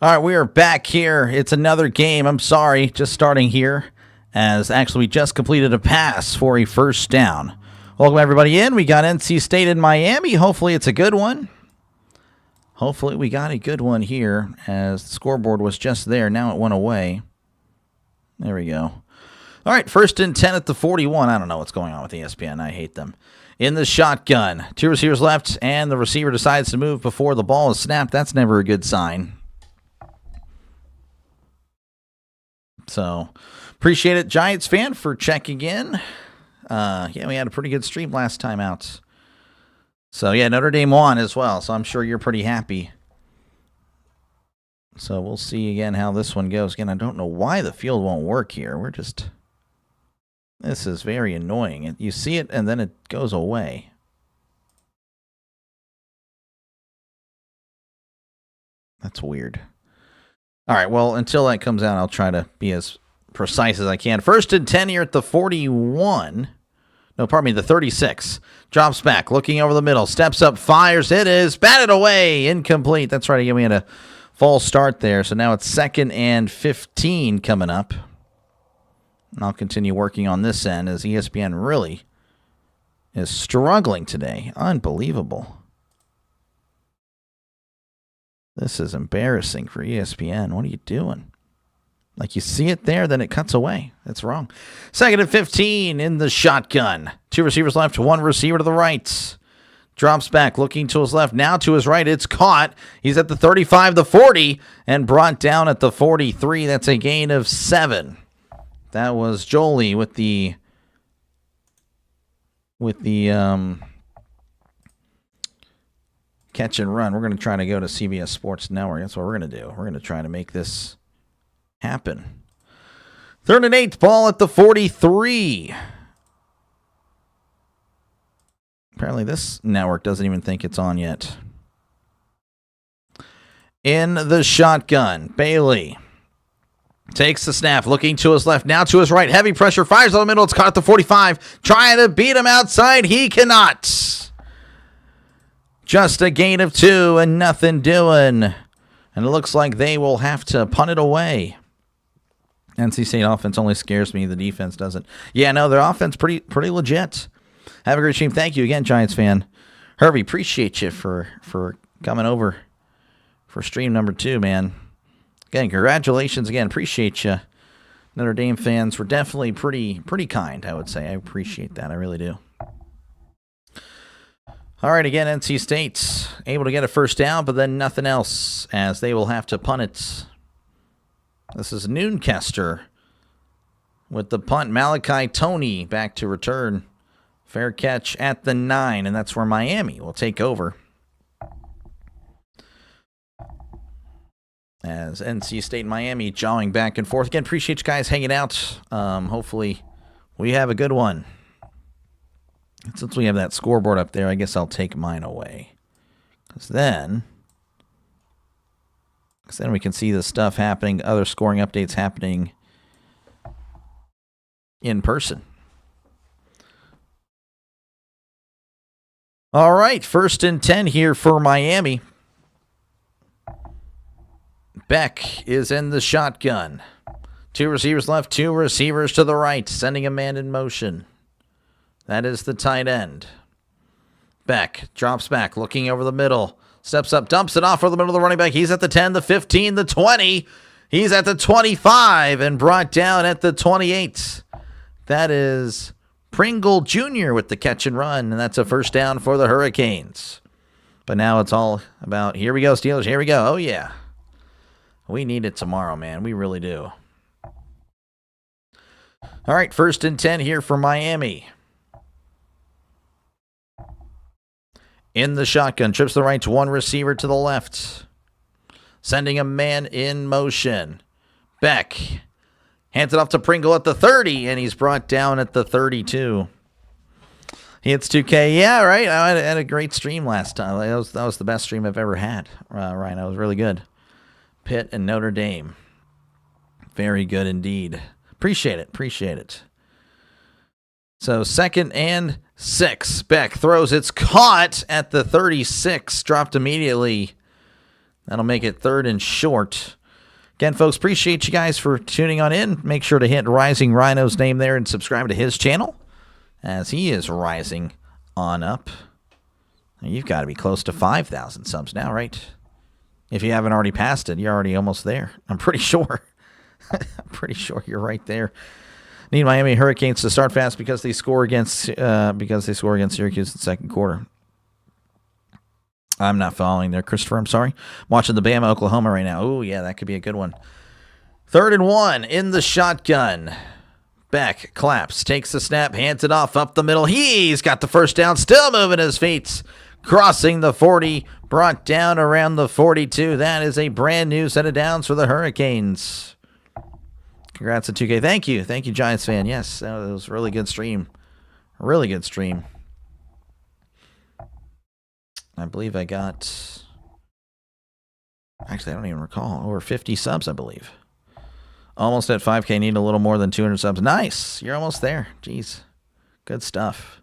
All right, we are back here. It's another game. I'm sorry, just starting here, as actually we just completed a pass for a first down. Welcome everybody in. We got NC State in Miami. Hopefully it's a good one. Hopefully we got a good one here, as the scoreboard was just there. Now it went away. There we go. All right, 1st and 10 at the 41. I don't know what's going on with ESPN. I hate them. In the shotgun. 2 receivers left, and the receiver decides to move before the ball is snapped. That's never a good sign. So, appreciate it, Giants fan, for checking in. Yeah, we had a pretty good stream last time out. So, yeah, Notre Dame won as well, so I'm sure you're pretty happy. So, we'll see again how this one goes. Again, I don't know why the field won't work here. This is very annoying. You see it, and then it goes away. That's weird. All right, well, until that comes out, I'll try to be as precise as I can. 1st and 10 here at the 41. No, pardon me, the 36. Drops back, looking over the middle. Steps up, fires. It is batted away. Incomplete. That's right. Again, we had a false start there. So now it's 2nd and 15 coming up. And I'll continue working on this end, as ESPN really is struggling today. Unbelievable. This is embarrassing for ESPN. What are you doing? Like, you see it there, then it cuts away. That's wrong. 2nd and 15 in the shotgun. 2 receivers left, 1 receiver to the right. Drops back, looking to his left, now to his right. It's caught. He's at the 35, the 40, and brought down at the 43. That's a gain of 7. That was Jolie with the catch and run. We're going to try to go to CBS Sports Network. That's what we're going to do. We're going to try to make this happen. 3rd and 8, ball at the 43. Apparently this network doesn't even think it's on yet. In the shotgun, Bailey takes the snap, looking to his left, now to his right. Heavy pressure, fires on the middle. It's caught at the 45. Trying to beat him outside. He cannot. Just a gain of 2 and nothing doing. And it looks like they will have to punt it away. NC State offense only scares me. The defense doesn't. Yeah, no, their offense pretty legit. Have a great stream. Thank you again, Giants fan. Herbie, appreciate you for coming over for stream number 2, man. Again, congratulations again. Appreciate you. Notre Dame fans were definitely pretty kind, I would say. I appreciate that. I really do. All right, again, NC State's able to get a first down, but then nothing else, as they will have to punt it. This is Noonkester with the punt. Malachi Toney back to return. Fair catch at the 9, and that's where Miami will take over. As NC State and Miami jawing back and forth. Again, appreciate you guys hanging out. Hopefully we have a good one. Since we have that scoreboard up there, I guess I'll take mine away. Because then we can see the stuff happening, other scoring updates happening in person. All right, 1st and 10 here for Miami. Beck is in the shotgun. 2 receivers left, 2 receivers to the right, sending a man in motion. That is the tight end. Beck drops back, looking over the middle. Steps up, dumps it off for the middle of the running back. He's at the 10, the 15, the 20. He's at the 25 and brought down at the 28. That is Pringle Jr. with the catch and run, and that's a first down for the Hurricanes. But now it's all about, here we go, Steelers, here we go. Oh, yeah. We need it tomorrow, man. We really do. All right, 1st and 10 here for Miami. In the shotgun, trips to the right, 1 receiver to the left. Sending a man in motion. Beck hands it off to Pringle at the 30, and he's brought down at the 32. He hits 2K. Yeah, right. I had a great stream last time. That was the best stream I've ever had, Ryan. That was really good. Pitt and Notre Dame. Very good indeed. Appreciate it. So 2nd and 6. Beck throws. It's caught at the 36. Dropped immediately. That'll make it 3rd and short. Again, folks, appreciate you guys for tuning on in. Make sure to hit Rising Rhino's name there and subscribe to his channel as he is rising on up. You've got to be close to 5,000 subs now, right? If you haven't already passed it, you're already almost there. I'm pretty sure. I'm pretty sure you're right there. Need Miami Hurricanes to start fast because they score against Syracuse in the second quarter. I'm not following there, Christopher. I'm sorry. I'm watching the Bama Oklahoma right now. Oh yeah, that could be a good one. 3rd and 1 in the shotgun. Beck claps, takes the snap, hands it off up the middle. He's got the first down, still moving his feet. Crossing the 40, brought down around the 42. That is a brand new set of downs for the Hurricanes. Congrats to 2K. Thank you. Thank you, Giants fan. Yes, that was a really good stream. Really good stream. I believe I got... Actually, I don't even recall. Over 50 subs, I believe. Almost at 5K. Need a little more than 200 subs. Nice. You're almost there. Jeez. Good stuff.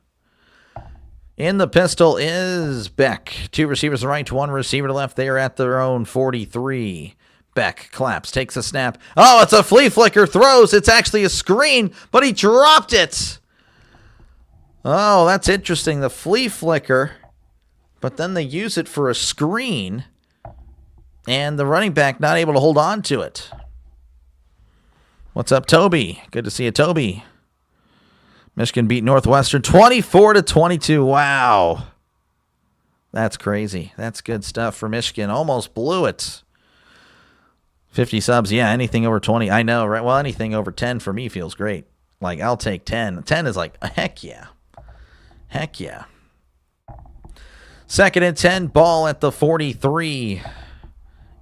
In the pistol is Beck. 2 receivers to right, 1 receiver to left. They are at their own 43. Beck claps, takes a snap. Oh, it's a flea flicker. Throws. It's actually a screen, but he dropped it. Oh, that's interesting. The flea flicker, but then they use it for a screen, and the running back not able to hold on to it. What's up, Toby? Good to see you, Toby. Michigan beat Northwestern 24-22. Wow. That's crazy. That's good stuff for Michigan. Almost blew it. 50 subs. Yeah, anything over 20. I know, right? Well, anything over 10 for me feels great. Like, I'll take 10. 10 is like, heck yeah. Heck yeah. 2nd and 10. Ball at the 43.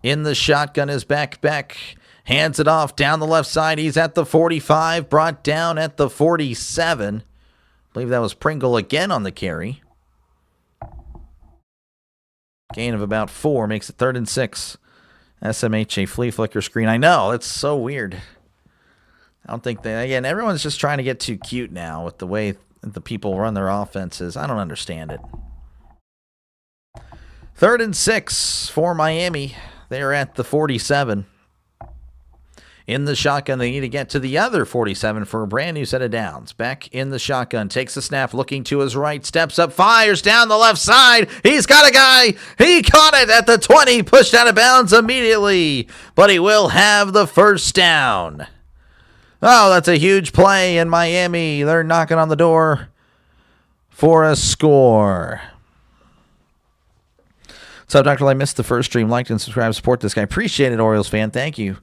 In the shotgun is Beck. Hands it off down the left side. He's at the 45. Brought down at the 47. I believe that was Pringle again on the carry. Gain of about 4 makes it 3rd and 6. SMH a flea flicker screen. I know. It's so weird. I don't think they... Again, everyone's just trying to get too cute now with the way the people run their offenses. I don't understand it. 3rd and 6 for Miami. They're at the 47. In the shotgun, they need to get to the other 47 for a brand new set of downs. Beck in the shotgun, takes the snap, looking to his right, steps up, fires down the left side. He's got a guy. He caught it at the 20, pushed out of bounds immediately, but he will have the first down. Oh, that's a huge play in Miami. They're knocking on the door for a score. So, Dr. I missed the first stream. Like and subscribe, support this guy. Appreciate it, Orioles fan. Thank you.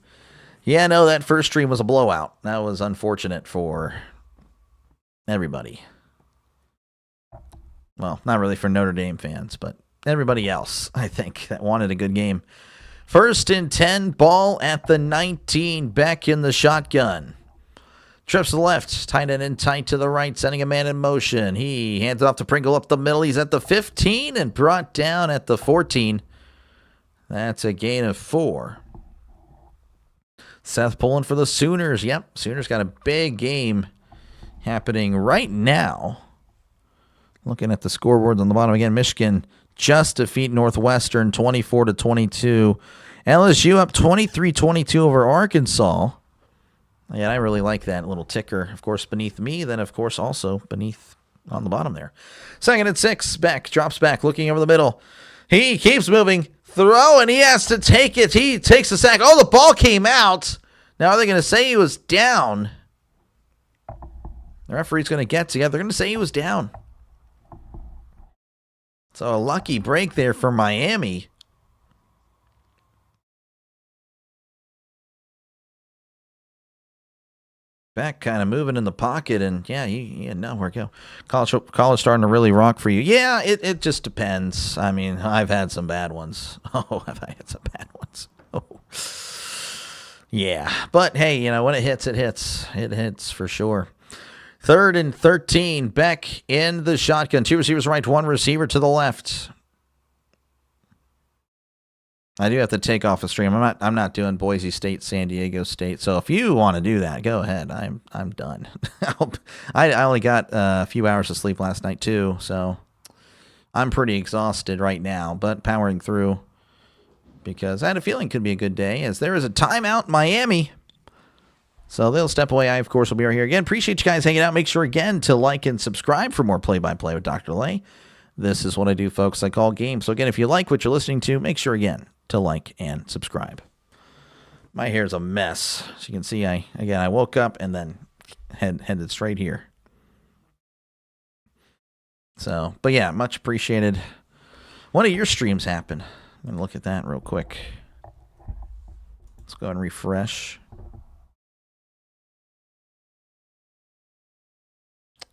Yeah, no, that first stream was a blowout. That was unfortunate for everybody. Well, not really for Notre Dame fans, but everybody else, I think, that wanted a good game. 1st and 10, ball at the 19. Beck in the shotgun. Trips to the left, tight end in tight to the right, sending a man in motion. He hands it off to Pringle up the middle. He's at the 15 and brought down at the 14. That's a gain of 4. Seth pulling for the Sooners. Yep, Sooners got a big game happening right now. Looking at the scoreboards on the bottom again, Michigan just defeat Northwestern 24-22. LSU up 23-22 over Arkansas. Yeah, I really like that little ticker. Of course, beneath me, then of course also beneath on the bottom there. 2nd and 6, Beck drops back, looking over the middle. He keeps moving. Throw, and he has to take it. He takes the sack. Oh, the ball came out. Now, are they going to say he was down? The referee's going to get together. They're going to say he was down. So, a lucky break there for Miami. Beck kind of moving in the pocket, and yeah, he had nowhere to go. College starting to really rock for you. Yeah, it just depends. I mean, I've had some bad ones. Oh, have I had some bad ones? Oh, yeah. But hey, you know, when it hits, it hits. It hits for sure. 3rd and 13. Beck in the shotgun. 2 receivers right, 1 receiver to the left. I do have to take off a stream. I'm not doing Boise State, San Diego State. So if you want to do that, go ahead. I'm done. I only got a few hours of sleep last night too, so I'm pretty exhausted right now, but powering through. because I had a feeling it could be a good day, as there is a timeout in Miami. So they'll step away. I, of course, will be right here again. Appreciate you guys hanging out. Make sure, again, to like and subscribe for more play-by-play with DrDelay. This is what I do, folks. I call games. So, again, if you like what you're listening to, make sure, again, to like and subscribe. My hair's a mess. As you can see, I woke up and then headed straight here. So, but yeah, much appreciated. One of your streams happened. I'm going to look at that real quick. Let's go ahead and refresh.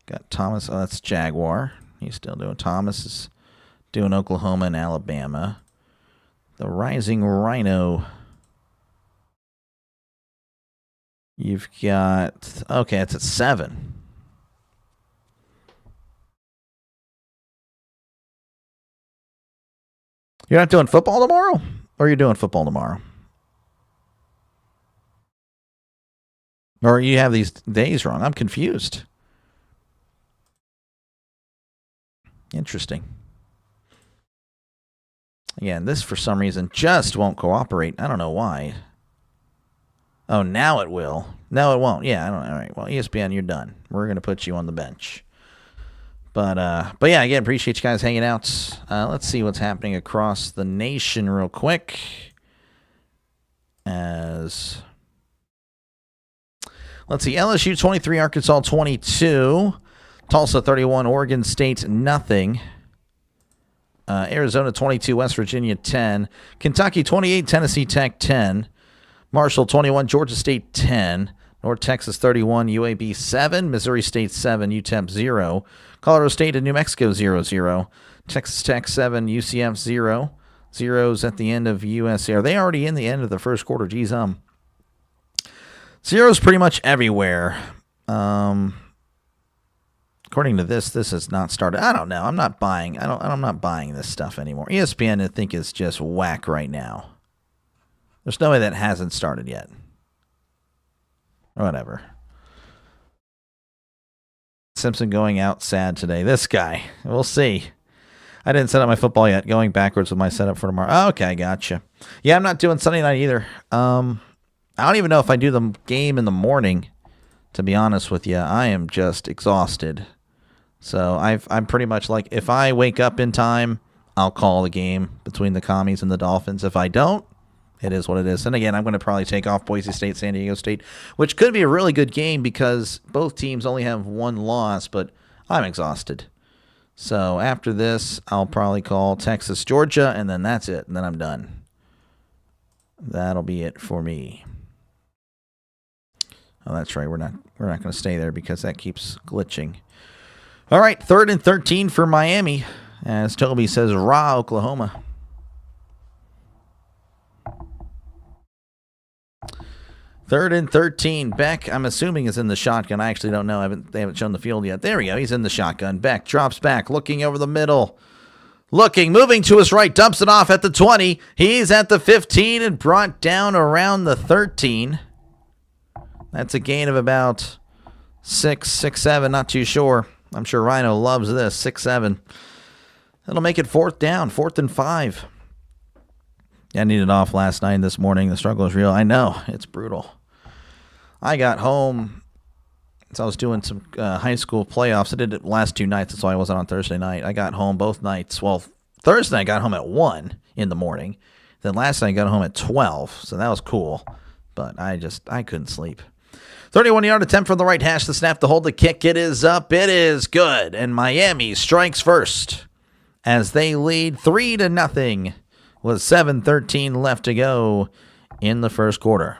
Got Thomas. Oh, that's Jaguar. He's still doing. Thomas is doing Oklahoma and Alabama. The Rising Rhino. You've got. Okay, it's at 7. You're not doing football tomorrow? Or are you doing football tomorrow? Or you have these days wrong? I'm confused. Interesting. Again, this for some reason just won't cooperate. I don't know why. Oh, now it will. No, it won't. Yeah, I don't know. All right. Well, ESPN, you're done. We're going to put you on the bench. But yeah, again, appreciate you guys hanging out. Let's see what's happening across the nation real quick. Let's see, LSU 23, Arkansas 22. Tulsa 31, Oregon State nothing. Arizona 22, West Virginia 10. Kentucky 28, Tennessee Tech 10. Marshall 21, Georgia State 10. North Texas 31, UAB 7. Missouri State 7, UTEP 0. Colorado State and New Mexico 0-0. Texas Tech 7, UCF 0. Zeros at the end of USC. Are they already in the end of the first quarter? Geez, zeros pretty much everywhere. According to this has not started. I don't know. I'm not buying. I'm not buying this stuff anymore. ESPN, I think, is just whack right now. There's no way that hasn't started yet. Whatever. Simpson going out sad today. This guy. We'll see. I didn't set up my football yet. Going backwards with my setup for tomorrow. Oh, okay, gotcha. Yeah, I'm not doing Sunday night either. I don't even know if I do the game in the morning. To be honest with you, I am just exhausted. So I'm pretty much like, if I wake up in time, I'll call the game between the Commies and the Dolphins. If I don't, it is what it is. And again, I'm going to probably take off Boise State, San Diego State, which could be a really good game because both teams only have one loss, but I'm exhausted. So after this, I'll probably call Texas, Georgia, and then that's it. And then I'm done. That'll be it for me. Oh, that's right. We're not going to stay there because that keeps glitching. All right, 3rd and 13 for Miami, as Toby says, rah, Oklahoma. Third and 13. Beck, I'm assuming, is in the shotgun. I actually don't know. They haven't shown the field yet. There we go. He's in the shotgun. Beck drops back, looking over the middle. Moving to his right, dumps it off at the 20. He's at the 15 and brought down around the 13. That's a gain of about 6, 7, not too sure. I'm sure Rhino loves this, 6, 7. That'll make it 4th down, 4th and 5. Yeah, I needed off last night and this morning. The struggle is real. I know, it's brutal. I got home, so I was doing some high school playoffs. I did it last 2 nights, that's why I wasn't on Thursday night. I got home both nights. Well, Thursday I got home at 1 in the morning. Then last night I got home at 12, so that was cool. But I couldn't sleep. 31-yard attempt from the right hash. The snap to hold the kick. It is up. It is good. And Miami strikes first as they lead 3-0 with 7:13 left to go in the first quarter.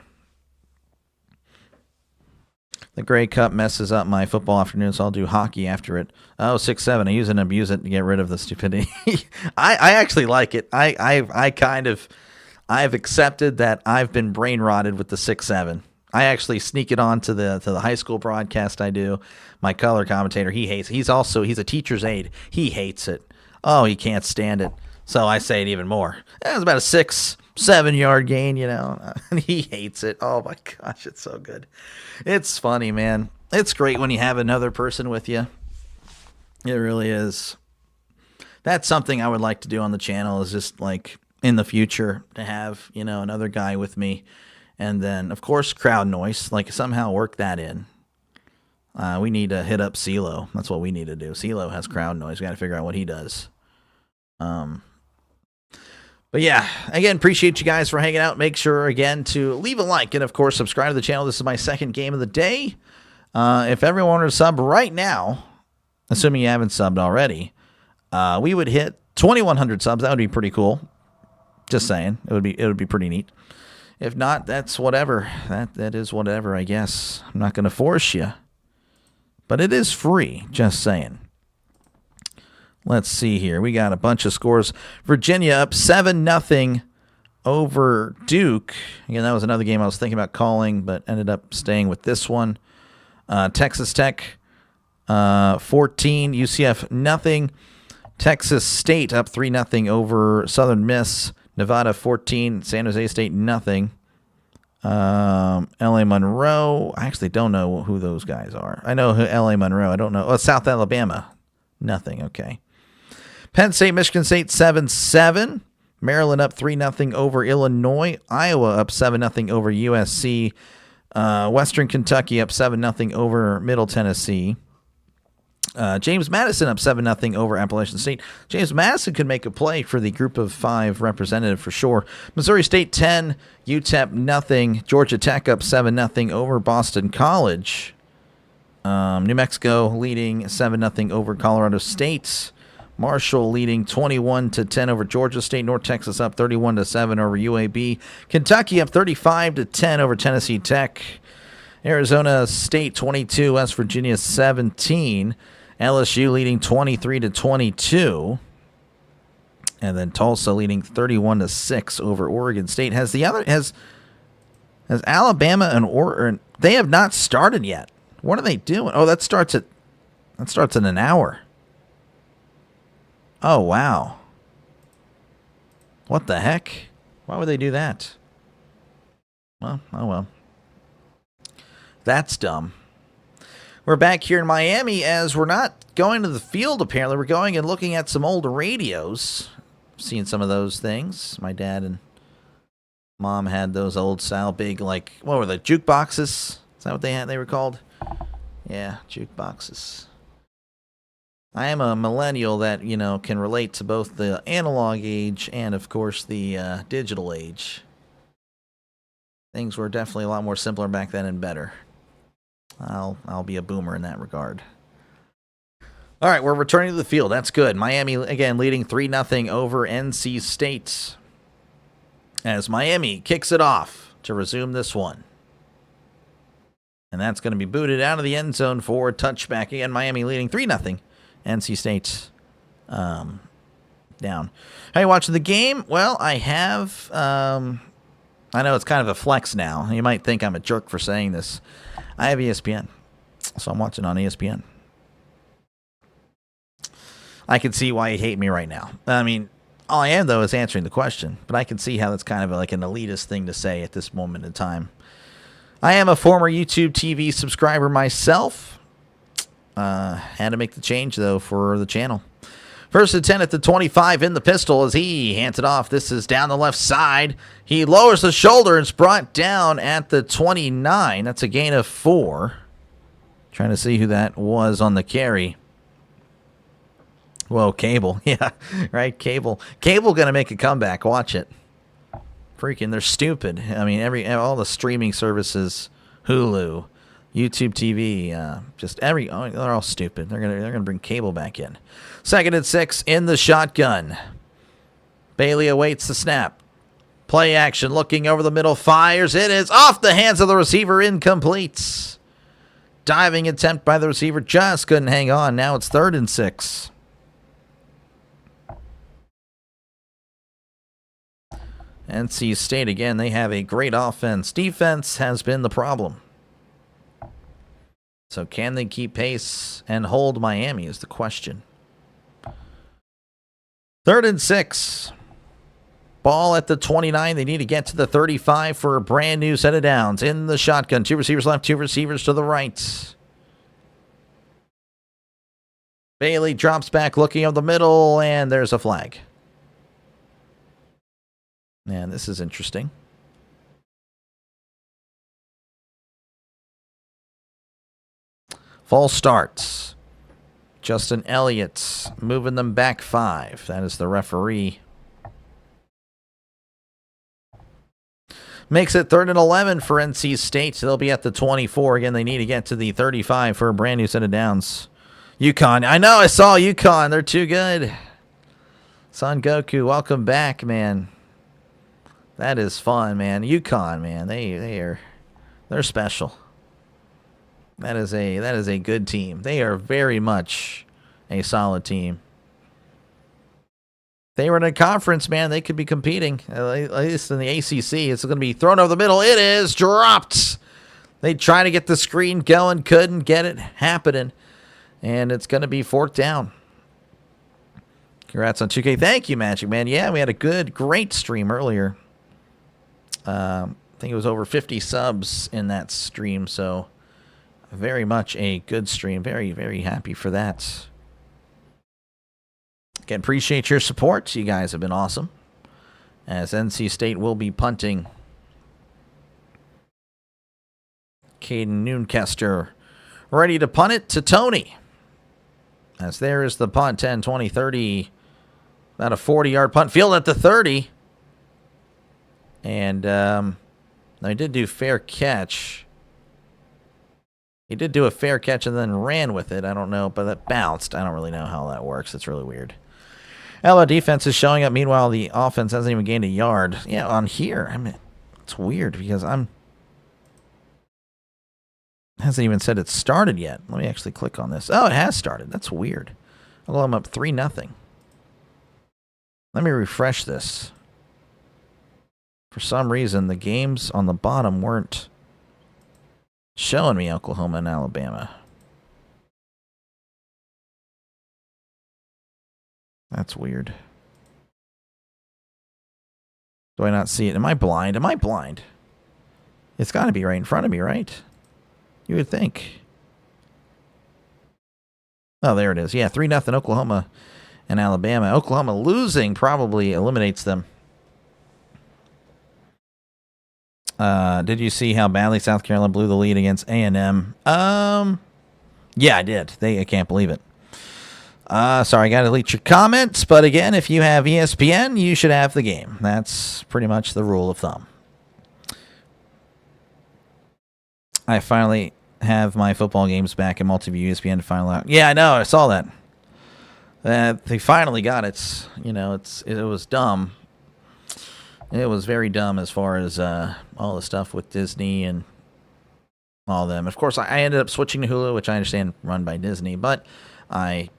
The Grey Cup messes up my football afternoon, so I'll do hockey after it. Oh, 6, 7. I use it and abuse it to get rid of the stupidity. I actually like it. I've accepted that I've been brain rotted with the 6, 7. I actually sneak it on to the high school broadcast I do. My color commentator, he hates it. He's a teacher's aide. He hates it. Oh, he can't stand it. So I say it even more. It was about a 6, 7-yard gain, and he hates it. Oh my gosh, it's so good. It's funny, man. It's great when you have another person with you. It really is. That's something I would like to do on the channel, is just like in the future to have, another guy with me. And then, of course, crowd noise. Like, somehow work that in. We need to hit up CeeLo. That's what we need to do. CeeLo has crowd noise. We got to figure out what he does. But yeah, again, appreciate you guys for hanging out. Make sure, again, to leave a like and, of course, subscribe to the channel. This is my second game of the day. If everyone were to sub right now, assuming you haven't subbed already, we would hit 2,100 subs. That would be pretty cool. Just saying. It would be pretty neat. If not, that's whatever. That is whatever, I guess. I'm not going to force you. But it is free, just saying. Let's see here. We got a bunch of scores. Virginia up 7-0 over Duke. Again, that was another game I was thinking about calling, but ended up staying with this one. Texas Tech 14, UCF nothing. Texas State up 3-0 over Southern Miss. Nevada 14, San Jose State nothing. L.A. Monroe, I actually don't know who those guys are. I know who L.A. Monroe, I don't know. Oh, South Alabama, nothing, okay. Penn State, Michigan State 7-7. Maryland up 3-0 over Illinois. Iowa up 7-0 over USC. Western Kentucky up 7-0 over Middle Tennessee. James Madison up 7-0 over Appalachian State. James Madison could make a play for the group of 5 representative for sure. Missouri State 10, UTEP nothing. Georgia Tech up 7-0 over Boston College. New Mexico leading 7-0 over Colorado State. Marshall leading 21-10 over Georgia State. North Texas up 31-7 over UAB. Kentucky up 35-10 over Tennessee Tech. Arizona State 22, West Virginia 17. LSU leading 23-22. And then Tulsa leading 31-6 over Oregon State. Has Alabama and Oregon, they have not started yet. What are they doing? Oh, that starts in an hour. Oh, wow. What the heck? Why would they do that? Well, oh well. That's dumb. We're back here in Miami as we're not going to the field, apparently. We're going and looking at some old radios. Seen some of those things. My dad and mom had those old style big, like, what were they, jukeboxes? Is that what they were called? Yeah, jukeboxes. I am a millennial that, can relate to both the analog age and, of course, the digital age. Things were definitely a lot more simpler back then and better. I'll be a boomer in that regard. All right, we're returning to the field. That's good. Miami, again, leading 3-0 over NC State. As Miami kicks it off to resume this one. And that's going to be booted out of the end zone for a touchback. Again, Miami leading 3-0. NC State down. How are you watching the game? Well, I have... I know it's kind of a flex now. You might think I'm a jerk for saying this. I have ESPN, so I'm watching on ESPN. I can see why you hate me right now. I mean, all I am, though, is answering the question. But I can see how that's kind of like an elitist thing to say at this moment in time. I am a former YouTube TV subscriber myself. Had to make the change, though, for the channel. First and 10 at the 25 in the pistol as he hands it off. This is down the left side. He lowers the shoulder and it's brought down at the 29. That's a gain of 4. Trying to see who that was on the carry. Whoa, Cable. Yeah, right, Cable. Cable going to make a comeback. Watch it. Freaking, they're stupid. I mean, all the streaming services, Hulu, YouTube TV, they're all stupid. They're gonna bring Cable back in. Second and 6 in the shotgun. Bailey awaits the snap. Play action, looking over the middle, fires. It is off the hands of the receiver, incomplete. Diving attempt by the receiver, just couldn't hang on. Now it's 3rd and 6. NC State, again, they have a great offense. Defense has been the problem. So can they keep pace and hold Miami is the question. 3rd and 6. Ball at the 29. They need to get to the 35 for a brand new set of downs. In the shotgun. 2 receivers left, 2 receivers to the right. Bailey drops back looking over the middle, and there's a flag. And this is interesting. False starts. Justin Elliott moving them back 5. That is the referee. Makes it 3rd and 11 for NC State. They'll be at the 24. Again, they need to get to the 35 for a brand new set of downs. UConn. I know, I saw UConn. They're too good. Son Goku, welcome back, man. That is fun, man. UConn, man. They're special. That is a good team. They are very much a solid team. They were in a conference, man. They could be competing. At least in the ACC. It's going to be thrown over the middle. It is dropped. They tried to get the screen going. Couldn't get it happening. And it's going to be 4th down. Congrats on 2K. Thank you, Magic Man. Yeah, we had a great stream earlier. I think it was over 50 subs in that stream. So very much a good stream. Very, very happy for that. Again, appreciate your support. You guys have been awesome. As NC State will be punting. Caden Noonkester ready to punt it to Tony. As there is the punt, 10, 20, 30. About a 40-yard punt. Field at the 30. And they did do fair catch. He did do a fair catch and then ran with it. I don't know, but it bounced. I don't really know how that works. It's really weird. Alabama defense is showing up. Meanwhile, the offense hasn't even gained a yard. Yeah, on here, I mean, it's weird because hasn't even said it started yet. Let me actually click on this. Oh, it has started. That's weird. I'm up 3-0. Let me refresh this. For some reason, the games on the bottom weren't showing me Oklahoma and Alabama. That's weird. Do I not see it? Am I blind? Am I blind? It's got to be right in front of me, right? You would think. Oh, there it is. Yeah, 3-0 Oklahoma and Alabama. Oklahoma losing probably eliminates them. Did you see how badly South Carolina blew the lead against A&M? Yeah, I did. I can't believe it. Sorry, I got to delete your comments. But again, if you have ESPN, you should have the game. That's pretty much the rule of thumb. I finally have my football games back in multi-view ESPN to find out. Yeah, I know. I saw that. They finally got it. You know, it was dumb. It was very dumb as far as all the stuff with Disney and all of them. Of course, I ended up switching to Hulu, which I understand run by Disney, but I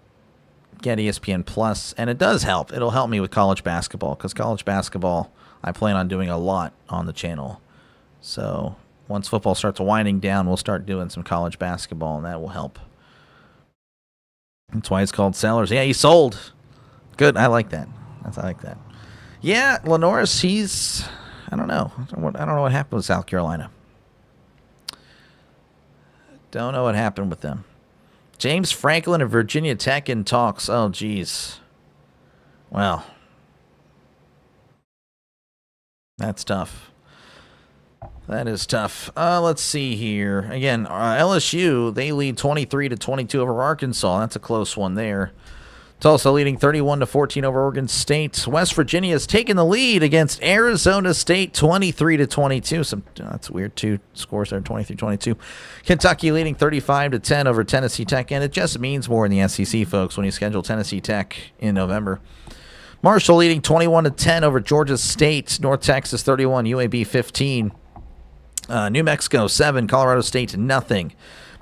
get ESPN Plus, and it does help. It'll help me with college basketball, because college basketball I plan on doing a lot on the channel. So once football starts winding down, we'll start doing some college basketball, and that will help. That's why it's called Sellers. Yeah, he sold. Good. I like that. I like that. Yeah, Lenoris, I don't know. I don't know what happened with South Carolina. Don't know what happened with them. James Franklin of Virginia Tech in talks. Oh, geez. Well, that's tough. That is tough. Let's see here. Again, LSU, they lead 23-22 over Arkansas. That's a close one there. Tulsa leading 31-14 over Oregon State. West Virginia has taken the lead against Arizona State 23-22. That's weird, two scores there, 23-22. Kentucky leading 35-10 over Tennessee Tech, and it just means more in the SEC, folks, when you schedule Tennessee Tech in November. Marshall leading 21-10 over Georgia State. North Texas 31, UAB 15. New Mexico 7, Colorado State nothing.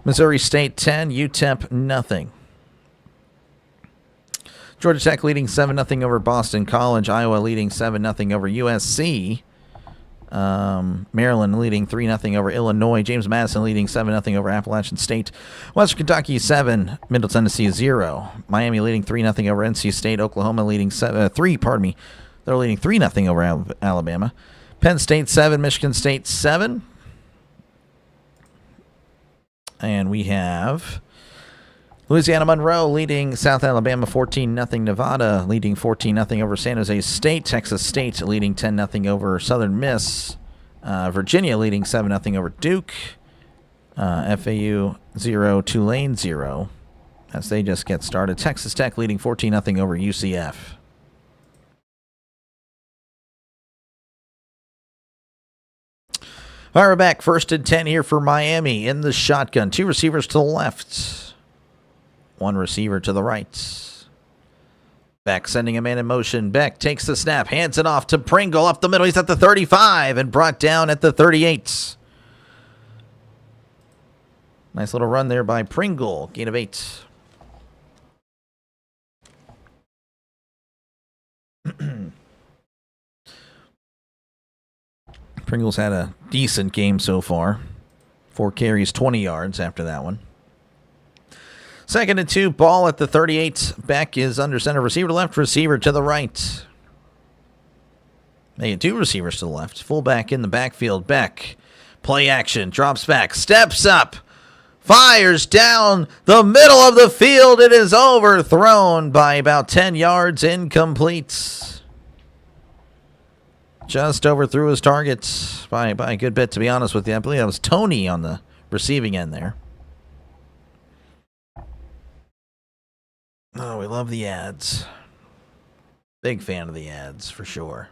Missouri State 10, UTEP nothing. Georgia Tech leading 7-0 over Boston College. Iowa leading 7-0 over USC. Maryland leading 3-0 over Illinois. James Madison leading 7-0 over Appalachian State. Western Kentucky 7, Middle Tennessee 0. Miami leading 3-0 over NC State. Oklahoma leading 3. They're leading 3-0 over Alabama. Penn State 7, Michigan State 7. And we have Louisiana Monroe leading South Alabama 14-0. Nevada leading 14-0 over San Jose State. Texas State leading 10-0 over Southern Miss. Virginia leading 7-0 over Duke. FAU 0, Tulane 0. As they just get started. Texas Tech leading 14-0 over UCF. All right, we're back. 1st and 10 here for Miami in the shotgun. 2 receivers to the left. 1 receiver to the right. Beck sending a man in motion. Beck takes the snap, hands it off to Pringle up the middle. He's at the 35 and brought down at the 38. Nice little run there by Pringle. Gain of 8. Pringle's had a decent game so far. 4 carries, 20 yards after that one. 2nd and 2, ball at the 38. Beck is under center. Receiver to left, receiver to the right. They get 2 receivers to the left. Fullback in the backfield. Beck, play action, drops back, steps up, fires down the middle of the field. It is overthrown by about 10 yards, incomplete. Just overthrew his targets by a good bit, to be honest with you. I believe that was Tony on the receiving end there. Oh, we love the ads. Big fan of the ads, for sure.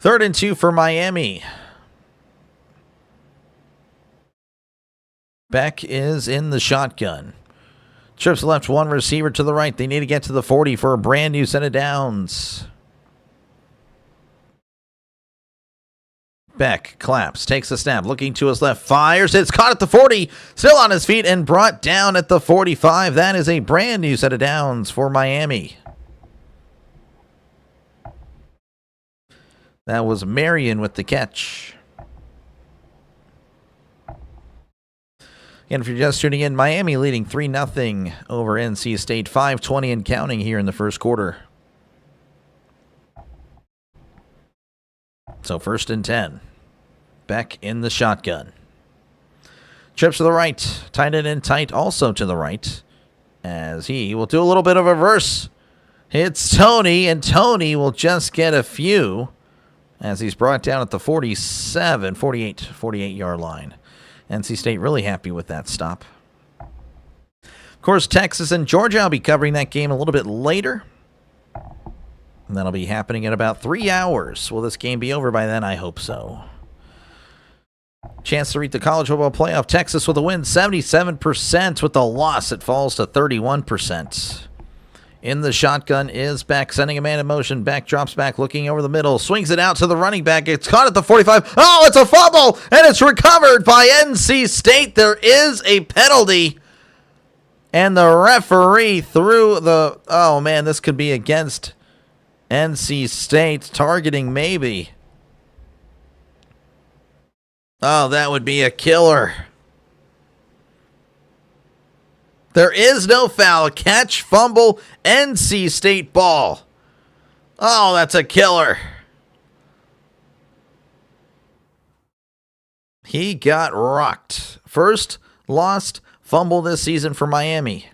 3rd and 2 for Miami. Beck is in the shotgun. Trips left, 1 receiver to the right. They need to get to the 40 for a brand new set of downs. Beck claps, takes a snap, looking to his left, fires. It's caught at the 40, still on his feet, and brought down at the 45. That is a brand new set of downs for Miami. That was Marion with the catch. And if you're just tuning in, Miami leading 3-0 over NC State, 5:20 and counting here in the first quarter. So 1st and 10. Beck in the shotgun. Trips to the right. Tight end in tight also to the right. As he will do a little bit of a reverse. Hits Tony, and Tony will just get a few as he's brought down at the 48-yard line. NC State really happy with that stop. Of course, Texas and Georgia, I'll be covering that game a little bit later. And that'll be happening in about 3 hours. Will this game be over by then? I hope so. Chance to reach the college football playoff. Texas with a win, 77%. With the loss, it falls to 31%. In the shotgun is Beck, sending a man in motion. Beck drops back, looking over the middle. Swings it out to the running back. It's caught at the 45. Oh, it's a fumble, and it's recovered by NC State. There is a penalty. And the referee threw the... Oh, man, this could be against... NC State, targeting maybe. Oh, that would be a killer. There is no foul. Catch, fumble, NC State ball. Oh, that's a killer. He got rocked. First lost fumble this season for Miami.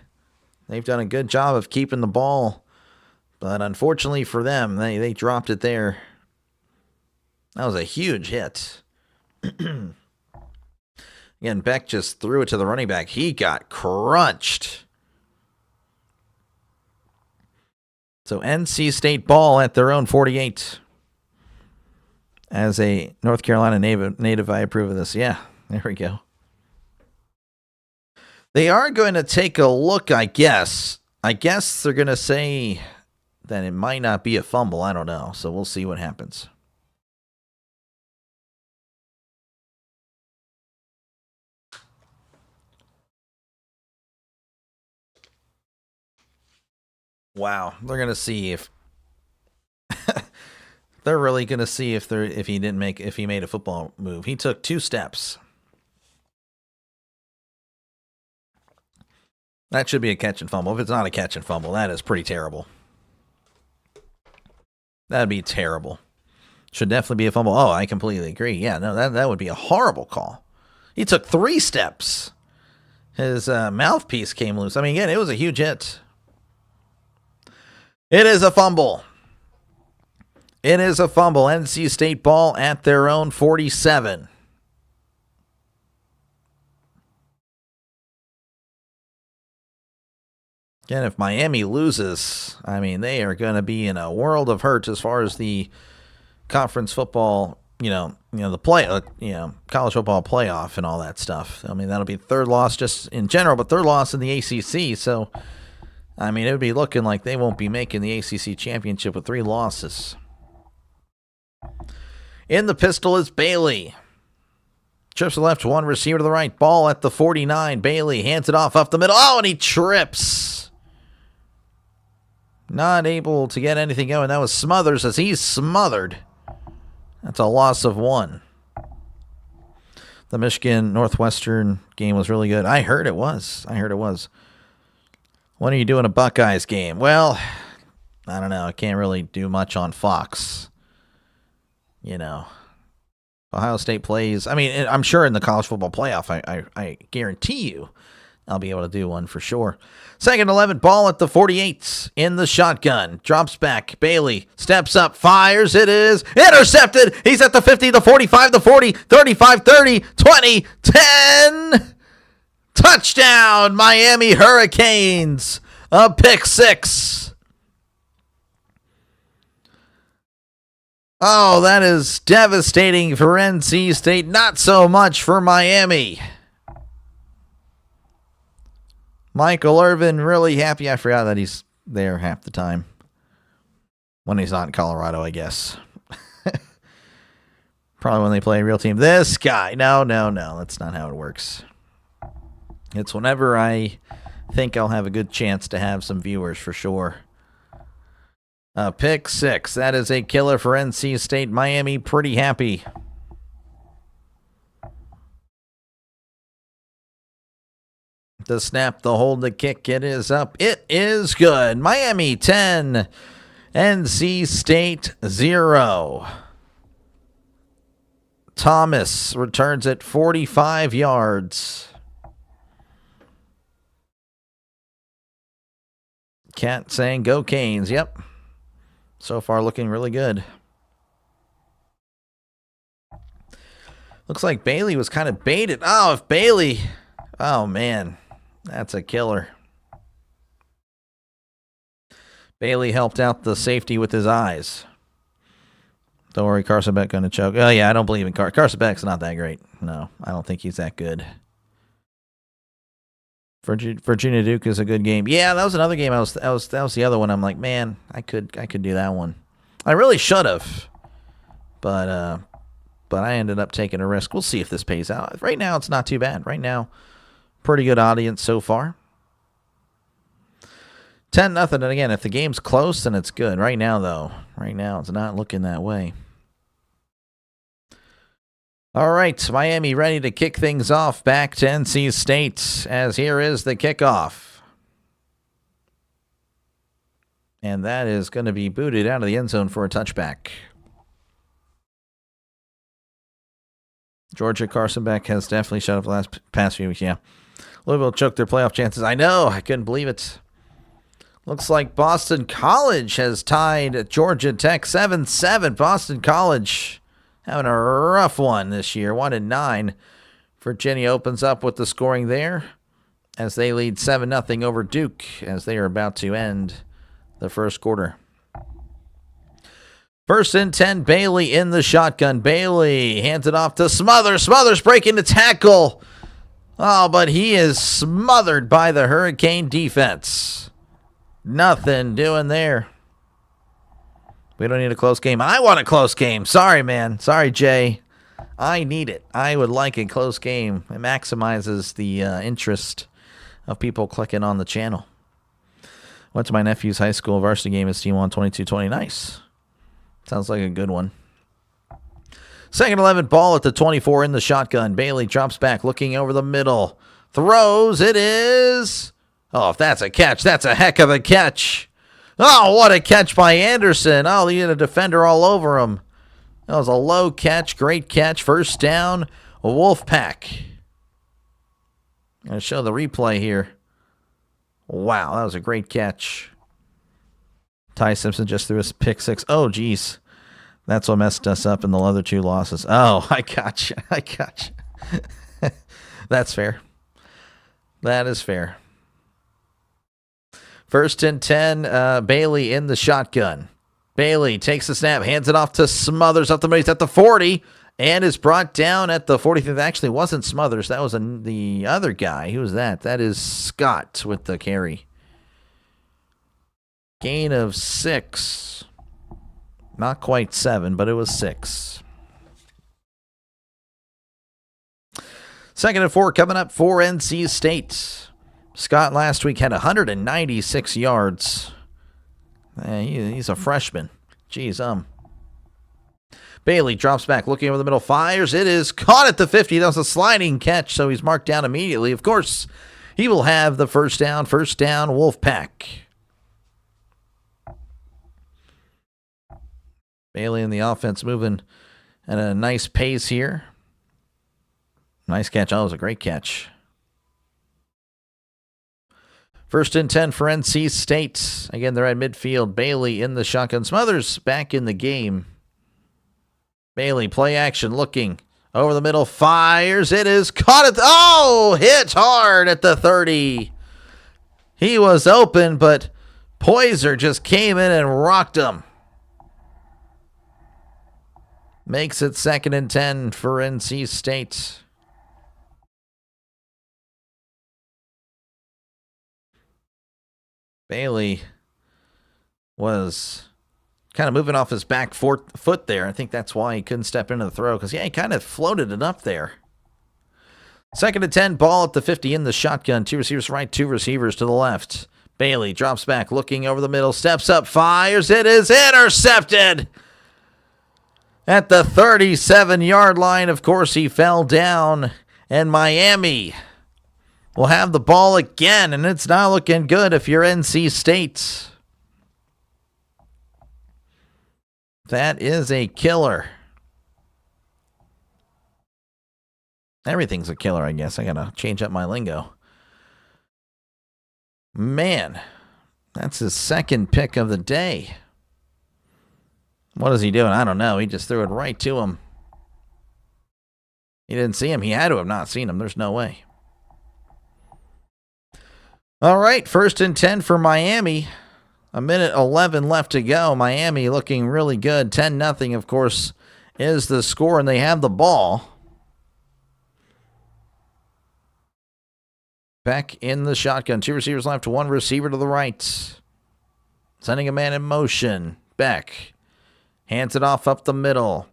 They've done a good job of keeping the ball. But unfortunately for them, they dropped it there. That was a huge hit. Again, Beck just threw it to the running back. He got crunched. So NC State ball at their own 48. As a North Carolina native, I approve of this. Yeah, there we go. They are going to take a look, I guess. I guess they're going to say... then it might not be a fumble. I don't know. So we'll see what happens. Wow. They're going to see if they're really going to see if he made a football move. He took 2 steps. That should be a catch and fumble. If it's not a catch and fumble, that is pretty terrible. That'd be terrible. Should definitely be a fumble. Oh, I completely agree. Yeah, no, that would be a horrible call. He took 3 steps. His mouthpiece came loose. I mean, again, it was a huge hit. It is a fumble. It is a fumble. NC State ball at their own 47. Again, if Miami loses, I mean, they are going to be in a world of hurt as far as the conference football, the college football playoff and all that stuff. I mean, that'll be third loss just in general, but third loss in the ACC. So, I mean, it would be looking like they won't be making the ACC championship with 3 losses. In the pistol is Bailey. Trips to the left, 1 receiver to the right. Ball at the 49. Bailey hands it off up the middle. Oh, and he trips. Not able to get anything going. That was Smothers as he's smothered. That's a loss of 1. The Michigan Northwestern game was really good. I heard it was. When are you doing a Buckeyes game? Well, I don't know. I can't really do much on Fox. Ohio State plays. I mean, I'm sure in the college football playoff, I guarantee you I'll be able to do one for sure. 2nd 11, ball at the 48 in the shotgun. Drops back. Bailey steps up, fires. It is intercepted. He's at the 50, the 45, the 40, 35, 30, 20, 10. Touchdown, Miami Hurricanes. A pick 6. Oh, that is devastating for NC State. Not so much for Miami. Michael Irvin really happy. I forgot that he's there half the time. When he's not in Colorado, I guess. Probably when they play a real team. This guy. No. That's not how it works. It's whenever I think I'll have a good chance to have some viewers for sure. Pick 6. That is a killer for NC State. Miami pretty happy. The snap, the hold, the kick. It is up. It is good. Miami 10. NC State 0. Thomas returns it 45 yards. Cat saying go Canes. Yep. So far looking really good. Looks like Bailey was kind of baited. Oh, if Bailey... Oh, man. That's a killer. Bailey helped out the safety with his eyes. Don't worry, Carson Beck going to choke. Oh, yeah, I don't believe in Carson Beck's not that great. No, I don't think he's that good. Virginia Duke is a good game. Yeah, that was another game. That was the other one. I'm like, man, I could do that one. I really should have, but I ended up taking a risk. We'll see if this pays out. Right now, it's not too bad. Right now, pretty good audience so far. 10-0. And again, if the game's close, then it's good. Right now, though, it's not looking that way. All right, Miami ready to kick things off back to NC State, as here is the kickoff. And that is going to be booted out of the end zone for a touchback. Georgia, Carson Beck has definitely shut up the past few weeks, yeah. Louisville choked their playoff chances. I know, I couldn't believe it. Looks like Boston College has tied Georgia Tech 7-7. Boston College having a rough one this year, 1-9. Virginia opens up with the scoring there as they lead 7-0 over Duke as they are about to end the first quarter. 1st and 10, Bailey in the shotgun. Bailey hands it off to Smothers. Smothers breaking the tackle. Oh, but he is smothered by the Hurricane defense. Nothing doing there. We don't need a close game. I want a close game. Sorry, man. Sorry, Jay. I need it. I would like a close game. It maximizes the interest of people clicking on the channel. Went to my nephew's high school varsity game. His team won 22-20. Nice. Sounds like a good one. 2nd 11, ball at the 24 in the shotgun. Bailey drops back, looking over the middle. Throws. It is... Oh, if that's a catch, that's a heck of a catch. Oh, what a catch by Anderson. Oh, he had a defender all over him. That was a low catch, great catch. 1st down, Wolfpack. I'm going to show the replay here. Wow, that was a great catch. Ty Simpson just threw his pick six. Oh, geez. That's what messed us up in the other two losses. Oh, I gotcha. I gotcha. That's fair. That is fair. 1st and 10, Bailey in the shotgun. Bailey takes the snap, hands it off to Smothers up the middle. He's at the 40 and is brought down at the 45th. Actually, wasn't Smothers. That was the other guy. Who was that? That is Scott with the carry. Gain of 6. Not quite 7, but it was 6. 2nd and 4 coming up for NC State. Scott last week had 196 yards. He's a freshman. Jeez, Bailey drops back, looking over the middle, fires. It is caught at the 50. That was a sliding catch, so he's marked down immediately. Of course, he will have the first down. First down, Wolfpack. Bailey in the offense moving at a nice pace here. Nice catch. Oh, it was a great catch. 1st and 10 for NC State. Again, they're at midfield. Bailey in the shotgun. Smothers back in the game. Bailey, play action, looking over the middle, fires. It is caught at hit hard at the 30. He was open, but Poyser just came in and rocked him. Makes it 2nd and 10 for NC State. Bailey was kind of moving off his back foot there. I think that's why he couldn't step into the throw, because, he kind of floated it up there. 2nd and 10, ball at the 50 in the shotgun. 2 receivers right, 2 receivers to the left. Bailey drops back, looking over the middle, steps up, fires. It is intercepted at the 37-yard line. Of course, he fell down, and Miami will have the ball again, and it's not looking good if you're NC State. That is a killer. Everything's a killer, I guess. I got to change up my lingo. Man, that's his 2nd pick of the day. What is he doing? I don't know. He just threw it right to him. He didn't see him. He had to have not seen him. There's no way. All right, 1st and 10 for Miami. 1:11 left to go. Miami looking really good. 10-0, of course, is the score, and they have the ball. Back in the shotgun. 2 receivers left, 1 receiver to the right. Sending a man in motion. Beck hands it off up the middle.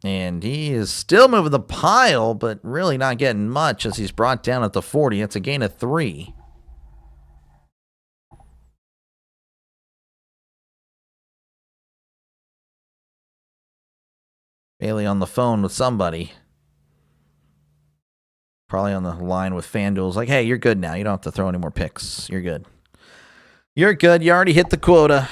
And he is still moving the pile, but really not getting much as he's brought down at the 40. It's a gain of 3. Bailey on the phone with somebody. Probably on the line with FanDuel's like, hey, you're good now. You don't have to throw any more picks. You're good. You're good. You already hit the quota.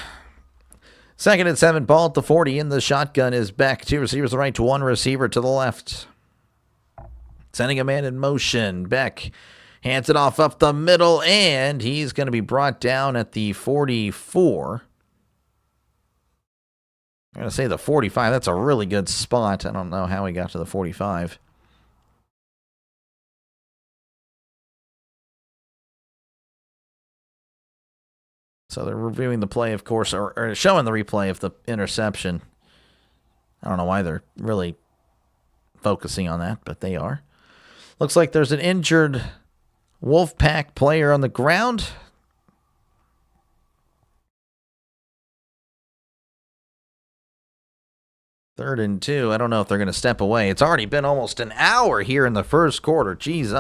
2nd and 7, ball at the 40 in the shotgun is Beck. 2 receivers to the right, 1 receiver to the left. Sending a man in motion. Beck hands it off up the middle, and he's going to be brought down at the 44. I'm going to say the 45. That's a really good spot. I don't know how he got to the 45. So they're reviewing the play, of course, or showing the replay of the interception. I don't know why they're really focusing on that, but they are. Looks like there's an injured Wolfpack player on the ground. Third and 2. I don't know if they're going to step away. It's already been almost an hour here in the first quarter. Jeez,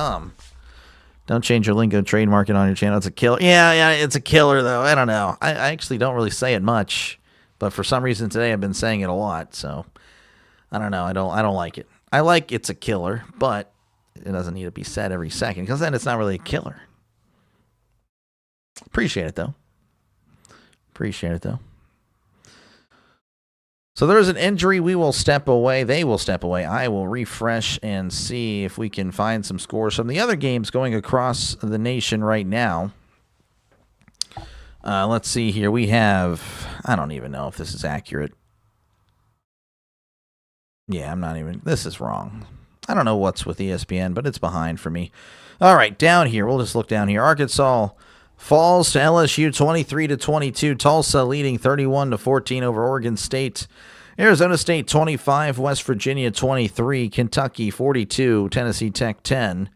don't change your lingo, trademark it on your channel. It's a killer. Yeah, it's a killer, though. I don't know. I actually don't really say it much, but for some reason today I've been saying it a lot, so I don't know. I don't like it. I like it's a killer, but it doesn't need to be said every second, because then it's not really a killer. Appreciate it, though. So there is an injury. We will step away. They will step away. I will refresh and see if we can find some scores from the other games going across the nation right now. Let's see here. We have, I don't even know if this is accurate. Yeah, this is wrong. I don't know what's with ESPN, but it's behind for me. All right, down here. We'll just look down here. Arkansas falls to LSU 23-22. Tulsa leading 31-14 over Oregon State. Arizona State 25, West Virginia 23, Kentucky 42, Tennessee Tech 10,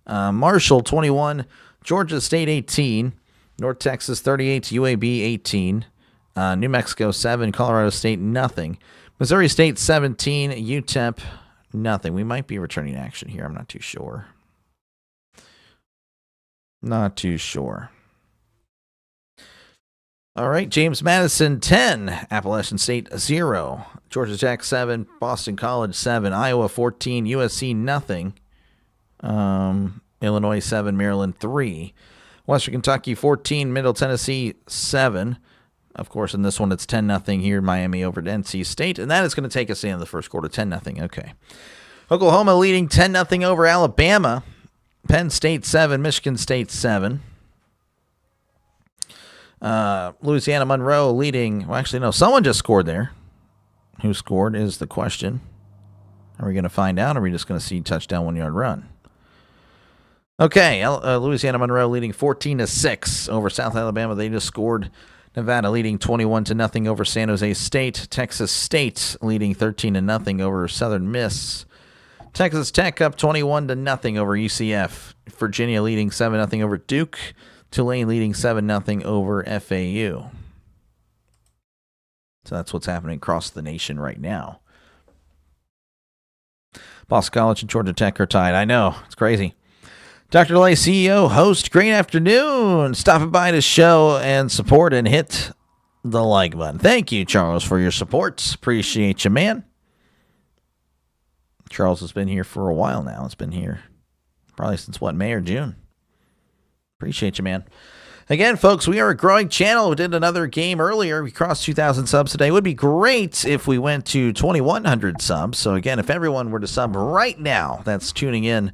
Marshall 21, Georgia State 18, North Texas 38, UAB 18, New Mexico 7, Colorado State nothing, Missouri State 17, UTEP nothing. We might be returning action here. I'm not too sure. Not too sure. All right, James Madison 10, Appalachian State 0, Georgia Tech 7, Boston College 7, Iowa 14, USC nothing, Illinois 7, Maryland 3, Western Kentucky 14, Middle Tennessee 7. Of course, in this one it's 10-0 here, Miami over to NC State, and that is going to take us in the first quarter, 10-0. Okay. Oklahoma leading 10-0 over Alabama, Penn State 7, Michigan State 7. Louisiana Monroe leading. Well, actually, no. Someone just scored there. Who scored is the question. Are we going to find out, or are we just going to see touchdown 1-yard run? Okay, Louisiana Monroe leading 14-6 over South Alabama. They just scored. Nevada leading 21-0 over San Jose State. Texas State leading 13-0 over Southern Miss. Texas Tech up 21-0 over UCF. Virginia leading 7-0 over Duke. Tulane leading 7-0 over FAU. So that's what's happening across the nation right now. Boston College and Georgia Tech are tied. I know. It's crazy. DrDelay CEO, host, great afternoon. Stopping by to show and support and hit the like button. Thank you, Charles, for your support. Appreciate you, man. Charles has been here for a while now. It's been here probably since, May or June? Appreciate you, man. Again, folks, we are a growing channel. We did another game earlier. We crossed 2,000 subs today. It would be great if we went to 2,100 subs. So, again, if everyone were to sub right now that's tuning in,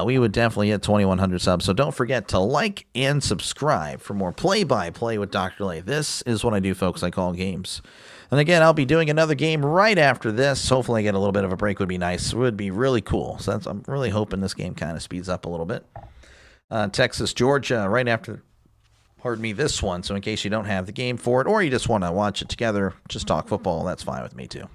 we would definitely hit 2,100 subs. So don't forget to like and subscribe for more play-by-play with DrDelay. This is what I do, folks. I call games. And, again, I'll be doing another game right after this. Hopefully I get a little bit of a break. Would be nice. It would be really cool. So I'm really hoping this game kind of speeds up a little bit. Texas, Georgia, right after, this one. So in case you don't have the game for it, or you just want to watch it together, just talk football, that's fine with me too.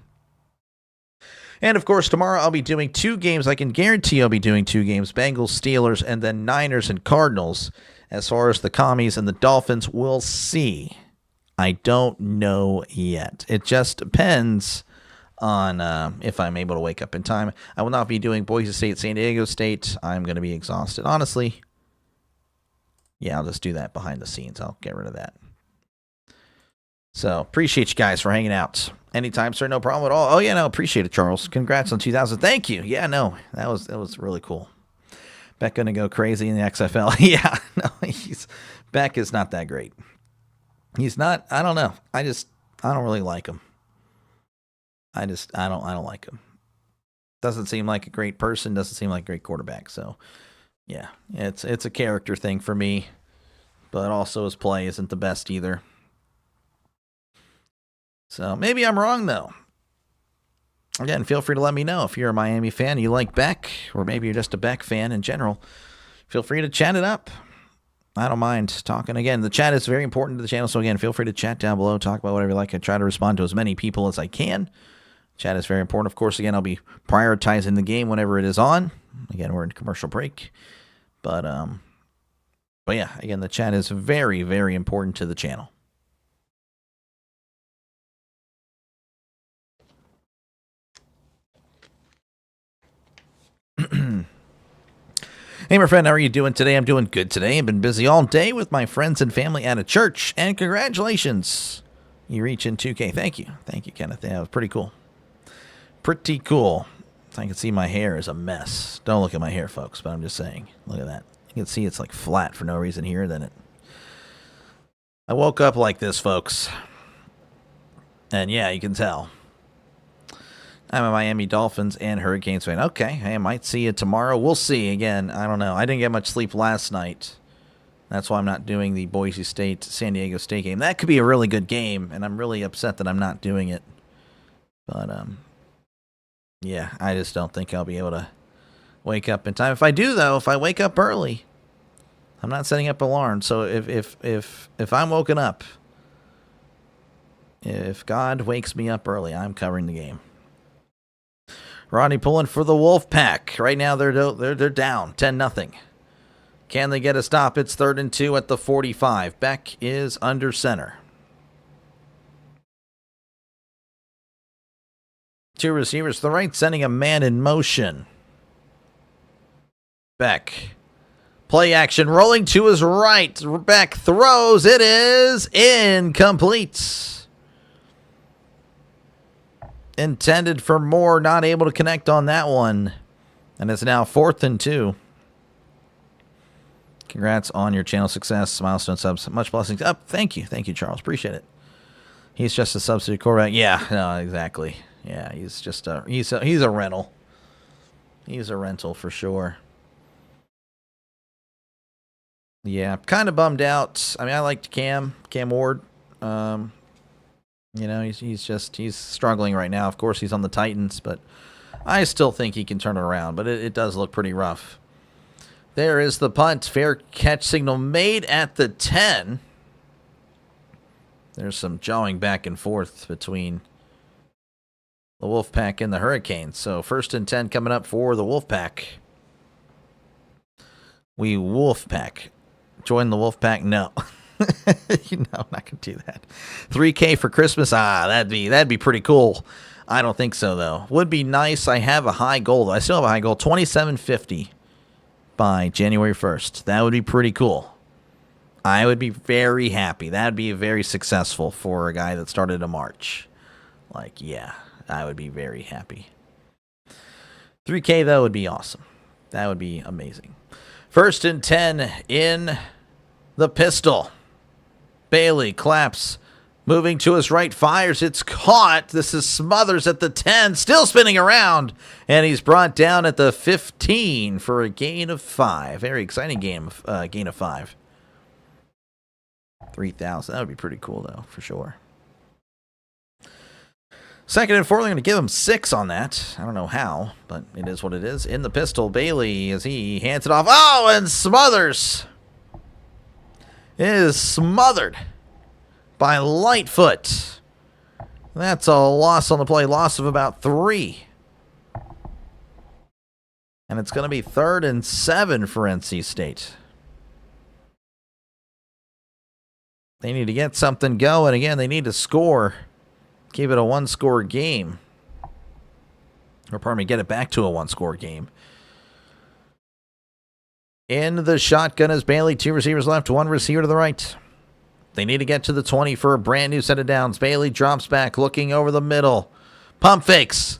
And of course, tomorrow I'll be doing 2 games. I can guarantee I'll be doing 2 games, Bengals, Steelers, and then Niners and Cardinals. As far as the Commies and the Dolphins, we'll see. I don't know yet. It just depends on if I'm able to wake up in time. I will not be doing Boise State, San Diego State. I'm going to be exhausted. Honestly, yeah, I'll just do that behind the scenes. I'll get rid of that. So, appreciate you guys for hanging out. Anytime, sir, no problem at all. Oh, yeah, no, appreciate it, Charles. Congrats on 2,000. Thank you. Yeah, no, that was really cool. Beck going to go crazy in the XFL. Yeah, no, Beck is not that great. He's not, I don't know. I don't really like him. I don't like him. Doesn't seem like a great person. Doesn't seem like a great quarterback. So, yeah, it's a character thing for me. But also his play isn't the best either. So maybe I'm wrong, though. Again, feel free to let me know if you're a Miami fan, you like Beck, or maybe you're just a Beck fan in general. Feel free to chat it up. I don't mind talking. Again, the chat is very important to the channel. So, again, feel free to chat down below. Talk about whatever you like. I try to respond to as many people as I can. Chat is very important. Of course, again, I'll be prioritizing the game whenever it is on. Again, we're in commercial break. But yeah, again, the chat is very, very important to the channel. Hey, my friend, how are you doing today? I'm doing good today. I've been busy all day with my friends and family at a church. And congratulations, you reach in 2K. Thank you. Thank you, Kenneth. Yeah, it was pretty cool. Pretty cool. I can see my hair is a mess. Don't look at my hair, folks, but I'm just saying. Look at that. You can see it's like flat for no reason here. I woke up like this, folks. And yeah, you can tell. I'm a Miami Dolphins and Hurricanes fan. Okay, hey, I might see you tomorrow. We'll see. Again, I don't know. I didn't get much sleep last night. That's why I'm not doing the Boise State-San Diego State game. That could be a really good game, and I'm really upset that I'm not doing it. But, yeah, I just don't think I'll be able to wake up in time. If I do, though, if I wake up early, I'm not setting up alarms. So if I'm woken up, if God wakes me up early, I'm covering the game. Rodney pulling for the Wolfpack. Right now they're down 10-0. Can they get a stop? It's 3rd and 2 at the 45. Beck is under center. 2 receivers to the right, sending a man in motion. Beck. Play action, rolling to his right. Beck throws. It is incomplete. Intended for more, not able to connect on that one. And it's now 4th and 2. Congrats on your channel success. Milestone subs. Much blessings. Up. Thank you, Charles. Appreciate it. He's just a substitute quarterback. Yeah, no, exactly. Yeah, he's just he's a rental. He's a rental for sure. Yeah, kind of bummed out. I mean, I liked Cam Ward. You know, he's struggling right now. Of course, he's on the Titans, but I still think he can turn it around. But it does look pretty rough. There is the punt. Fair catch signal made at the 10. There's some jawing back and forth between the Wolfpack and the Hurricanes. So 1st and 10 coming up for the Wolfpack. We Wolfpack. Join the Wolfpack? No. You know, I'm not going to do that. $3K for Christmas? That'd be pretty cool. I don't think so, though. Would be nice. I have a high goal, though. I still have a high goal. $27.50 by January 1st. That would be pretty cool. I would be very happy. That'd be very successful for a guy that started in March. Like, yeah, I would be very happy. 3K, though, would be awesome. That would be amazing. 1st and 10 in the pistol. Bailey claps. Moving to his right, fires. It's caught. This is Smothers at the 10. Still spinning around. And he's brought down at the 15 for a gain of 5. Very exciting gain of 5. 3,000. That would be pretty cool, though, for sure. 2nd and 4. I'm going to give him 6 on that. I don't know how, but it is what it is. In the pistol, Bailey, as he hands it off. Oh, and Smothers is smothered by Lightfoot. That's a loss on the play. Loss of about 3. And it's going to be 3rd and 7 for NC State. They need to get something going. Again, they need to score. Keep it a 1-score game. Or pardon me, get it back to a 1-score game. In the shotgun is Bailey. 2 receivers left, 1 receiver to the right. They need to get to the 20 for a brand new set of downs. Bailey drops back, looking over the middle. Pump fakes.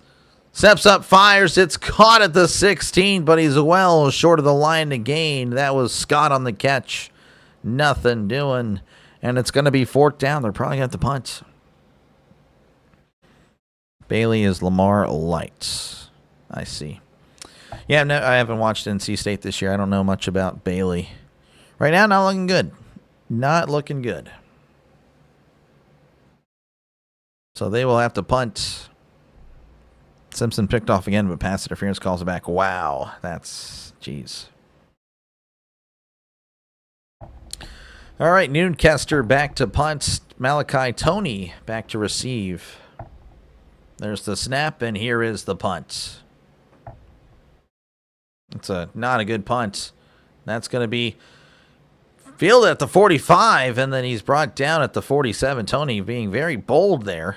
Steps up, fires. It's caught at the 16, but he's well short of the line to gain. That was Scott on the catch. Nothing doing. And it's going to be 4th down. They're probably going to have to punt. Bailey is Lamar Light. I see. Yeah, no, I haven't watched NC State this year. I don't know much about Bailey. Right now, not looking good. Not looking good. So they will have to punt. Simpson picked off again, but pass interference calls it back. Wow, that's, jeez. All right, Noonkester back to punt. Malachi Tony back to receive. There's the snap, and here is the punt. It's not a good punt. That's going to be fielded at the 45, and then he's brought down at the 47. Tony being very bold there.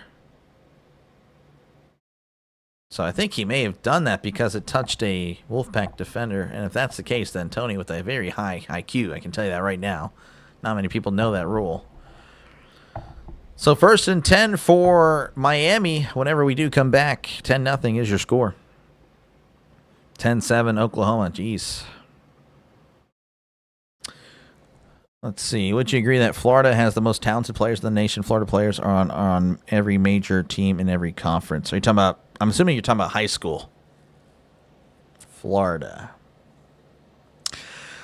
So I think he may have done that because it touched a Wolfpack defender. And if that's the case, then Tony with a very high IQ, I can tell you that right now. Not many people know that rule. So 1st and 10 for Miami. Whenever we do come back, 10-0 is your score. 10-7 Oklahoma. Jeez. Let's see. Would you agree that Florida has the most talented players in the nation? Florida players are on every major team in every conference. Are you talking about? I'm assuming you're talking about high school. Florida.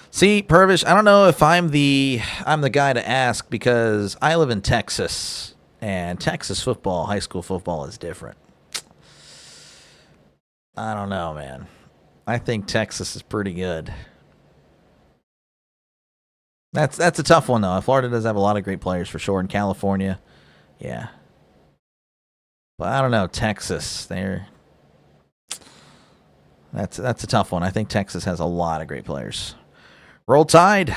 See, Purvish, I don't know if I'm the guy to ask because I live in Texas, and Texas football, high school football, is different. I don't know, man. I think Texas is pretty good. That's a tough one, though. Florida does have a lot of great players, for sure. In California, yeah. But I don't know. Texas, that's a tough one. I think Texas has a lot of great players. Roll Tide.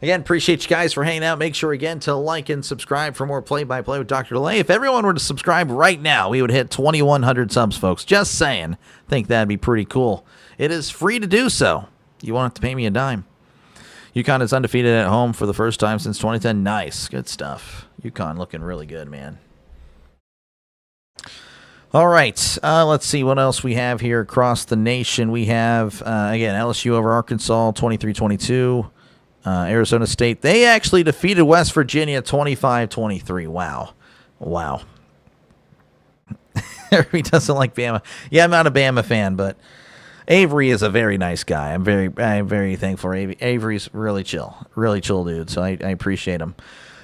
Again, appreciate you guys for hanging out. Make sure, again, to like and subscribe for more play-by-play with DrDelay. If everyone were to subscribe right now, we would hit 2,100 subs, folks. Just saying. Think that'd be pretty cool. It is free to do so. You won't have to pay me a dime. UConn is undefeated at home for the first time since 2010. Nice. Good stuff. UConn looking really good, man. All right. Let's see what else we have here across the nation. We have, again, LSU over Arkansas, 23-22. Arizona State, they actually defeated West Virginia 25-23. Wow. Everybody doesn't like Bama. Yeah, I'm not a Bama fan, but Avery is a very nice guy. I'm very thankful for Avery's really chill dude, so I appreciate him.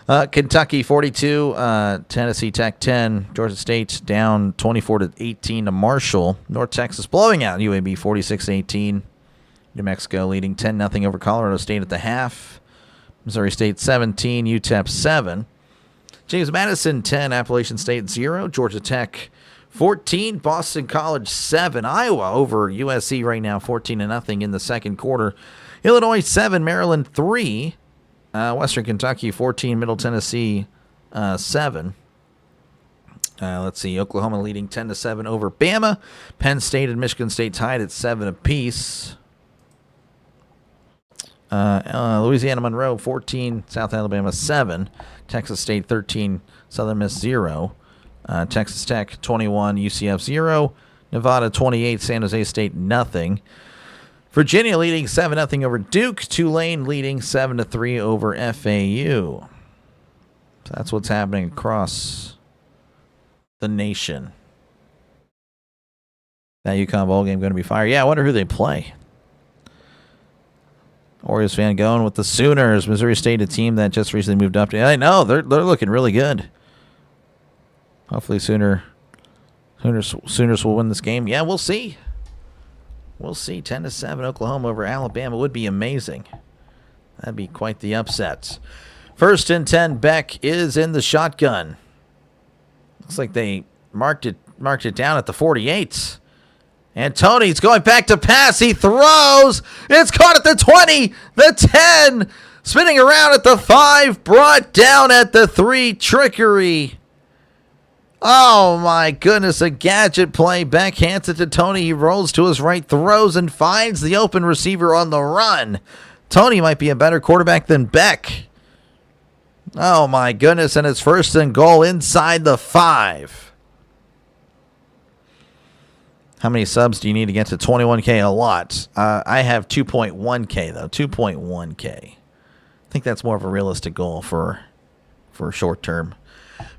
Kentucky 42, Tennessee Tech 10, Georgia State down 24-18 to Marshall. North Texas blowing out UAB 46-18. New Mexico leading 10-0 over Colorado State at the half. Missouri State 17, UTEP 7. James Madison 10, Appalachian State 0. Georgia Tech 14, Boston College 7. Iowa over USC right now 14-0 in the second quarter. Illinois 7, Maryland 3. Western Kentucky 14, Middle Tennessee 7. Let's see, Oklahoma leading 10-7 over Bama. Penn State and Michigan State tied at 7 apiece. Louisiana Monroe 14, South Alabama 7, Texas State 13, Southern Miss 0, Texas Tech 21, UCF 0, Nevada 28, San Jose State nothing. Virginia leading 7-0 over Duke, Tulane leading 7-3 over FAU. So that's what's happening across the nation. That UConn bowl game going to be fire. Yeah, I wonder who they play. Orioles fan going with the Sooners. Missouri State, a team that just recently moved up. I know they're looking really good. Hopefully, Sooners will win this game. Yeah, we'll see. We'll see. 10-7 Oklahoma over Alabama would be amazing. That'd be quite the upset. 1st and 10. Beck is in the shotgun. Looks like they marked it down at the 48. And Tony's going back to pass. He throws. It's caught at the 20, the 10, spinning around at the 5, brought down at the 3. Trickery. Oh, my goodness. A gadget play. Beck hands it to Tony. He rolls to his right, throws, and finds the open receiver on the run. Tony might be a better quarterback than Beck. Oh, my goodness. And it's 1st and goal inside the 5. How many subs do you need to get to 21K? A lot. I have 2.1K, though. 2.1K. I think that's more of a realistic goal for short term.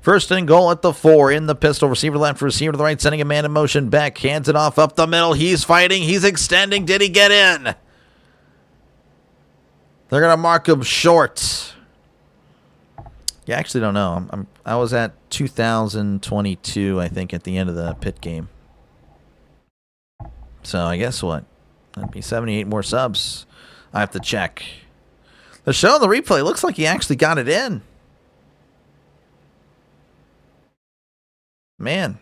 1st and goal at the 4. In the pistol. Receiver left, receiver to the right. Sending a man in motion. Back. Hands it off up the middle. He's fighting. He's extending. Did he get in? They're going to mark him short. Yeah, I actually don't know. I was at 2022, I think, at the end of the Pitt game. So I guess what? That'd be 78 more subs. I have to check. The show on the replay looks like he actually got it in. Man.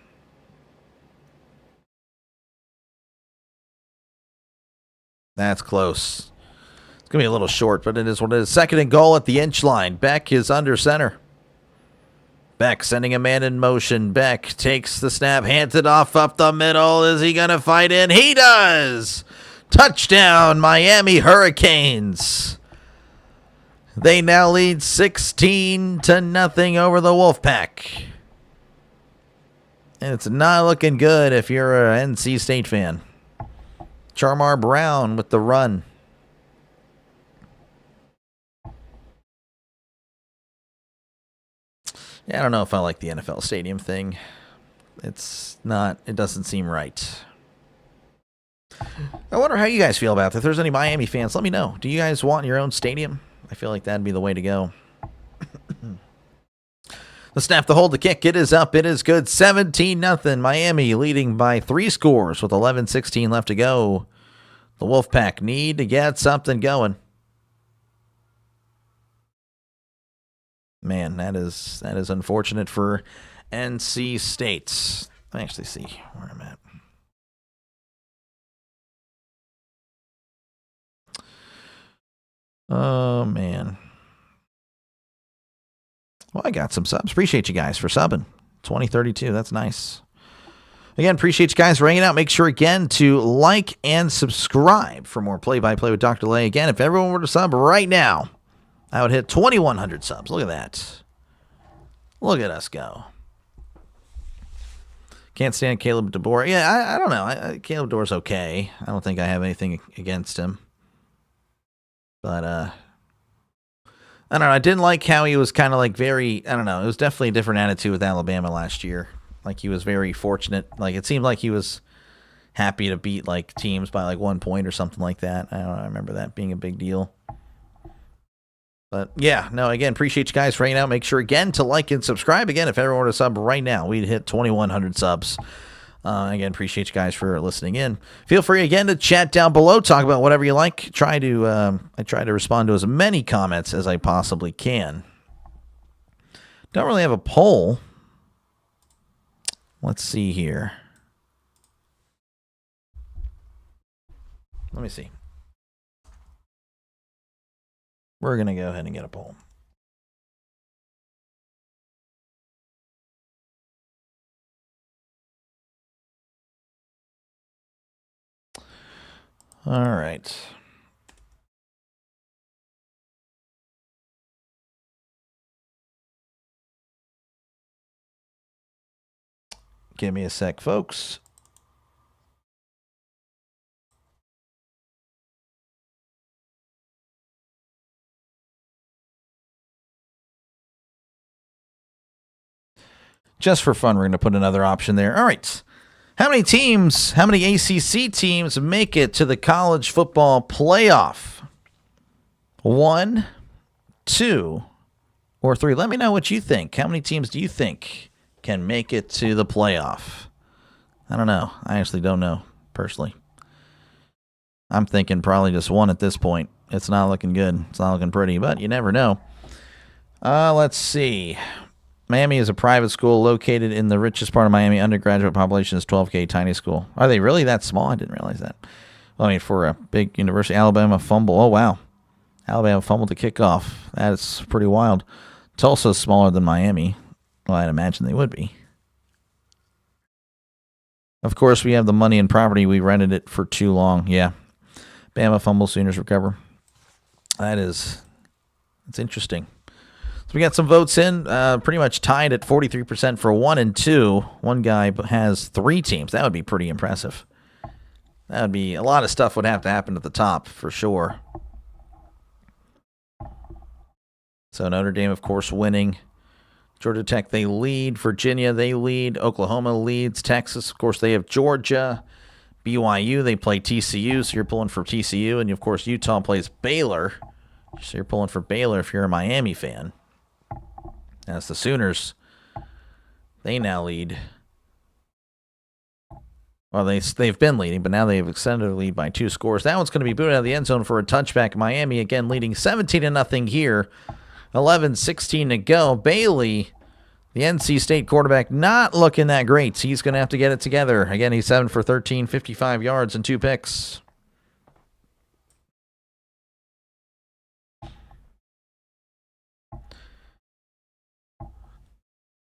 That's close. It's going to be a little short, but it is what it is. 2nd and goal at the inch line. Beck is under center. Beck sending a man in motion. Beck takes the snap, hands it off up the middle. Is he going to fight in? He does! Touchdown, Miami Hurricanes. They now lead 16-0 over the Wolfpack. And it's not looking good if you're an NC State fan. Charmar Brown with the run. Yeah, I don't know if I like the NFL stadium thing. It doesn't seem right. I wonder how you guys feel about that. If there's any Miami fans, let me know. Do you guys want your own stadium? I feel like that'd be the way to go. The snap to hold the kick. It is up. It is good. 17-0. Miami leading by 3 scores with 11:16 left to go. The Wolfpack need to get something going. Man, that is unfortunate for NC State. Let me actually see where I'm at. Oh, man. Well, I got some subs. Appreciate you guys for subbing. 2032, that's nice. Again, appreciate you guys for hanging out. Make sure, again, to like and subscribe for more play-by-play with DrDelay. Again, if everyone were to sub right now, I would hit 2,100 subs. Look at that. Look at us go. Can't stand Caleb DeBoer. Yeah, I don't know. Caleb DeBoer's okay. I don't think I have anything against him. But, I don't know. I didn't like how he was kind of like very, I don't know. It was definitely a different attitude with Alabama last year. Like he was very fortunate. Like it seemed like he was happy to beat like teams by like 1 point or something like that. I don't know. I remember that being a big deal. But yeah, no, again, appreciate you guys for hanging out. Make sure again to like and subscribe. Again, if everyone were to sub right now, we'd hit 2,100 subs. Again, appreciate you guys for listening in. Feel free again to chat down below, talk about whatever you like. I try to respond to as many comments as I possibly can. Don't really have a poll. Let's see here. Let me see. We're going to go ahead and get a poll. All right. Give me a sec, folks. Just for fun, we're going to put another option there. All right. How many ACC teams make it to the college football playoff? 1, 2, or 3? Let me know what you think. How many teams do you think can make it to the playoff? I don't know. I actually don't know, personally. I'm thinking probably just 1 at this point. It's not looking good. It's not looking pretty, but you never know. Let's see. Miami is a private school located in the richest part of Miami. Undergraduate population is 12K, tiny school. Are they really that small? I didn't realize that. Well, I mean, for a big university, Alabama fumble. Oh, wow. Alabama fumbled to kick off. That's pretty wild. Tulsa's smaller than Miami. Well, I'd imagine they would be. Of course, we have the money and property. We rented it for too long. Yeah. Bama fumble, Sooners recover. That's interesting. So we got some votes in, pretty much tied at 43% for 1 and 2. One guy has 3 teams. That would be pretty impressive. That would be a lot of stuff would have to happen at the top for sure. So Notre Dame, of course, winning. Georgia Tech, they lead. Virginia, they lead. Oklahoma leads. Texas, of course, they have Georgia. BYU, they play TCU, so you're pulling for TCU. And, of course, Utah plays Baylor. So you're pulling for Baylor if you're a Miami fan. As the Sooners, they now lead. Well, they've been leading, but now they've extended the lead by 2 scores. That one's going to be booted out of the end zone for a touchback. Miami, again, leading 17-0 here. 11:16 to go. Bailey, the NC State quarterback, not looking that great. He's going to have to get it together. Again, he's 7 for 13, 55 yards and 2 picks.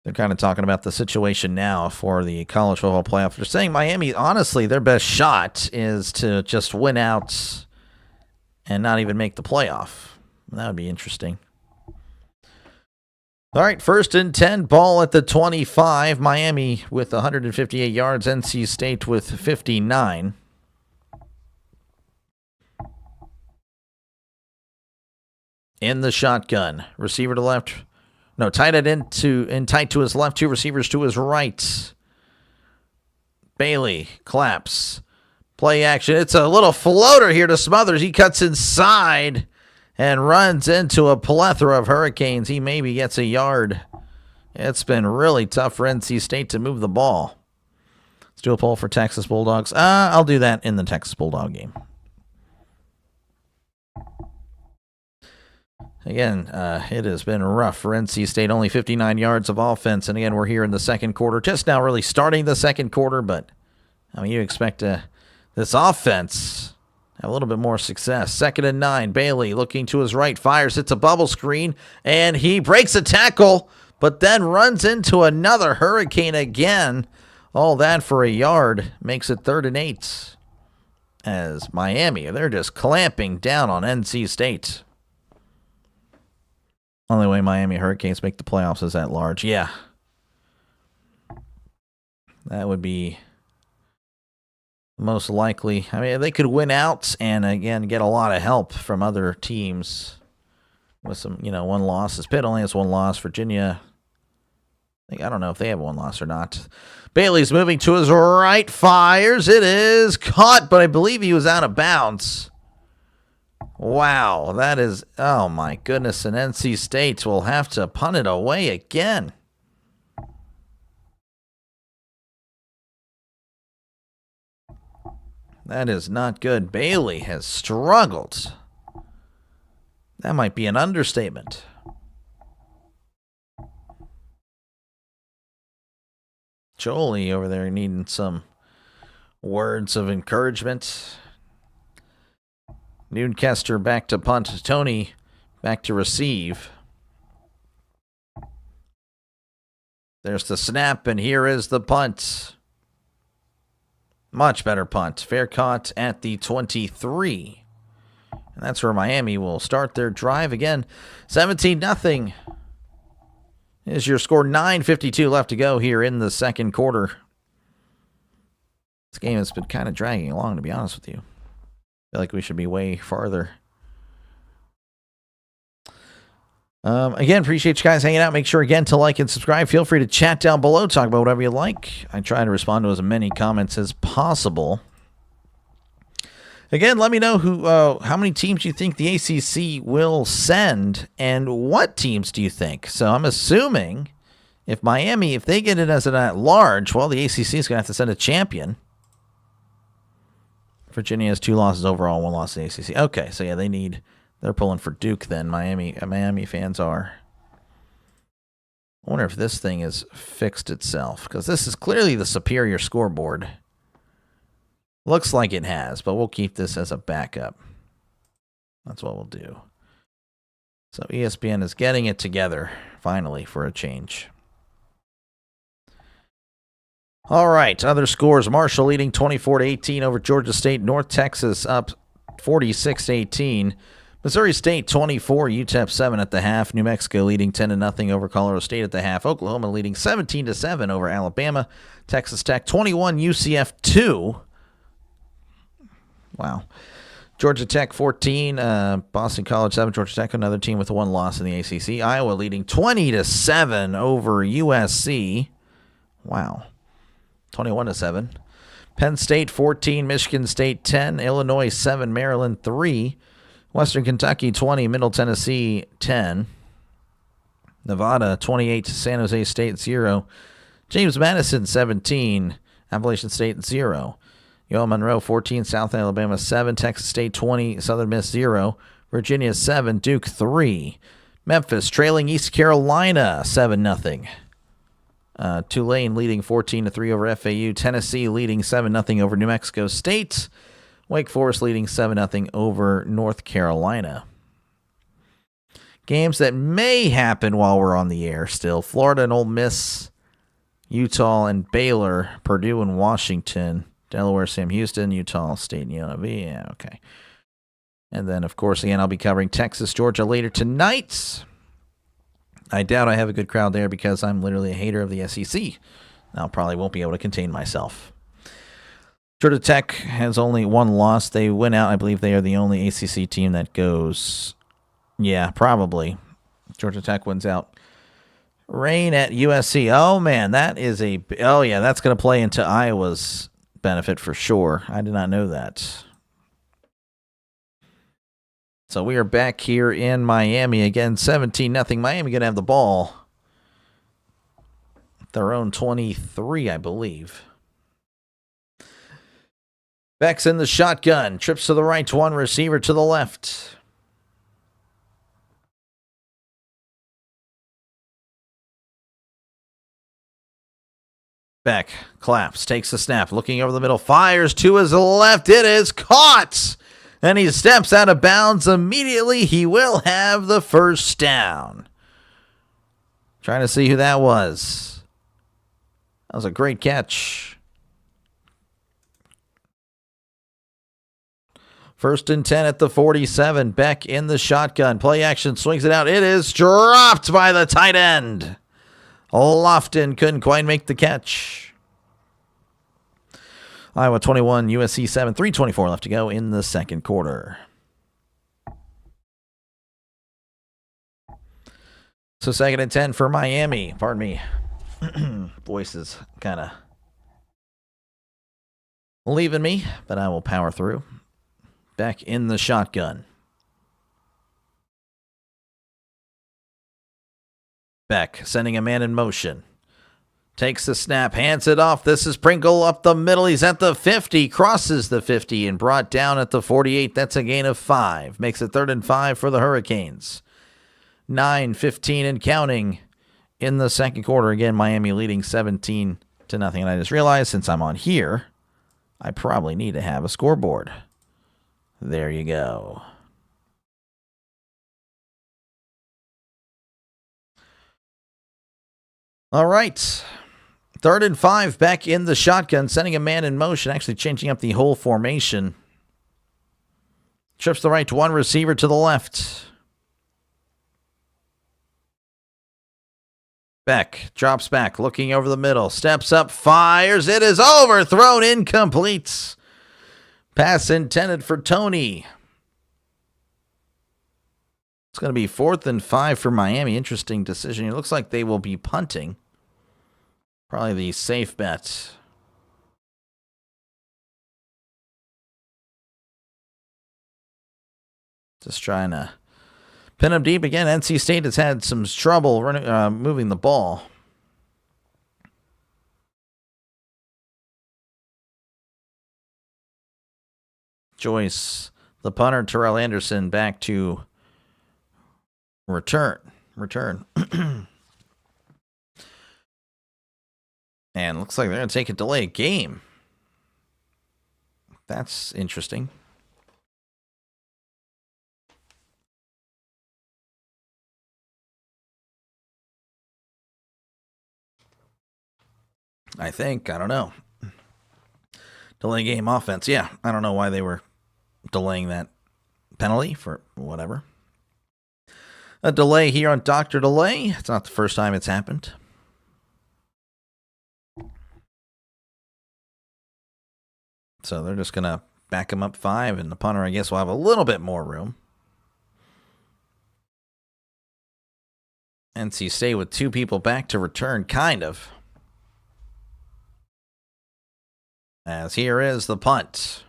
They're kind of talking about the situation now for the college football playoff. They're saying Miami, honestly, their best shot is to just win out and not even make the playoff. That would be interesting. All right, 1st and 10, ball at the 25. Miami with 158 yards, NC State with 59. in the shotgun. Receiver to left. No, tight end in tight to his left. Two receivers to his right. Bailey claps. Play action. It's a little floater here to Smothers. He cuts inside and runs into a plethora of Hurricanes. He maybe gets a yard. It's been really tough for NC State to move the ball. Let's do a poll for Texas Bulldogs. I'll do that in the Texas Bulldog game. Again, it has been rough for NC State. Only 59 yards of offense. And again, we're here in the second quarter. Just now really starting the second quarter. But, I mean, you expect this offense have a little bit more success. 2nd and 9. Bailey looking to his right. Fires. Hits a bubble screen. And he breaks a tackle. But then runs into another Hurricane again. All that for a yard. Makes it 3rd and 8. As Miami, they're just clamping down on NC State. Only way Miami Hurricanes make the playoffs is at large. Yeah. That would be most likely. I mean, they could win out and, again, get a lot of help from other teams with some, one loss. Pitt only has one loss. Virginia, I don't know if they have one loss or not. Bailey's moving to his right. Fires. It is caught, but I believe he was out of bounds. Wow, that is, oh my goodness, and NC State will have to punt it away again. That is not good. Bailey has struggled. That might be an understatement. Jolie over there needing some words of encouragement. Newcastle back to punt. Tony back to receive. There's the snap, and here is the punt. Much better punt. Fair caught at the 23. And that's where Miami will start their drive again. 17-0 is your score. 9:52 left to go here in the second quarter. This game has been kind of dragging along, to be honest with you. I feel like we should be way farther. Again, appreciate you guys hanging out. Make sure, again, to like and subscribe. Feel free to chat down below. Talk about whatever you like. I try to respond to as many comments as possible. Again, let me know how many teams you think the ACC will send, and what teams do you think? So I'm assuming if Miami, if they get it as an at-large, well, the ACC is going to have to send a champion. Virginia has 2 losses overall, 1 loss to the ACC. Okay, so yeah, they're pulling for Duke then. Miami fans are. I wonder if this thing has fixed itself, because this is clearly the superior scoreboard. Looks like it has, but we'll keep this as a backup. That's what we'll do. So ESPN is getting it together, finally, for a change. All right, other scores. Marshall leading 24-18 over Georgia State. North Texas up 46-18. Missouri State 24, UTEP 7 at the half. New Mexico leading 10-0 over Colorado State at the half. Oklahoma leading 17-7 over Alabama. Texas Tech 21, UCF 2. Wow. Georgia Tech 14, Boston College 7. Georgia Tech, another team with 1 loss in the ACC. Iowa leading 20-7 over USC. Wow. 21-7. Penn State 14, Michigan State 10, Illinois 7, Maryland 3, Western Kentucky 20, Middle Tennessee 10, Nevada 28, San Jose State 0, James Madison 17, Appalachian State 0, UL Monroe 14, South Alabama 7, Texas State 20, Southern Miss 0, Virginia 7, Duke 3, Memphis trailing East Carolina 7-0. Tulane leading 14-3 over FAU. Tennessee leading 7-0 over New Mexico State. Wake Forest leading 7-0 over North Carolina. Games that may happen while we're on the air still. Florida and Ole Miss. Utah and Baylor. Purdue and Washington. Delaware, Sam Houston. Utah State and UNLV. Yeah, okay. And then, of course, again, I'll be covering Texas, Georgia later tonight. I doubt I have a good crowd there because I'm literally a hater of the SEC. I probably won't be able to contain myself. Georgia Tech has only 1 loss. They win out. I believe they are the only ACC team that goes Yeah, probably. Georgia Tech wins out. Rain at USC. Oh, man, that is a... Oh, yeah, that's going to play into Iowa's benefit for sure. I did not know that. So we are back here in Miami again, 17-0. Miami going to have the ball. Their own 23, I believe. Beck's in the shotgun. Trips to the right to one receiver to the left. Beck claps, takes the snap, looking over the middle, fires to his left. It is caught, and he steps out of bounds immediately. He will have the first down. Trying to see who that was. That was a great catch. 1st and 10 at the 47. Beck in the shotgun. Play action, swings it out. It is dropped by the tight end. Lofton couldn't quite make the catch. Iowa 21, USC 7, 3:24 left to go in the second quarter. So 2nd and 10 for Miami. Pardon me. Voice is kind of leaving me, but I will power through. Beck in the shotgun. Beck sending a man in motion. Takes the snap, hands it off. This is Pringle up the middle. He's at the 50, crosses the 50, and brought down at the 48. That's a gain of 5. Makes it 3rd and 5 for the Hurricanes. 9:15 and counting in the second quarter. Again, Miami leading 17-0. And I just realized since I'm on here, I probably need to have a scoreboard. There you go. All right. 3rd and 5, Beck in the shotgun, sending a man in motion, actually changing up the whole formation. Trips the right to one receiver to the left. Beck drops back, looking over the middle, steps up, fires. It is overthrown, incomplete. Pass intended for Tony. It's going to be 4th and 5 for Miami. Interesting decision. It looks like they will be punting. Probably the safe bet. Just trying to pin them deep again. NC State has had some trouble moving the ball. Joyce, the punter, Terrell Anderson back to return. And looks like they're going to take a delay game. That's interesting. I think. I don't know. Delay game offense. Yeah, I don't know why they were delaying that penalty for whatever. A delay here on DrDelay. It's not the first time it's happened. So they're just going to back him up 5, and the punter, I guess, will have a little bit more room. NC State with 2 people back to return, kind of. As here is the punt.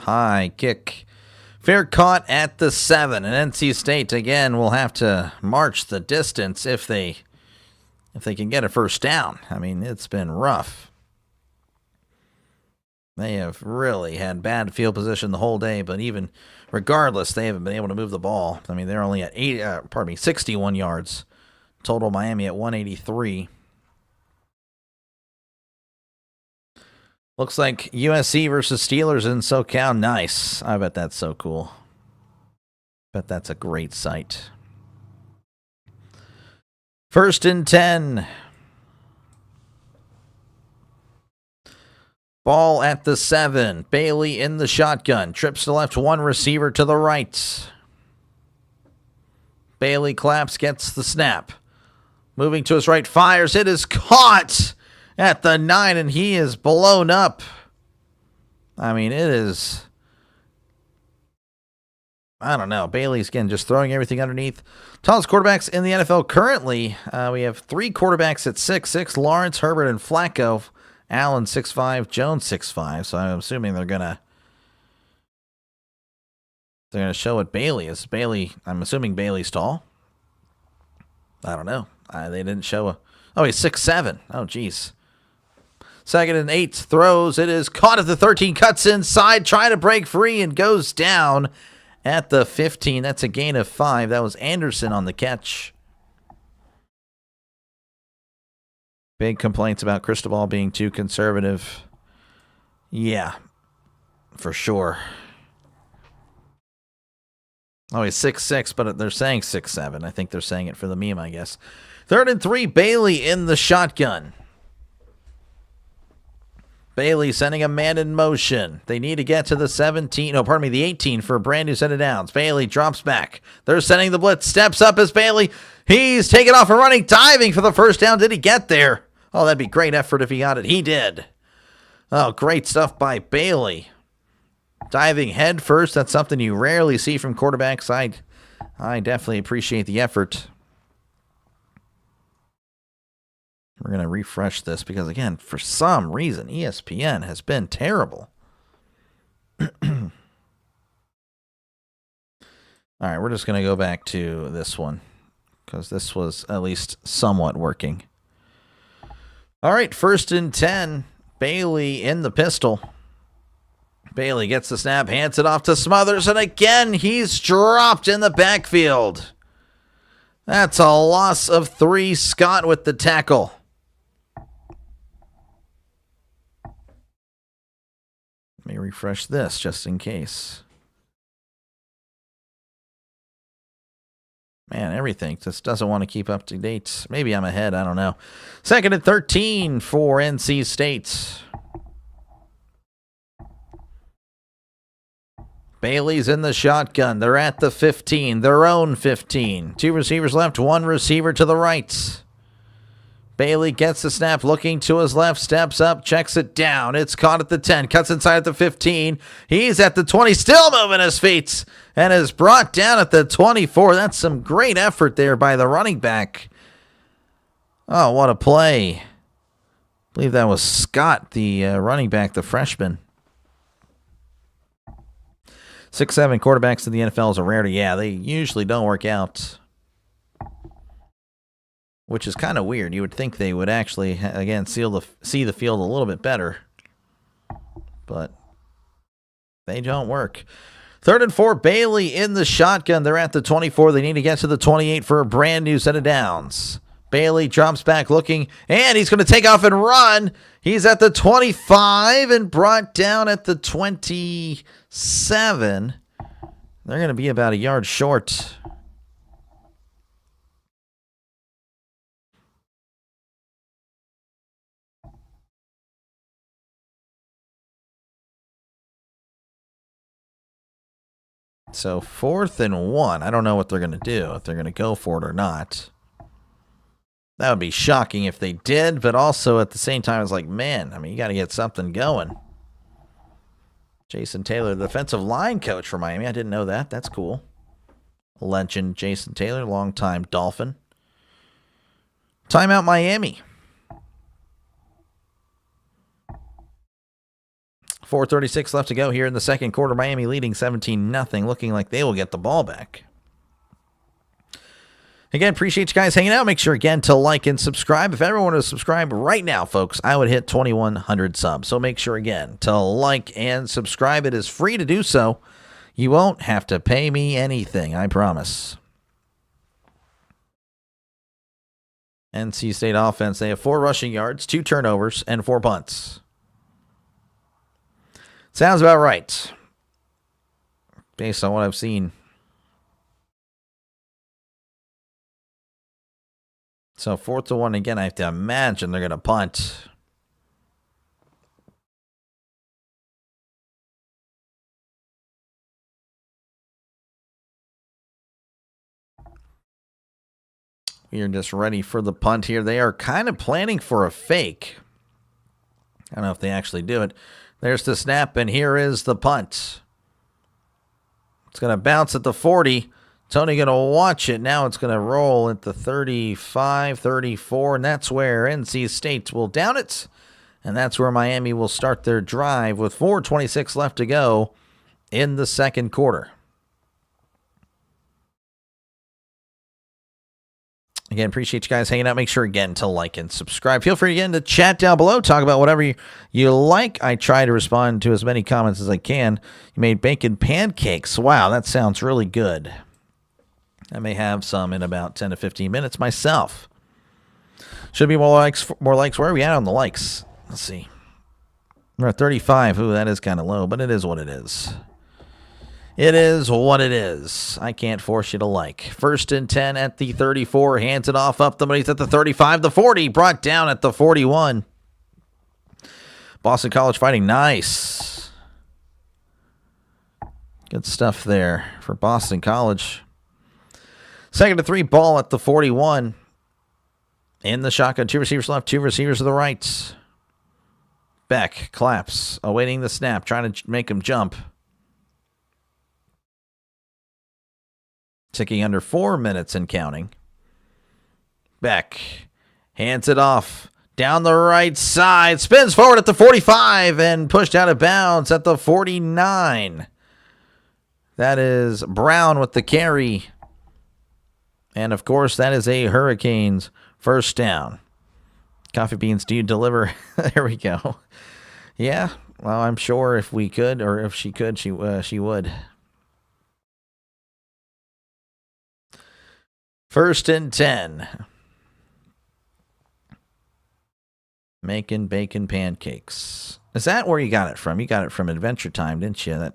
High kick. Fair caught at the 7. And NC State, again, will have to march the distance if they can get a first down. I mean, it's been rough. They have really had bad field position the whole day, but even regardless, they haven't been able to move the ball. I mean, they're only at 61 yards. Total Miami at 183. Looks like USC versus Steelers in SoCal. Nice. I bet that's so cool. Bet that's a great sight. 1st and 10. Ball at the 7. Bailey in the shotgun. Trips to left, one receiver to the right. Bailey claps, gets the snap. Moving to his right, fires. It is caught at the 9, and he is blown up. I mean, it is I don't know. Bailey's, again, just throwing everything underneath. Tallest quarterbacks in the NFL currently, we have 3 quarterbacks at 6'6", Lawrence, Herbert, and Flacco. Allen 6'5", Jones 6'5", so I'm assuming they're gonna show what Bailey is. Bailey, I'm assuming Bailey's tall. I don't know. They didn't show oh, he's 6'7". Oh, geez. 2nd and 8 throws. It is caught at the 13, cuts inside, trying to break free, and goes down at the 15. That's a gain of 5. That was Anderson on the catch. Big complaints about Cristobal being too conservative. Yeah, for sure. Oh, he's 6'6", but they're saying 6'7". I think they're saying it for the meme, I guess. 3rd and 3, Bailey in the shotgun. Bailey sending a man in motion. They need to get to the 17. Oh, pardon me, the 18 for a brand new set of downs. Bailey drops back. They're sending the blitz. Steps up as Bailey. He's taken off and running, diving for the first down. Did he get there? Oh, that'd be great effort if he got it. He did. Oh, great stuff by Bailey. Diving head first. That's something you rarely see from quarterbacks. I definitely appreciate the effort. We're going to refresh this because, again, for some reason, ESPN has been terrible. All right, we're just going to go back to this one because this was at least somewhat working. All right, 1st and 10. Bailey in the pistol. Bailey gets the snap, hands it off to Smothers, and again, he's dropped in the backfield. That's a loss of 3. Scott with the tackle. Let me refresh this just in case. Man, everything just doesn't want to keep up to date. Maybe I'm ahead. I don't know. 2nd and 13 for NC State. Bailey's in the shotgun. They're at the 15. Their own 15. 2 receivers left. 1 receiver to the right. Bailey gets the snap, looking to his left, steps up, checks it down. It's caught at the 10, cuts inside at the 15. He's at the 20, still moving his feet, and is brought down at the 24. That's some great effort there by the running back. Oh, what a play. I believe that was Scott, the running back, the freshman. 6'7" quarterbacks in the NFL is a rarity. Yeah, they usually don't work out, which is kind of weird. You would think they would actually, again, see the field a little bit better, but they don't work. 3rd and 4, Bailey in the shotgun. They're at the 24. They need to get to the 28 for a brand new set of downs. Bailey drops back looking, and he's going to take off and run. He's at the 25 and brought down at the 27. They're going to be about a yard short. So 4th and 1. I don't know what they're going to do, if they're going to go for it or not. That would be shocking if they did, but also at the same time, it's like, man, I mean, you got to get something going. Jason Taylor, the defensive line coach for Miami. I didn't know that. That's cool. Legend Jason Taylor, longtime Dolphin. Timeout Miami. 4:36 left to go here in the second quarter. Miami leading 17-0, looking like they will get the ball back. Again, appreciate you guys hanging out. Make sure, again, to like and subscribe. If everyone would subscribe right now, folks, I would hit 2,100 subs. So make sure, again, to like and subscribe. It is free to do so. You won't have to pay me anything, I promise. NC State offense, they have 4 rushing yards, 2 turnovers, and 4 punts. Sounds about right, based on what I've seen. So 4th and 1 again. I have to imagine they're going to punt. We are just ready for the punt here. They are kind of planning for a fake. I don't know if they actually do it. There's the snap, and here is the punt. It's going to bounce at the 40. Tony going to watch it. Now it's going to roll at the 35, 34, and that's where NC State will down it. And that's where Miami will start their drive with 4:26 left to go in the second quarter. Again, appreciate you guys hanging out. Make sure, again, to like and subscribe. Feel free, again, to chat down below. Talk about whatever you like. I try to respond to as many comments as I can. You made bacon pancakes. Wow, that sounds really good. I may have some in about 10 to 15 minutes myself. Should be more likes. More likes. Where are we at on the likes? Let's see. We're at 35. Ooh, that is kind of low, but it is what it is. It is what it is. I can't force you to like. 1st and 10 at the 34. Hands it off up the middle. He's at the 35. The 40. Brought down at the 41. Boston College fighting. Nice. Good stuff there for Boston College. 2nd and 3. Ball at the 41. In the shotgun. 2 receivers left. 2 receivers to the right. Beck claps. Awaiting the snap. Trying to make him jump. Ticking under 4 minutes and counting. Beck hands it off down the right side. Spins forward at the 45 and pushed out of bounds at the 49. That is Brown with the carry. And, of course, that is a Hurricanes first down. Coffee beans, do you deliver? There we go. Yeah, well, I'm sure if we could, or if she could, she would. 1st and 10. Making bacon pancakes. Is that where you got it from? You got it from Adventure Time, didn't you?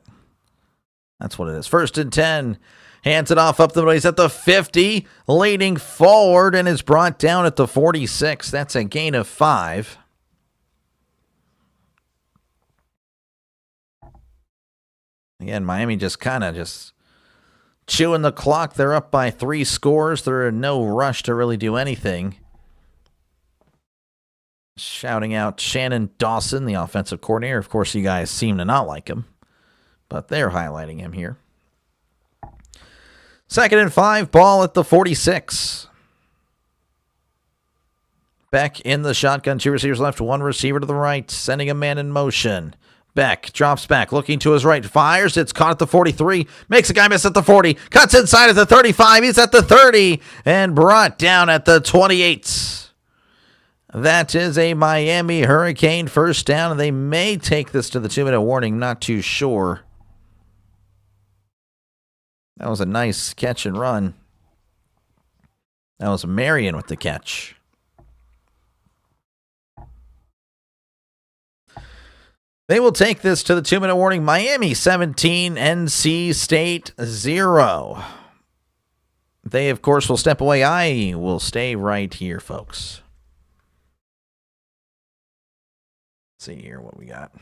That's what it is. 1st and 10. Hands it off up the middle. He's at the 50. Leading forward and is brought down at the 46. That's a gain of 5. Again, Miami just kind of chewing the clock. They're up by 3 scores. They're in no rush to really do anything. Shouting out Shannon Dawson, the offensive coordinator. Of course, you guys seem to not like him, but they're highlighting him here. 2nd and 5, ball at the 46. Beck in the shotgun. 2 receivers left, 1 receiver to the right, sending a man in motion. Beck drops back, looking to his right, fires. It's caught at the 43, makes a guy miss at the 40, cuts inside at the 35. He's at the 30 and brought down at the 28. That is a Miami Hurricane first down, and they may take this to the 2-minute warning. Not too sure. That was a nice catch and run. That was Marion with the catch. They will take this to the 2-minute warning. Miami 17, NC State 0. They, of course, will step away. I will stay right here, folks. Let's see here what we got.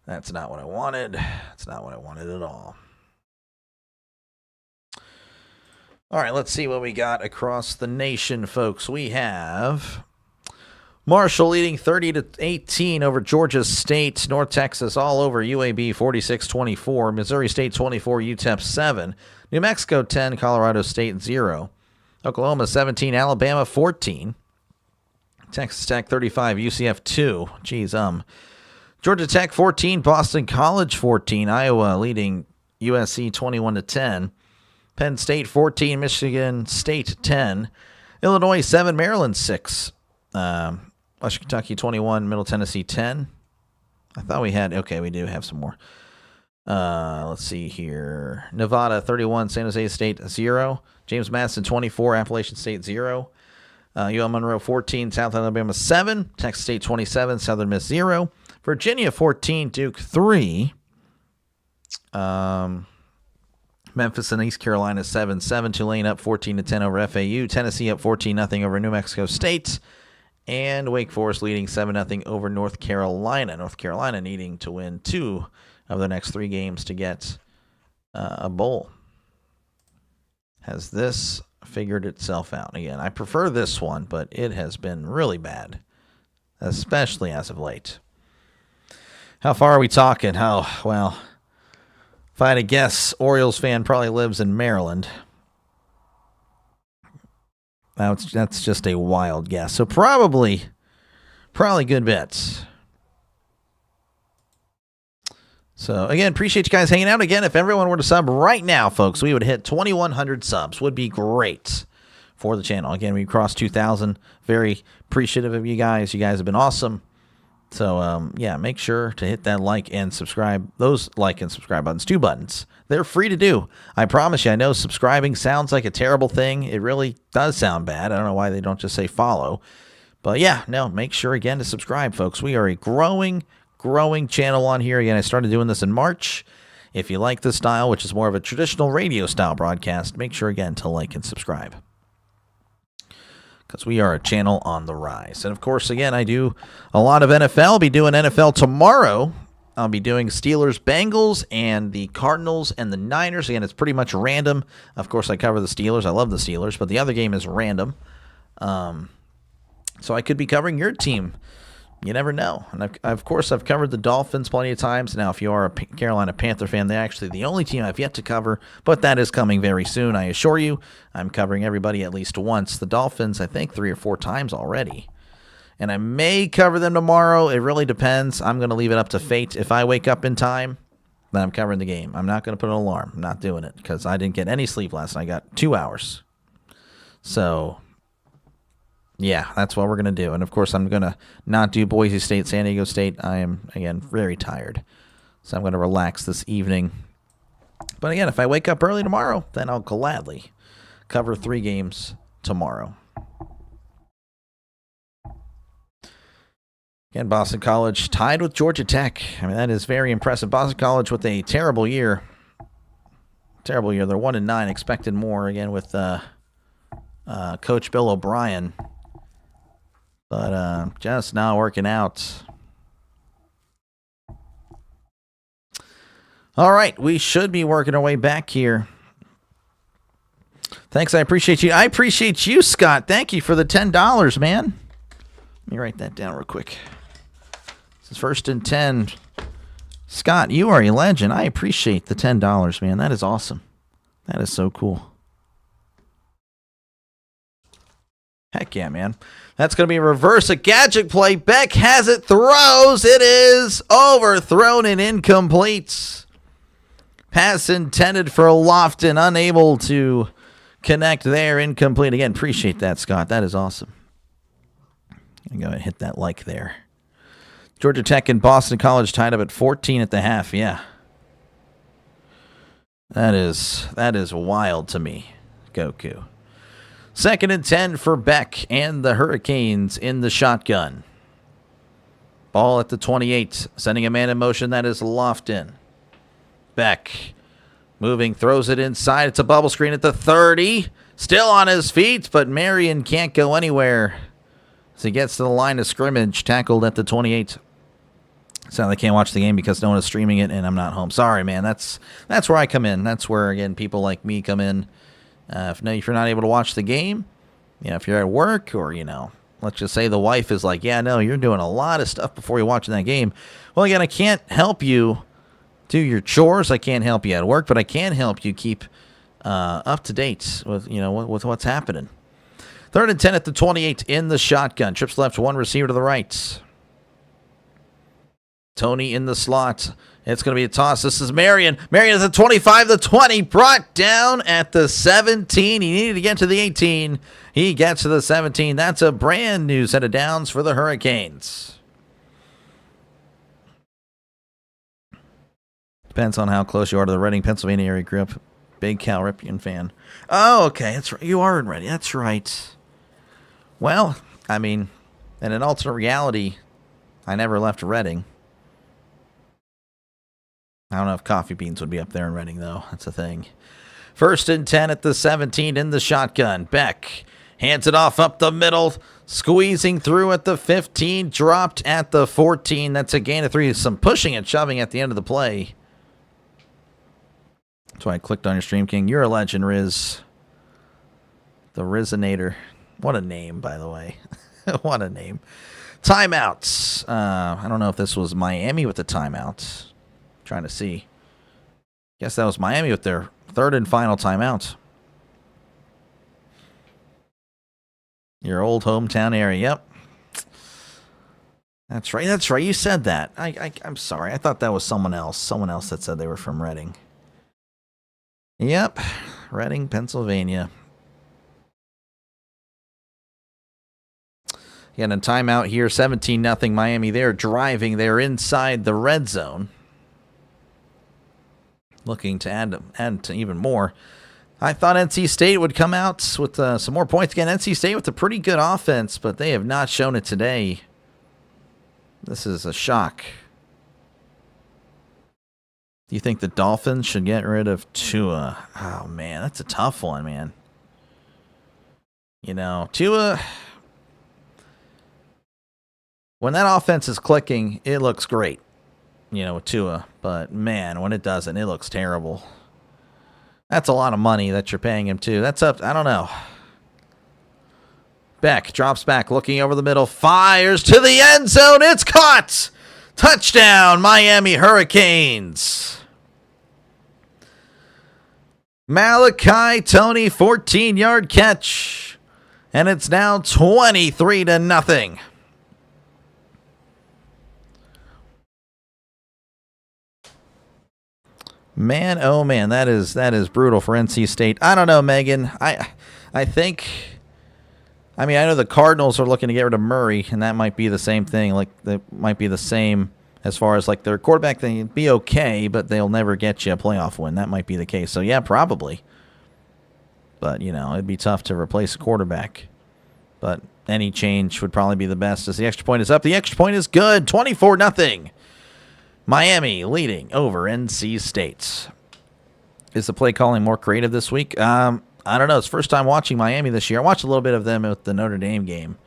That's not what I wanted. That's not what I wanted at all. All right, let's see what we got across the nation, folks. We have Marshall leading 30-18 over Georgia State. North Texas all over UAB 46-24. Missouri State 24, UTEP 7. New Mexico 10, Colorado State 0. Oklahoma 17, Alabama 14. Texas Tech 35, UCF 2. Georgia Tech 14, Boston College 14. Iowa leading USC 21-10. Penn State 14, Michigan State 10. Illinois 7, Maryland 6. Western Kentucky 21, Middle Tennessee 10. I thought we had, okay, we do have some more. Let's see here. Nevada 31, San Jose State 0. James Madison 24, Appalachian State 0. UL Monroe 14, South Alabama 7. Texas State 27, Southern Miss 0. Virginia 14, Duke 3. Memphis and East Carolina 7-7. Tulane up 14-10 over FAU. Tennessee up 14-0 over New Mexico State. And Wake Forest leading 7-0 over North Carolina. North Carolina needing to win 2 of their next 3 games to get a bowl. Has this figured itself out? Again, I prefer this one, but it has been really bad, especially as of late. How far are we talking? Oh, well, If I had to guess, Orioles fan probably lives in Maryland. That's just a wild guess. So probably good bets. So, again, appreciate you guys hanging out. Again, if everyone were to sub right now, folks, we would hit 2,100 subs. Would be great for the channel. Again, we crossed 2,000. Very appreciative of you guys. You guys have been awesome. So, yeah, make sure to hit that like and subscribe. Those like and subscribe buttons, 2 buttons. They're free to do. I promise you, I know subscribing sounds like a terrible thing. It really does sound bad. I don't know why they don't just say follow. But, yeah, no, make sure, again, to subscribe, folks. We are a growing channel on here. Again, I started doing this in March. If you like this style, which is more of a traditional radio style broadcast, make sure again to like and subscribe, because we are a channel on the rise. And of course, again, I do a lot of NFL. I'll be doing NFL tomorrow. I'll be doing Steelers, Bengals, and the Cardinals and the Niners. Again, it's pretty much random. Of course, I cover the Steelers. I love the Steelers, but the other game is random. So I could be covering your team. You never know. And of course, I've covered the Dolphins plenty of times. Now, if you are a Carolina Panther fan, they're actually the only team I've yet to cover, but that is coming very soon, I assure you. I'm covering everybody at least once. The Dolphins, I think, 3 or 4 times already. And I may cover them tomorrow. It really depends. I'm going to leave it up to fate. If I wake up in time, then I'm covering the game. I'm not going to put an alarm. I'm not doing it because I didn't get any sleep last night. I got 2 hours. So yeah, that's what we're going to do. And, of course, I'm going to not do Boise State, San Diego State. I am, again, very tired. So I'm going to relax this evening. But, again, if I wake up early tomorrow, then I'll gladly cover 3 games tomorrow. Again, Boston College tied with Georgia Tech. I mean, that is very impressive. Boston College with a terrible year. Terrible year. They're 1-9. Expected more, again, with Coach Bill O'Brien. But just not working out. All right, we should be working our way back here. Thanks, I appreciate you. I appreciate you, Scott. Thank you for the $10, man. Let me write that down real quick. This is 1st and 10. Scott, you are a legend. I appreciate the $10, man. That is awesome. That is so cool. Heck yeah, man. That's going to be a reverse, a gadget play. Beck has it, throws. It is overthrown and incomplete. Pass intended for Lofton, unable to connect there, incomplete. Again, appreciate that, Scott. That is awesome. I'm going to go ahead and hit that like there. Georgia Tech and Boston College tied up at 14 at the half. Yeah. That is wild to me, Goku. 2nd and 10 for Beck and the Hurricanes in the shotgun. Ball at the 28, sending a man in motion. That is Lofton. Beck moving, throws it inside. It's a bubble screen at the 30. Still on his feet, but Marion can't go anywhere as he gets to the line of scrimmage, tackled at the 28. So they can't watch the game because no one is streaming it, and I'm not home. Sorry, man. That's where I come in. That's where, again, people like me come in. If you're not able to watch the game, if you're at work or, let's just say the wife is like, yeah, no, you're doing a lot of stuff before you're watching that game. Well, again, I can't help you do your chores. I can't help you at work, but I can help you keep up to date with, with what's happening. 3rd and 10 at the 28 in the shotgun. Trips left, 1 receiver to the right. Tony in the slot. It's going to be a toss. This is Marion. Marion at the 25, the 20, brought down at the 17. He needed to get to the 18. He gets to the 17. That's a brand new set of downs for the Hurricanes. Depends on how close you are to the Reading, Pennsylvania area. Grew up big Cal Ripken fan. Oh, okay. That's right. You are in Reading. That's right. Well, I mean, in an alternate reality, I never left Reading. I don't know if Coffee Beans would be up there in Reading, though. That's a thing. 1st and 10 at the 17 in the shotgun. Beck hands it off up the middle, squeezing through at the 15, dropped at the 14. That's a gain of 3. Some pushing and shoving at the end of the play. That's why I clicked on your stream, King. You're a legend, Riz. The Rizinator. What a name, by the way. What a name. Timeouts. I don't know if this was Miami with the timeouts. Trying to see. Guess that was Miami with their third and final timeout. Your old hometown area. Yep. That's right. That's right. You said that. I'm sorry. I thought that was someone else. Someone else that said they were from Reading. Yep. Reading, Pennsylvania. Again, a timeout here. 17-0 Miami. They're driving. They're inside the red zone. Looking to add to even more. I thought NC State would come out with some more points. Again, NC State with a pretty good offense, but they have not shown it today. This is a shock. Do you think the Dolphins should get rid of Tua? Oh, man, that's a tough one, man. You know, Tua, when that offense is clicking, it looks great, you know, with Tua. But, man, when it doesn't, it looks terrible. That's a lot of money that you're paying him, too. That's up, I don't know. Beck drops back, looking over the middle, fires to the end zone. It's caught! Touchdown, Miami Hurricanes. Malachi Tony, 14-yard catch. And it's now 23-0. Man, oh man, that is brutal for NC State. I don't know, Megan. I think, I mean, I know the Cardinals are looking to get rid of Murray, and that might be the same thing. Like, that might be the same as far as, like, their quarterback thing. Be okay, but they'll never get you a playoff win. That might be the case. So, yeah, probably. But, you know, it'd be tough to replace a quarterback. But any change would probably be the best as the extra point is up. The extra point is good. 24-0. Miami leading over NC State. Is the play calling more creative this week? I don't know. It's first time watching Miami this year. I watched a little bit of them with the Notre Dame game.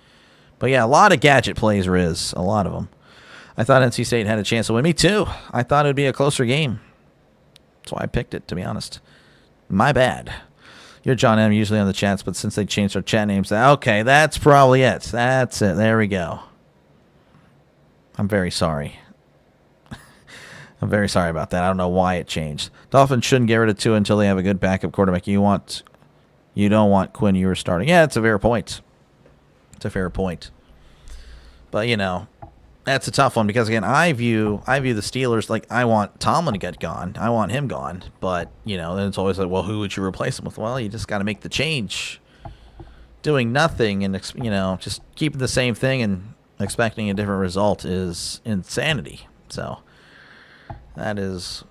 But, yeah, a lot of gadget plays, Riz. A lot of them. I thought NC State had a chance to win. Me, too. I thought it would be a closer game. That's why I picked it, to be honest. My bad. You're John M. usually on the chats, but since they changed their chat names, okay, that's probably it. That's it. There we go. I'm very sorry. I'm very sorry about that. I don't know why it changed. Dolphins shouldn't get rid of Tua until they have a good backup quarterback. You don't want Quinn Ewers starting. Yeah, it's a fair point. It's a fair point. But, you know, that's a tough one because, again, I view the Steelers like I want Tomlin to get gone. I want him gone. But, you know, then it's always like, well, who would you replace him with? Well, you just got to make the change. Doing nothing and, you know, just keeping the same thing and expecting a different result is insanity. So that's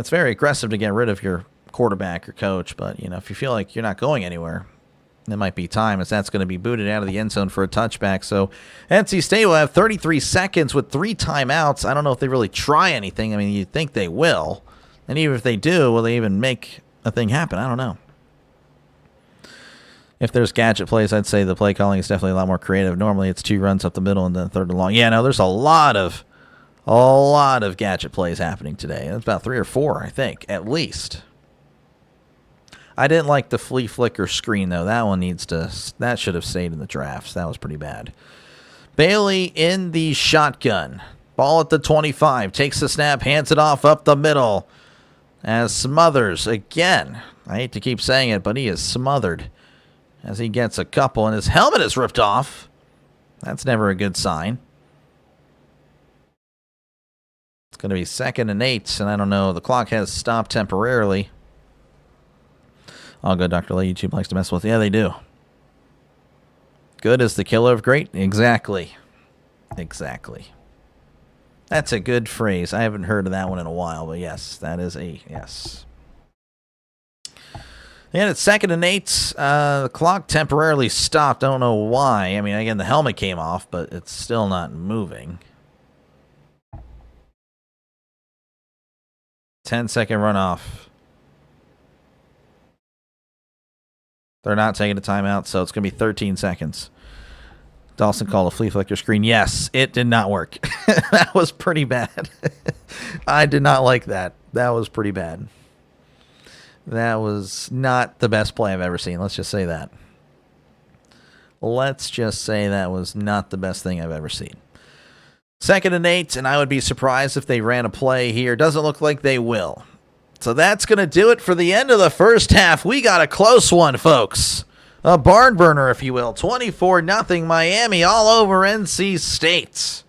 very aggressive to get rid of your quarterback or coach. But, you know, if you feel like you're not going anywhere, it might be time as that's going to be booted out of the end zone for a touchback. So NC State will have 33 seconds with 3 timeouts. I don't know if they really try anything. I mean, you'd think they will. And even if they do, will they even make a thing happen? I don't know. If there's gadget plays, I'd say the play calling is definitely a lot more creative. Normally it's 2 runs up the middle and then 3rd and long. Yeah, no, there's a lot of gadget plays happening today. It's about 3 or 4, I think, at least. I didn't like the flea flicker screen, though. That should have stayed in the drafts. That was pretty bad. Bailey in the shotgun. Ball at the 25. Takes the snap, hands it off up the middle. As Smothers, again, I hate to keep saying it, but he is smothered. As he gets a couple, and his helmet is ripped off. That's never a good sign. It's going to be 2nd and 8, and I don't know. The clock has stopped temporarily. I'll go DrDelay. YouTube likes to mess with. Yeah, they do. Good is the killer of great. Exactly. That's a good phrase. I haven't heard of that one in a while, but yes, that is a yes. And it's 2nd and 8. The clock temporarily stopped. I don't know why. I mean, again, the helmet came off, but it's still not moving. 10-second runoff. They're not taking a timeout, so it's going to be 13 seconds. Dawson called a flea flicker screen. Yes, it did not work. That was pretty bad. I did not like that. That was pretty bad. That was not the best play I've ever seen. Let's just say that. Let's just say that was not the best thing I've ever seen. 2nd and 8, and I would be surprised if they ran a play here. Doesn't look like they will. So that's going to do it for the end of the first half. We got a close one, folks. A barn burner, if you will. 24-0 Miami all over NC State.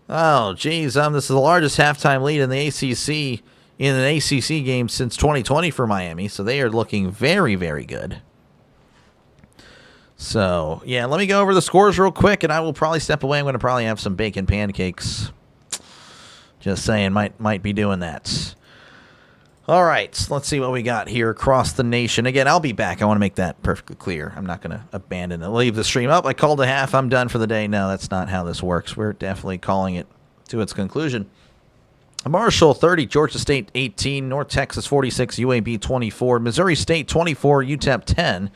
Oh, geez. This is the largest halftime lead in the ACC in an ACC game since 2020 for Miami. So they are looking very, very good. So, yeah, let me go over the scores real quick, and I will probably step away. I'm going to probably have some bacon pancakes. Just saying, might be doing that. All right, let's see what we got here across the nation. Again, I'll be back. I want to make that perfectly clear. I'm not going to abandon it. Leave the stream up. I called a half. I'm done for the day. No, that's not how this works. We're definitely calling it to its conclusion. Marshall 30, Georgia State 18, North Texas 46, UAB 24, Missouri State 24, UTEP 10,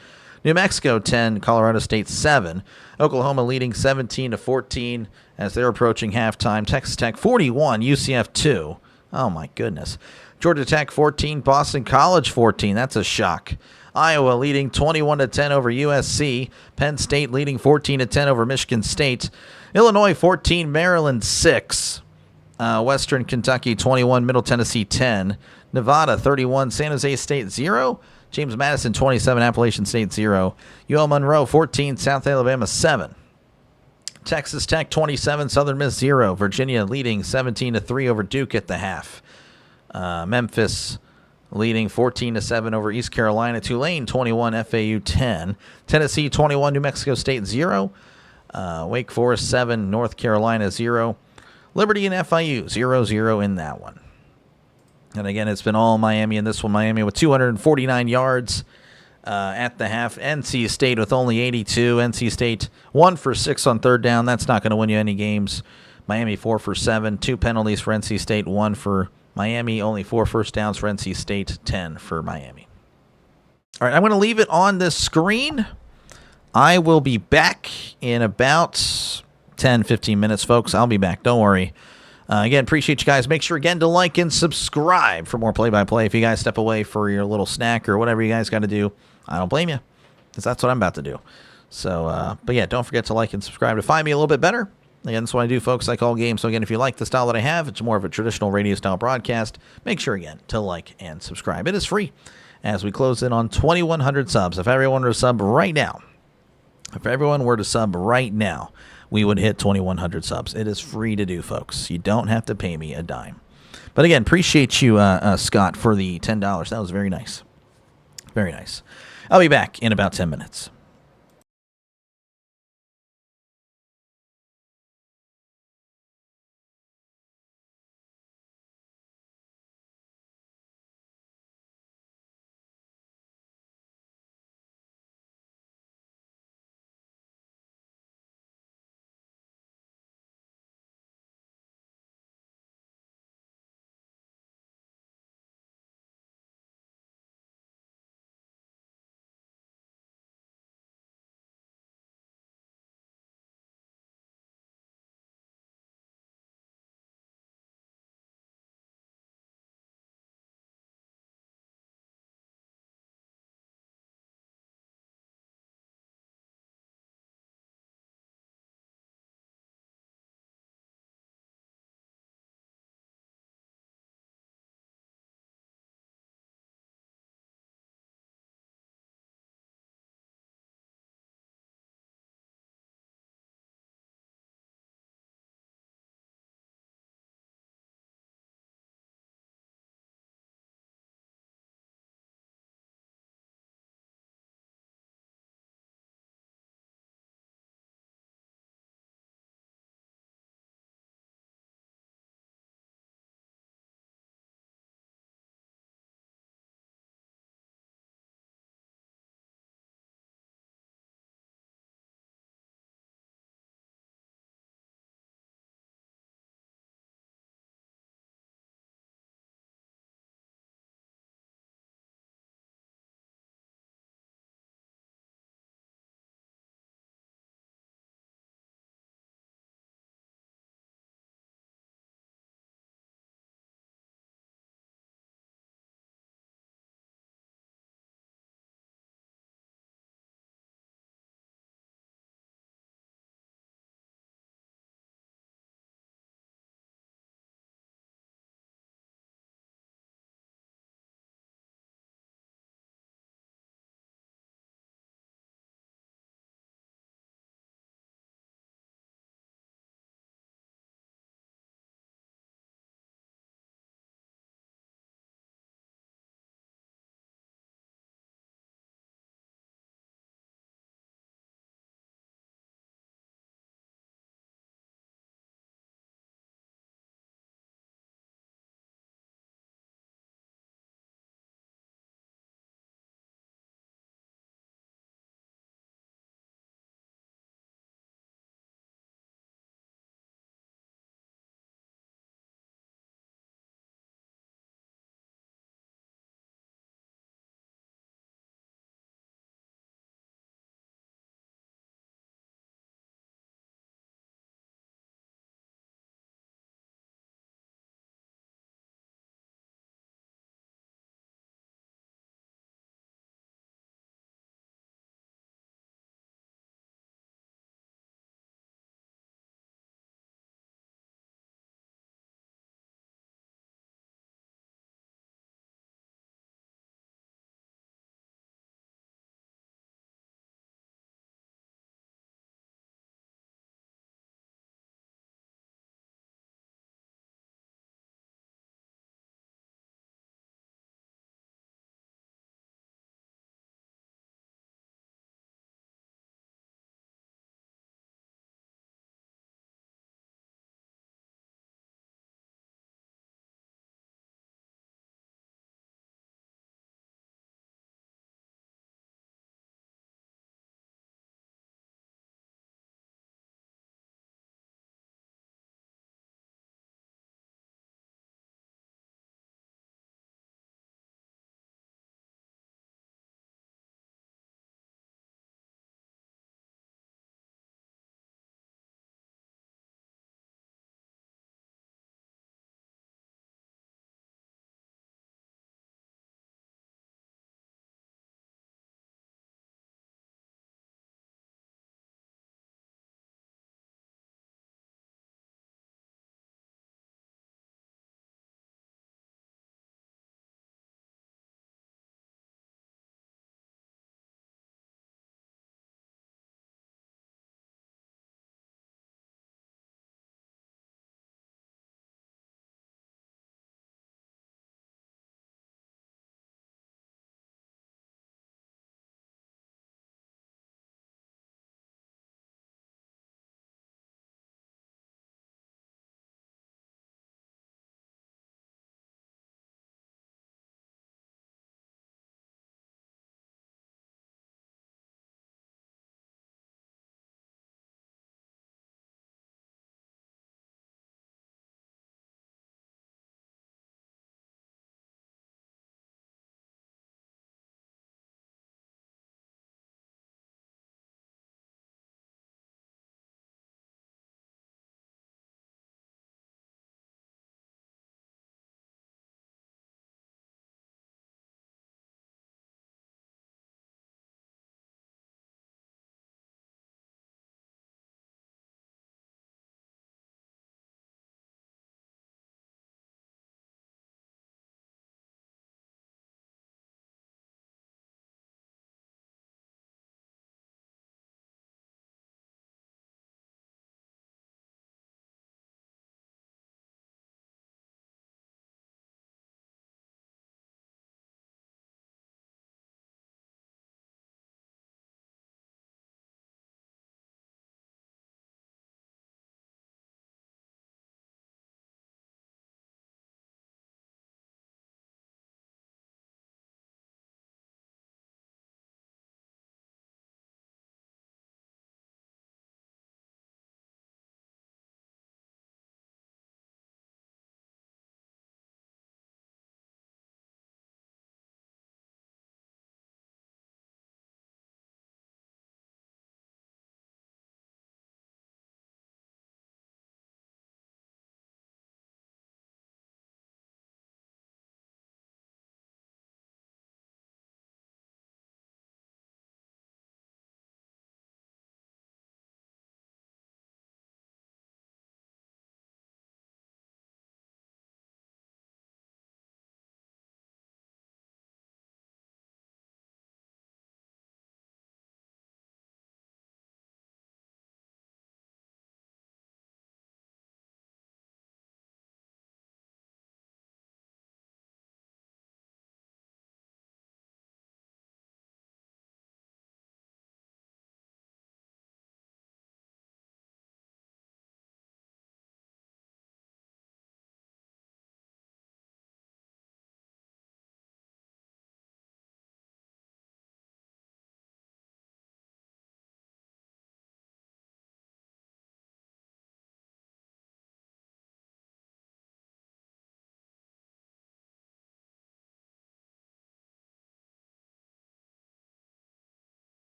New Mexico 10, Colorado State 7, Oklahoma leading 17-14 as they're approaching halftime. Texas Tech 41, UCF 2. Oh my goodness. Georgia Tech 14, Boston College 14. That's a shock. Iowa leading 21-10 over USC. Penn State leading 14-10 over Michigan State. Illinois 14, Maryland 6. Western Kentucky 21, Middle Tennessee 10. Nevada 31, San Jose State 0. James Madison 27, Appalachian State 0. UL Monroe 14, South Alabama 7. Texas Tech 27, Southern Miss 0. Virginia leading 17-3 over Duke at the half. Memphis leading 14-7 over East Carolina. Tulane 21, FAU 10. Tennessee 21, New Mexico State 0. Wake Forest 7, North Carolina 0. Liberty and FIU 0-0 in that one. And again, it's been all Miami in this one. Miami with 249 yards at the half. NC State with only 82. NC State 1 for 6 on third down. That's not going to win you any games. Miami 4 for 7. 2 penalties for NC State. 1 for Miami. Only 4 first downs for NC State. 10 for Miami. All right, I'm going to leave it on this screen. I will be back in about 10-15 minutes, folks. I'll be back. Don't worry. Again, appreciate you guys. Make sure, again, to like and subscribe for more play-by-play. If you guys step away for your little snack or whatever you guys got to do, I don't blame you, because that's what I'm about to do. So, but yeah, don't forget to like and subscribe to find me a little bit better. Again, that's what I do, folks. I call games. So, again, if you like the style that I have, it's more of a traditional radio-style broadcast. Make sure, again, to like and subscribe. It is free as we close in on 2,100 subs. If everyone were to sub right now, we would hit 2,100 subs. It is free to do, folks. You don't have to pay me a dime. But again, appreciate you, Scott, for the $10. That was very nice. Very nice. I'll be back in about 10 minutes.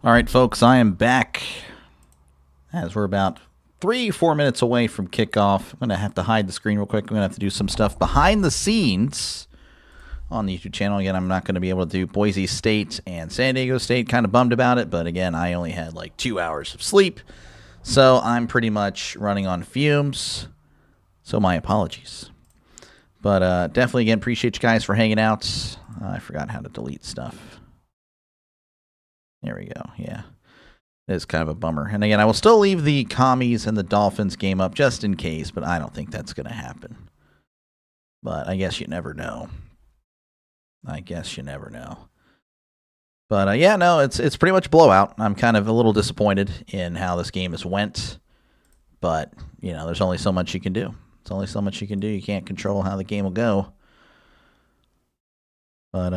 All right, folks, I am back as we're about 3-4 minutes away from kickoff. I'm going to have to hide the screen real quick. I'm going to have to do some stuff behind the scenes on the YouTube channel. Again, I'm not going to be able to do Boise State and San Diego State. Kind of bummed about it, but again, I only had like 2 hours of sleep, so I'm pretty much running on fumes, so my apologies. But definitely, again, appreciate you guys for hanging out. I forgot how to delete stuff. There we go. Yeah. It is kind of a bummer. And again, I will still leave the Commies and the Dolphins game up just in case, but I don't think that's going to happen. But I guess you never know. But yeah, no, it's pretty much a blowout. I'm kind of a little disappointed in how this game has went. But, you know, there's only so much you can do. There's only so much you can do. You can't control how the game will go. But,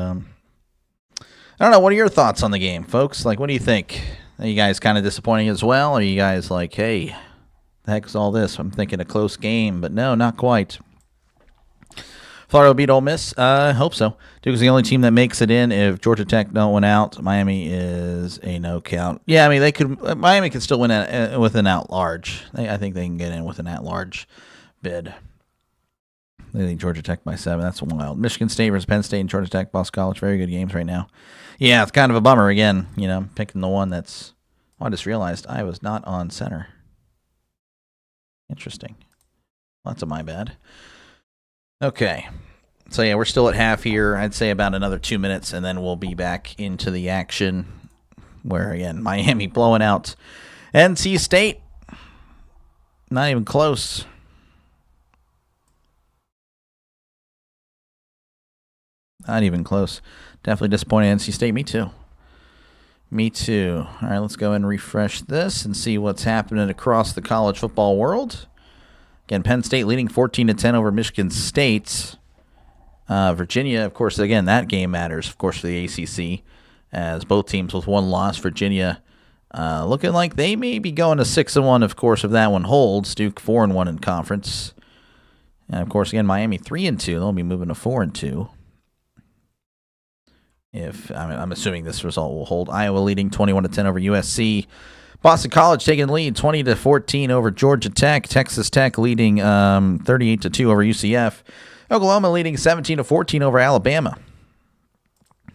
I don't know. What are your thoughts on the game, folks? Like, what do you think? Are you guys kind of disappointing as well? Are you guys like, hey, the heck's all this? I'm thinking a close game, but no, not quite. Florida will beat Ole Miss. Hope so. Duke is the only team that makes it in. If Georgia Tech don't win out, Miami is a no count. Yeah, I mean, they could. Miami could still win with an at-large. I think they can get in with an at-large bid. They think Georgia Tech by 7. That's wild. Michigan State versus Penn State and Georgia Tech, Boston College. Very good games right now. Yeah, it's kind of a bummer again. You know, picking the one that's. Oh, I just realized I was not on center. Interesting. Well, that's my bad. Okay. So yeah, we're still at half here. I'd say about another 2 minutes, and then we'll be back into the action. Where again, Miami blowing out NC State. Not even close. Not even close. Definitely disappointed NC State. Me too. Me too. All right, let's go and refresh this and see what's happening across the college football world. Again, Penn State leading 14-10 over Michigan State. Virginia, of course, again, that game matters, of course, for the ACC, as both teams with one loss. Virginia looking like they may be going to 6-1, of course, if that one holds. Duke 4-1 in conference. And, of course, again, Miami 3-2. They'll be moving to 4-2. I'm assuming this result will hold. Iowa leading 21-10 over USC. Boston College taking the lead 20-14 over Georgia Tech. Texas Tech leading 38-2 over UCF. Oklahoma leading 17-14 over Alabama.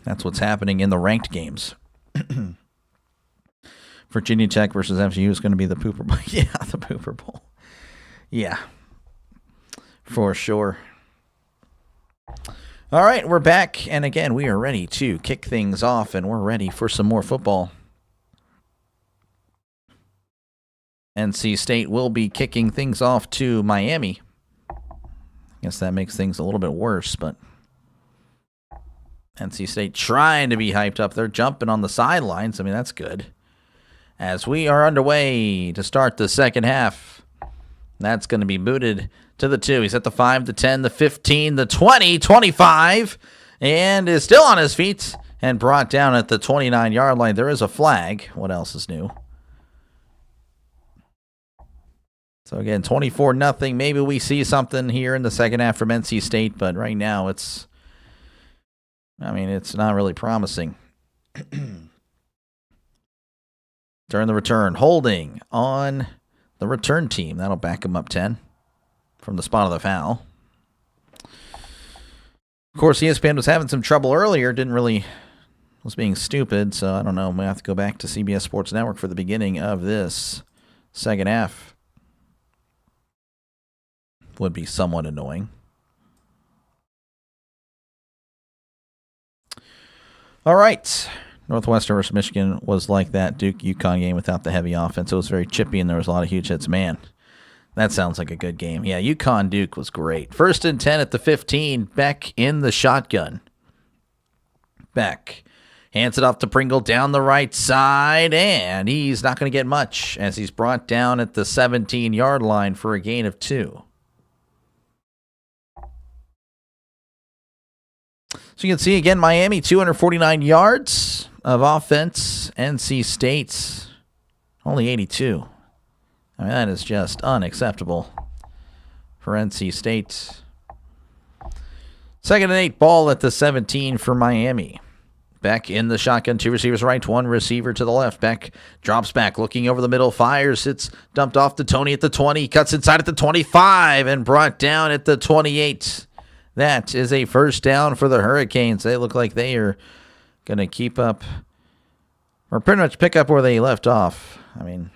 That's what's happening in the ranked games. Virginia Tech versus FSU is going to be the Pooper Bowl. Yeah, the Pooper Bowl. Yeah, for sure. All right, we're back, and again, we are ready to kick things off, and we're ready for some more football. NC State will be kicking things off to Miami. I guess that makes things a little bit worse, but NC State trying to be hyped up. They're jumping on the sidelines. I mean, that's good. As we are underway to start the second half. That's going to be booted to the 2. He's at the 5, the 10, the 15, the 20, 25, and is still on his feet and brought down at the 29-yard line. There is a flag. What else is new? So, again, 24-0. Maybe we see something here in the second half from NC State, but right now it's not really promising. During the return, holding on the return team. That'll back him up 10 from the spot of the foul. Of course, ESPN was having some trouble earlier. Was being stupid, so I don't know. We have to go back to CBS Sports Network for the beginning of this second half. Would be somewhat annoying. All right. Northwestern versus Michigan was like that Duke-UConn game without the heavy offense. It was very chippy, and there was a lot of huge hits. Man, that sounds like a good game. Yeah, UConn-Duke was great. 1st and 10 at the 15. Beck in the shotgun. Beck hands it off to Pringle down the right side, and he's not going to get much as he's brought down at the 17-yard line for a gain of 2. So you can see, again, Miami, 249 yards of offense. NC State, only 82. I mean, that is just unacceptable for NC State. 2nd and 8, ball at the 17 for Miami. Beck in the shotgun, 2 receivers right, 1 receiver to the left. Beck drops back, looking over the middle, fires. It's dumped off to Tony at the 20, cuts inside at the 25, and brought down at the 28. That is a first down for the Hurricanes. They look like they are going to keep up, or pretty much pick up where they left off. I mean,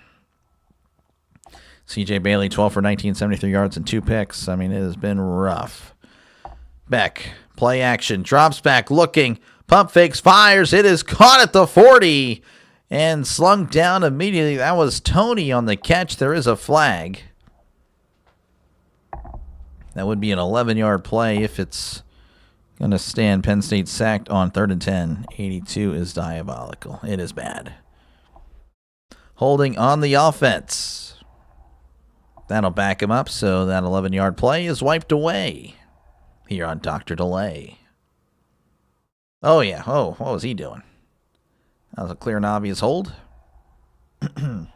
C.J. Bailey, 12 for 19, 73 yards and 2 picks. I mean, it has been rough. Beck, play action, drops back, looking, pump fakes, fires. It is caught at the 40 and slung down immediately. That was Tony on the catch. There is a flag. That would be an 11-yard play if it's going to stand. Penn State sacked on 3rd and 10. 82 is diabolical. It is bad. Holding on the offense. That'll back him up, so that 11-yard play is wiped away here on DrDelay. Oh, yeah. Oh, what was he doing? That was a clear and obvious hold. All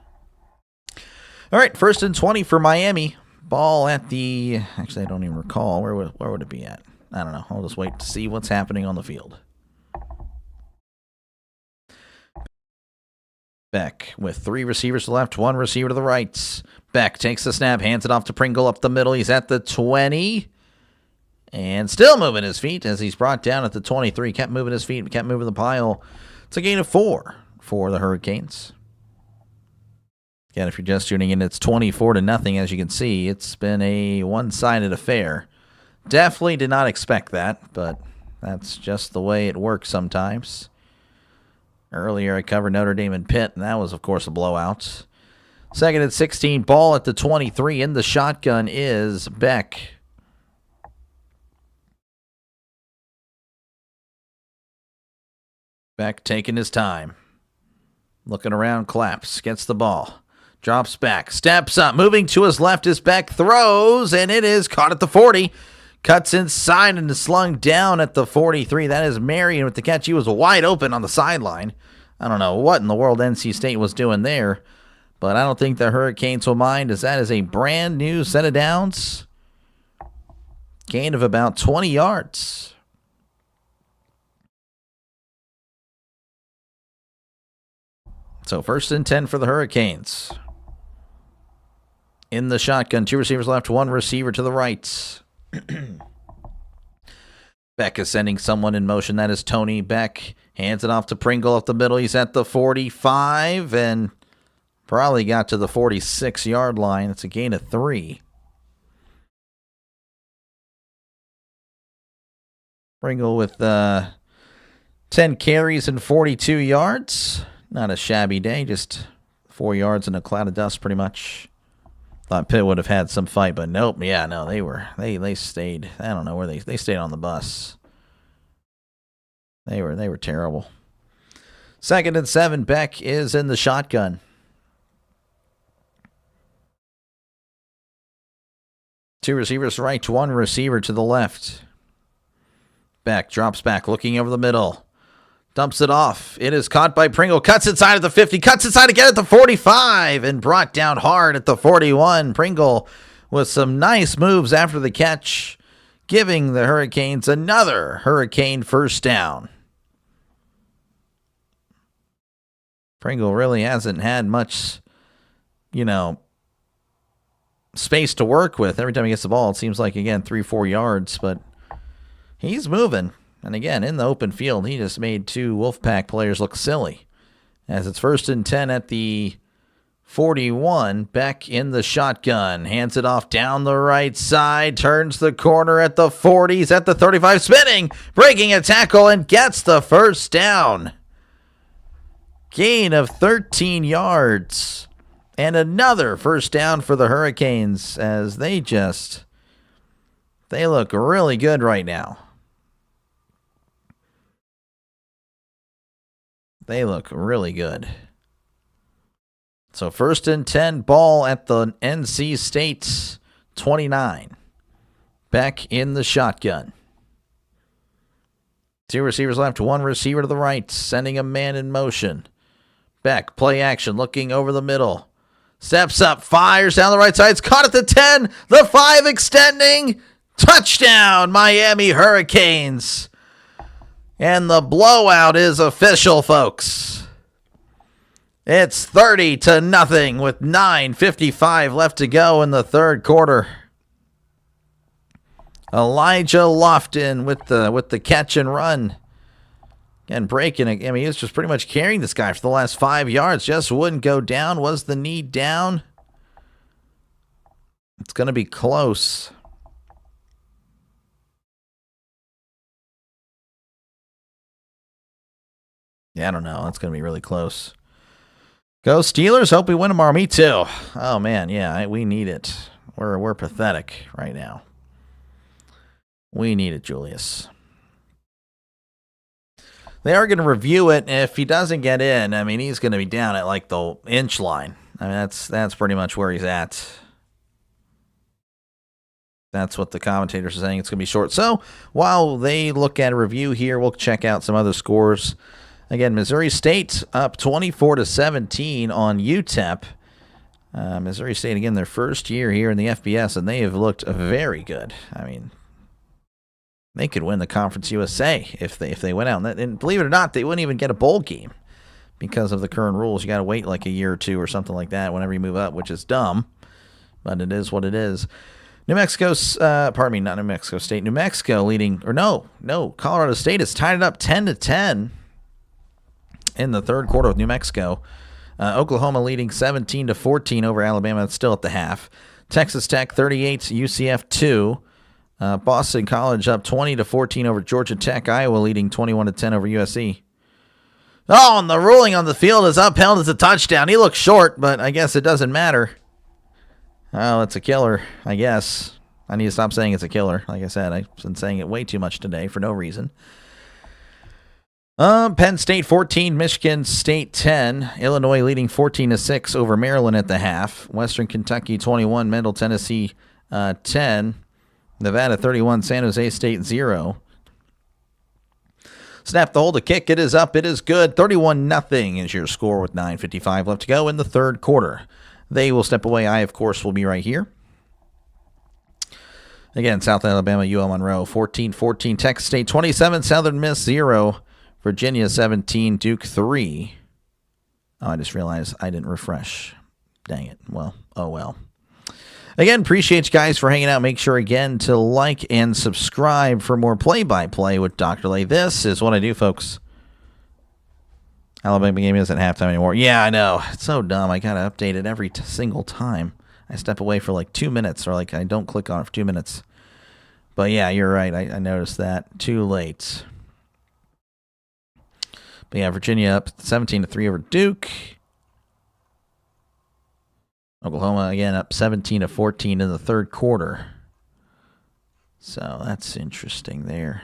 right, 1st and 20 for Miami. Ball at the... Actually, I don't even recall. Where would it be at? I don't know. I'll just wait to see what's happening on the field. Beck with 3 receivers to the left, 1 receiver to the right. Beck takes the snap, hands it off to Pringle up the middle. He's at the 20. And still moving his feet as he's brought down at the 23. Kept moving his feet, kept moving the pile. It's a gain of 4 for the Hurricanes. Again, if you're just tuning in, it's 24-0. As you can see, it's been a one-sided affair. Definitely did not expect that, but that's just the way it works sometimes. Earlier, I covered Notre Dame and Pitt, and that was, of course, a blowout. 2nd and 16, ball at the 23. In the shotgun is Beck. Beck taking his time. Looking around, claps, gets the ball. Drops back, steps up, moving to his left is Beck, throws, and it is caught at the 40. Cuts inside and is slung down at the 43. That is Marion with the catch. He was wide open on the sideline. I don't know what in the world NC State was doing there, but I don't think the Hurricanes will mind, as that is a brand new set of downs. Gain of about 20 yards. So 1st and 10 for the Hurricanes. In the shotgun, 2 receivers left, 1 receiver to the right. Beck is sending someone in motion. That is Tony. Beck hands it off to Pringle up the middle. He's at the 45 and probably got to the 46-yard line. It's a gain of 3. Pringle with 10 carries and 42 yards. Not a shabby day, just 4 yards in a cloud of dust pretty much. Thought Pitt would have had some fight, but nope. Yeah, no, they stayed. I don't know where they stayed on the bus. They were terrible. 2nd and 7, Beck is in the shotgun. 2 receivers right, 1 receiver to the left. Beck drops back, looking over the middle. Dumps it off. It is caught by Pringle. Cuts inside at the 50. Cuts inside again at the 45. And brought down hard at the 41. Pringle with some nice moves after the catch, giving the Hurricanes another Hurricane first down. Pringle really hasn't had much, space to work with. Every time he gets the ball, it seems like, again, 3-4 yards. But he's moving. And again, in the open field, he just made 2 Wolfpack players look silly. As it's 1st and 10 at the 41, Beck in the shotgun. Hands it off down the right side. Turns the corner at the 40s, at the 35, spinning, breaking a tackle, and gets the first down. Gain of 13 yards. And another first down for the Hurricanes, as they look really good right now. They look really good. So 1st and 10, ball at the NC State 29. Beck in the shotgun. 2 receivers left, 1 receiver to the right, sending a man in motion. Beck, play action, looking over the middle. Steps up, fires down the right side. It's caught at the 10, the 5 extending. Touchdown, Miami Hurricanes. And the blowout is official, folks. It's 30-0 with 9:55 left to go in the third quarter. Elijah Lofton with the catch and run. And breaking it. I mean, he was just pretty much carrying this guy for the last 5 yards. Just wouldn't go down. Was the knee down? It's going to be close. Yeah, I don't know. It's going to be really close. Go Steelers. Hope we win tomorrow. Me too. Oh, man. Yeah, we need it. We're pathetic right now. We need it, Julius. They are going to review it. If he doesn't get in, I mean, he's going to be down at like the inch line. I mean, that's pretty much where he's at. That's what the commentators are saying. It's going to be short. So while they look at a review here, we'll check out some other scores. Again, Missouri State up 24-17 on UTEP. Missouri State, again, their first year here in the FBS, and they have looked very good. I mean, they could win the Conference USA if they went out. And believe it or not, they wouldn't even get a bowl game because of the current rules. You got to wait like a year or two or something like that whenever you move up, which is dumb, but it is what it is. New Mexico, not New Mexico State. New Mexico leading, or no, Colorado State has tied it up 10-10 in the third quarter with New Mexico. Oklahoma leading 17-14 over Alabama. It's still at the half. Texas Tech 38, UCF 2. Boston College up 20-14 over Georgia Tech. Iowa leading 21-10 over USC. Oh, and the ruling on the field is upheld as a touchdown. He looks short, but I guess it doesn't matter. Oh, it's a killer, I guess. I need to stop saying it's a killer. Like I said, I've been saying it way too much today for no reason. Penn State 14, Michigan State 10. Illinois leading 14-6 over Maryland at the half. Western Kentucky 21, Middle Tennessee 10. Nevada 31, San Jose State 0. Snap the hold to kick. It is up. It is good. 31-0 is your score with 9:55 left to go in the third quarter. They will step away. I, of course, will be right here. Again, South Alabama, UL Monroe 14-14. Texas State 27, Southern Miss 0. Virginia 17, Duke 3. Oh, I just realized I didn't refresh. Dang it. Well, oh well. Again, appreciate you guys for hanging out. Make sure, again, to like and subscribe for more play-by-play with DrDelay. This is what I do, folks. Alabama game isn't halftime anymore. Yeah, I know. It's so dumb. I got to update it every single time. I step away for like 2 minutes, or like I don't click on it for 2 minutes. But yeah, you're right. I noticed that. Too late. But yeah, Virginia up 17-3 over Duke. Oklahoma, again, up 17-14 in the third quarter. So that's interesting there.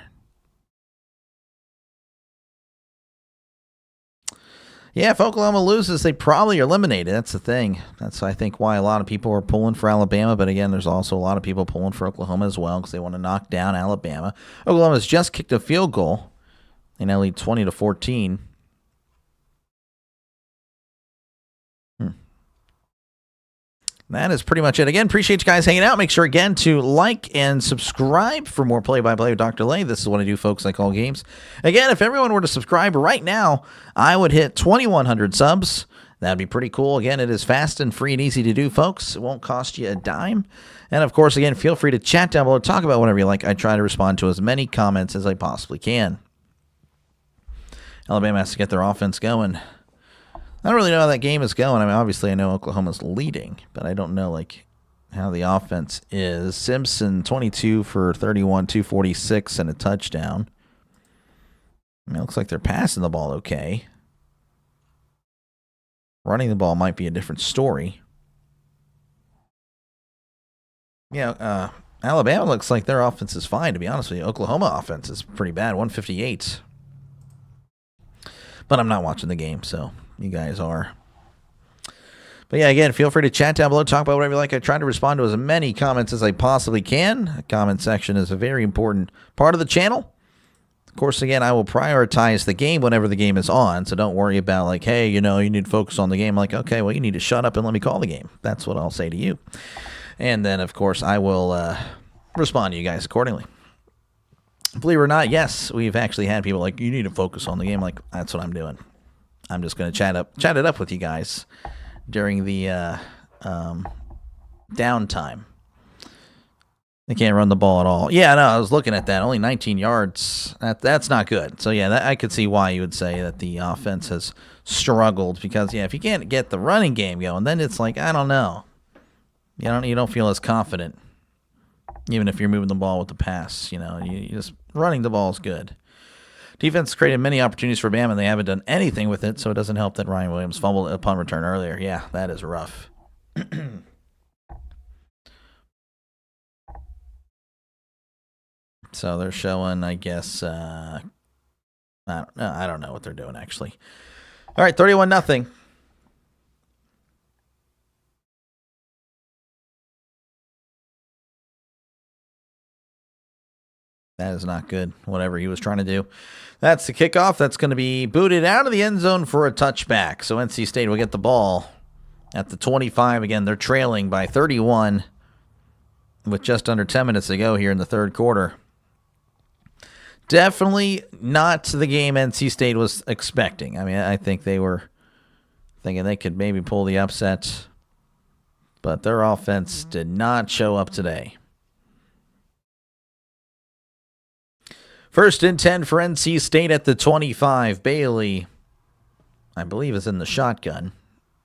Yeah, if Oklahoma loses, they probably are eliminated. That's the thing. That's, I think, why a lot of people are pulling for Alabama. But again, there's also a lot of people pulling for Oklahoma as well because they want to knock down Alabama. Oklahoma's just kicked a field goal. They now lead 20-14. That is pretty much it. Again, appreciate you guys hanging out. Make sure, again, to like and subscribe for more play-by-play with DrDelay. This is what I do, folks. I call games. Again, if everyone were to subscribe right now, I would hit 2,100 subs. That'd be pretty cool. Again, it is fast and free and easy to do, folks. It won't cost you a dime. And, of course, again, feel free to chat down below. Talk about whatever you like. I try to respond to as many comments as I possibly can. Alabama has to get their offense going. I don't really know how that game is going. I mean, obviously, I know Oklahoma's leading, but I don't know, like, how the offense is. Simpson, 22 for 31, 246, and a touchdown. I mean, it looks like they're passing the ball okay. Running the ball might be a different story. Yeah, Alabama looks like their offense is fine, to be honest with you. Oklahoma offense is pretty bad, 158. But I'm not watching the game, so you guys are. But yeah, again, feel free to chat down below. Talk about whatever you like. I try to respond to as many comments as I possibly can. The comment section is a very important part of the channel. Of course, again, I will prioritize the game whenever the game is on. So don't worry about like, hey, you know, you need to focus on the game. Like, okay, well, you need to shut up and let me call the game. That's what I'll say to you. And then, of course, I will respond to you guys accordingly. Believe it or not, yes, we've actually had people like, you need to focus on the game. Like, that's what I'm doing. I'm just going to chat it up with you guys during the downtime. They can't run the ball at all. Yeah, no, I was looking at that. Only 19 yards. That's not good. So, yeah, I could see why you would say that the offense has struggled because, yeah, if you can't get the running game going, then it's like, I don't know. You don't feel as confident, even if you're moving the ball with the pass. You just running the ball is good. Defense created many opportunities for Bama, and they haven't done anything with it, so it doesn't help that Ryan Williams fumbled a punt return earlier. Yeah, that is rough. So they're showing, I guess, I don't know what they're doing, actually. All right, 31-0. That is not good, whatever he was trying to do. That's the kickoff. That's going to be booted out of the end zone for a touchback. So NC State will get the ball at the 25. Again, they're trailing by 31 with just under 10 minutes to go here in the third quarter. Definitely not the game NC State was expecting. I mean, I think they were thinking they could maybe pull the upset, but their offense did not show up today. 1st and 10 for NC State at the 25. Bailey, I believe, is in the shotgun.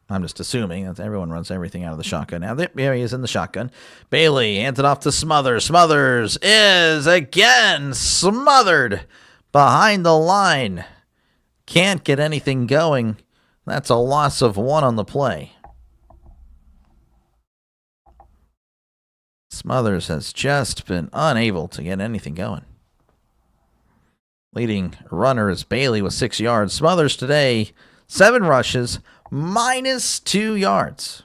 I'm just assuming that everyone runs everything out of the shotgun. Now, there he is in the shotgun. Bailey hands it off to Smothers. Smothers is again smothered behind the line. Can't get anything going. That's a loss of 1 on the play. Smothers has just been unable to get anything going. Leading runner is Bailey with 6 yards. Smothers today, 7 rushes, -2 yards.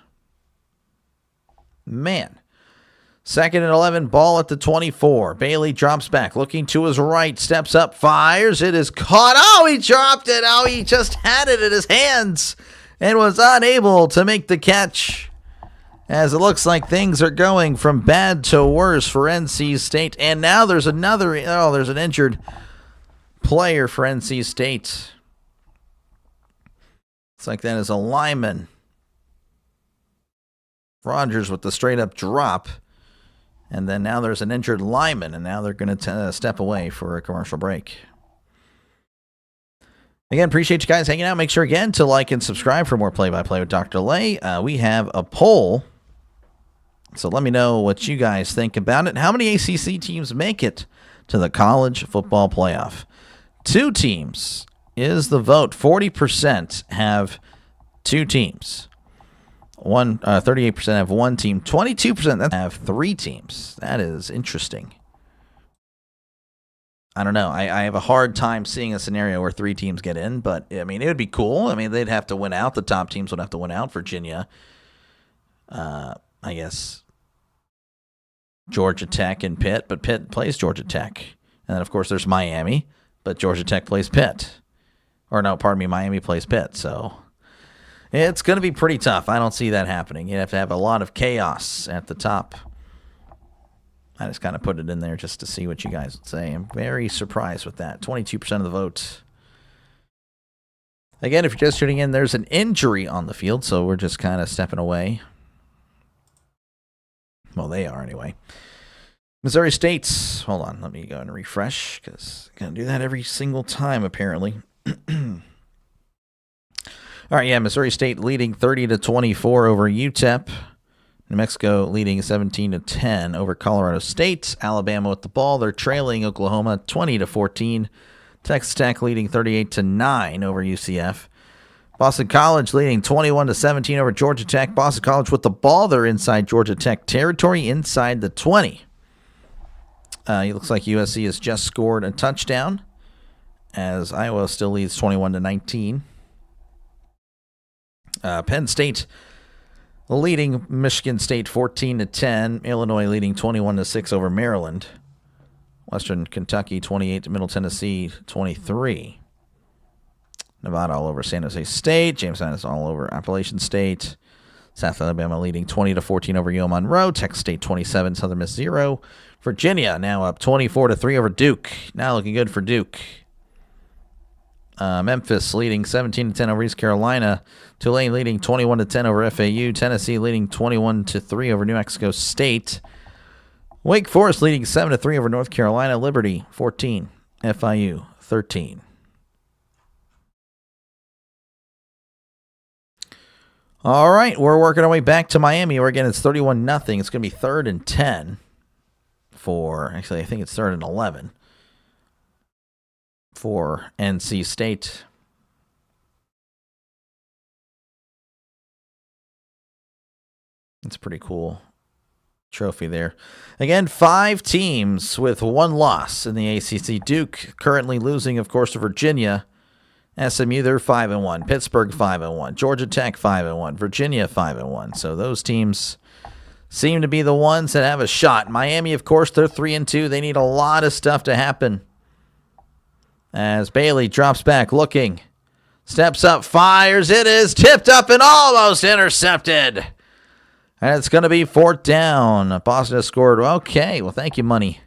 Man. 2nd and 11, ball at the 24. Bailey drops back, looking to his right, steps up, fires. It is caught. Oh, he dropped it. Oh, he just had it in his hands and was unable to make the catch. As it looks like things are going from bad to worse for NC State. And now there's there's an injured player for NC State. It's like that is a lineman. Rogers with the straight-up drop. And then now there's an injured lineman, and now they're going to step away for a commercial break. Again, appreciate you guys hanging out. Make sure, again, to like and subscribe for more play-by-play with DrDelay. We have a poll, so let me know what you guys think about it. How many ACC teams make it to the college football playoff? 2 teams is the vote. 40% have 2 teams. 38% have 1 team. 22% have 3 teams. That is interesting. I don't know. I have a hard time seeing a scenario where 3 teams get in, but I mean, it would be cool. I mean, they'd have to win out. The top teams would have to win out. Virginia, I guess, Georgia Tech and Pitt, but Pitt plays Georgia Tech. And then, of course, there's Miami, but Georgia Tech plays Pitt. Or no, pardon me, Miami plays Pitt. So it's going to be pretty tough. I don't see that happening. You have to have a lot of chaos at the top. I just kind of put it in there just to see what you guys would say. I'm very surprised with that. 22% of the vote. Again, if you're just tuning in, there's an injury on the field, so we're just kind of stepping away. Well, they are anyway. Missouri State's, hold on, let me go and refresh, because I'm going to do that every single time, apparently. All right, yeah, Missouri State leading 30-24 over UTEP. New Mexico leading 17-10 over Colorado State. Alabama with the ball. They're trailing Oklahoma 20-14. Texas Tech leading 38-9 over UCF. Boston College leading 21-17 over Georgia Tech. Boston College with the ball. They're inside Georgia Tech territory, inside the 20. It looks like USC has just scored a touchdown, as Iowa still leads 21-19. Penn State leading Michigan State 14-10. Illinois leading 21-6 over Maryland. Western Kentucky 28 to Middle Tennessee 23. Nevada all over San Jose State. Jamestown is all over Appalachian State. South Alabama leading 20-14 over UL Monroe. Texas State 27, Southern Miss 0. Virginia now up 24-3 over Duke. Now looking good for Duke. Memphis leading 17-10 over East Carolina. Tulane leading 21-10 over FAU. Tennessee leading 21-3 over New Mexico State. Wake Forest leading 7-3 over North Carolina. Liberty 14, FIU 13. All right, we're working our way back to Miami. Where again, it's 31-0. It's going to be 3rd and 10 for, actually, I think it's 3rd and 11 for NC State. It's a pretty cool trophy there. Again, 5 teams with 1 loss in the ACC. Duke currently losing, of course, to Virginia. SMU, they're 5-1. Pittsburgh, 5-1. Georgia Tech, 5-1. Virginia, 5-1. So those teams seem to be the ones that have a shot. Miami, of course, they're 3-2. They need a lot of stuff to happen. As Bailey drops back, looking. Steps up, fires. It is tipped up and almost intercepted. And it's going to be 4th down. Boston has scored. Okay, well, thank you, Money.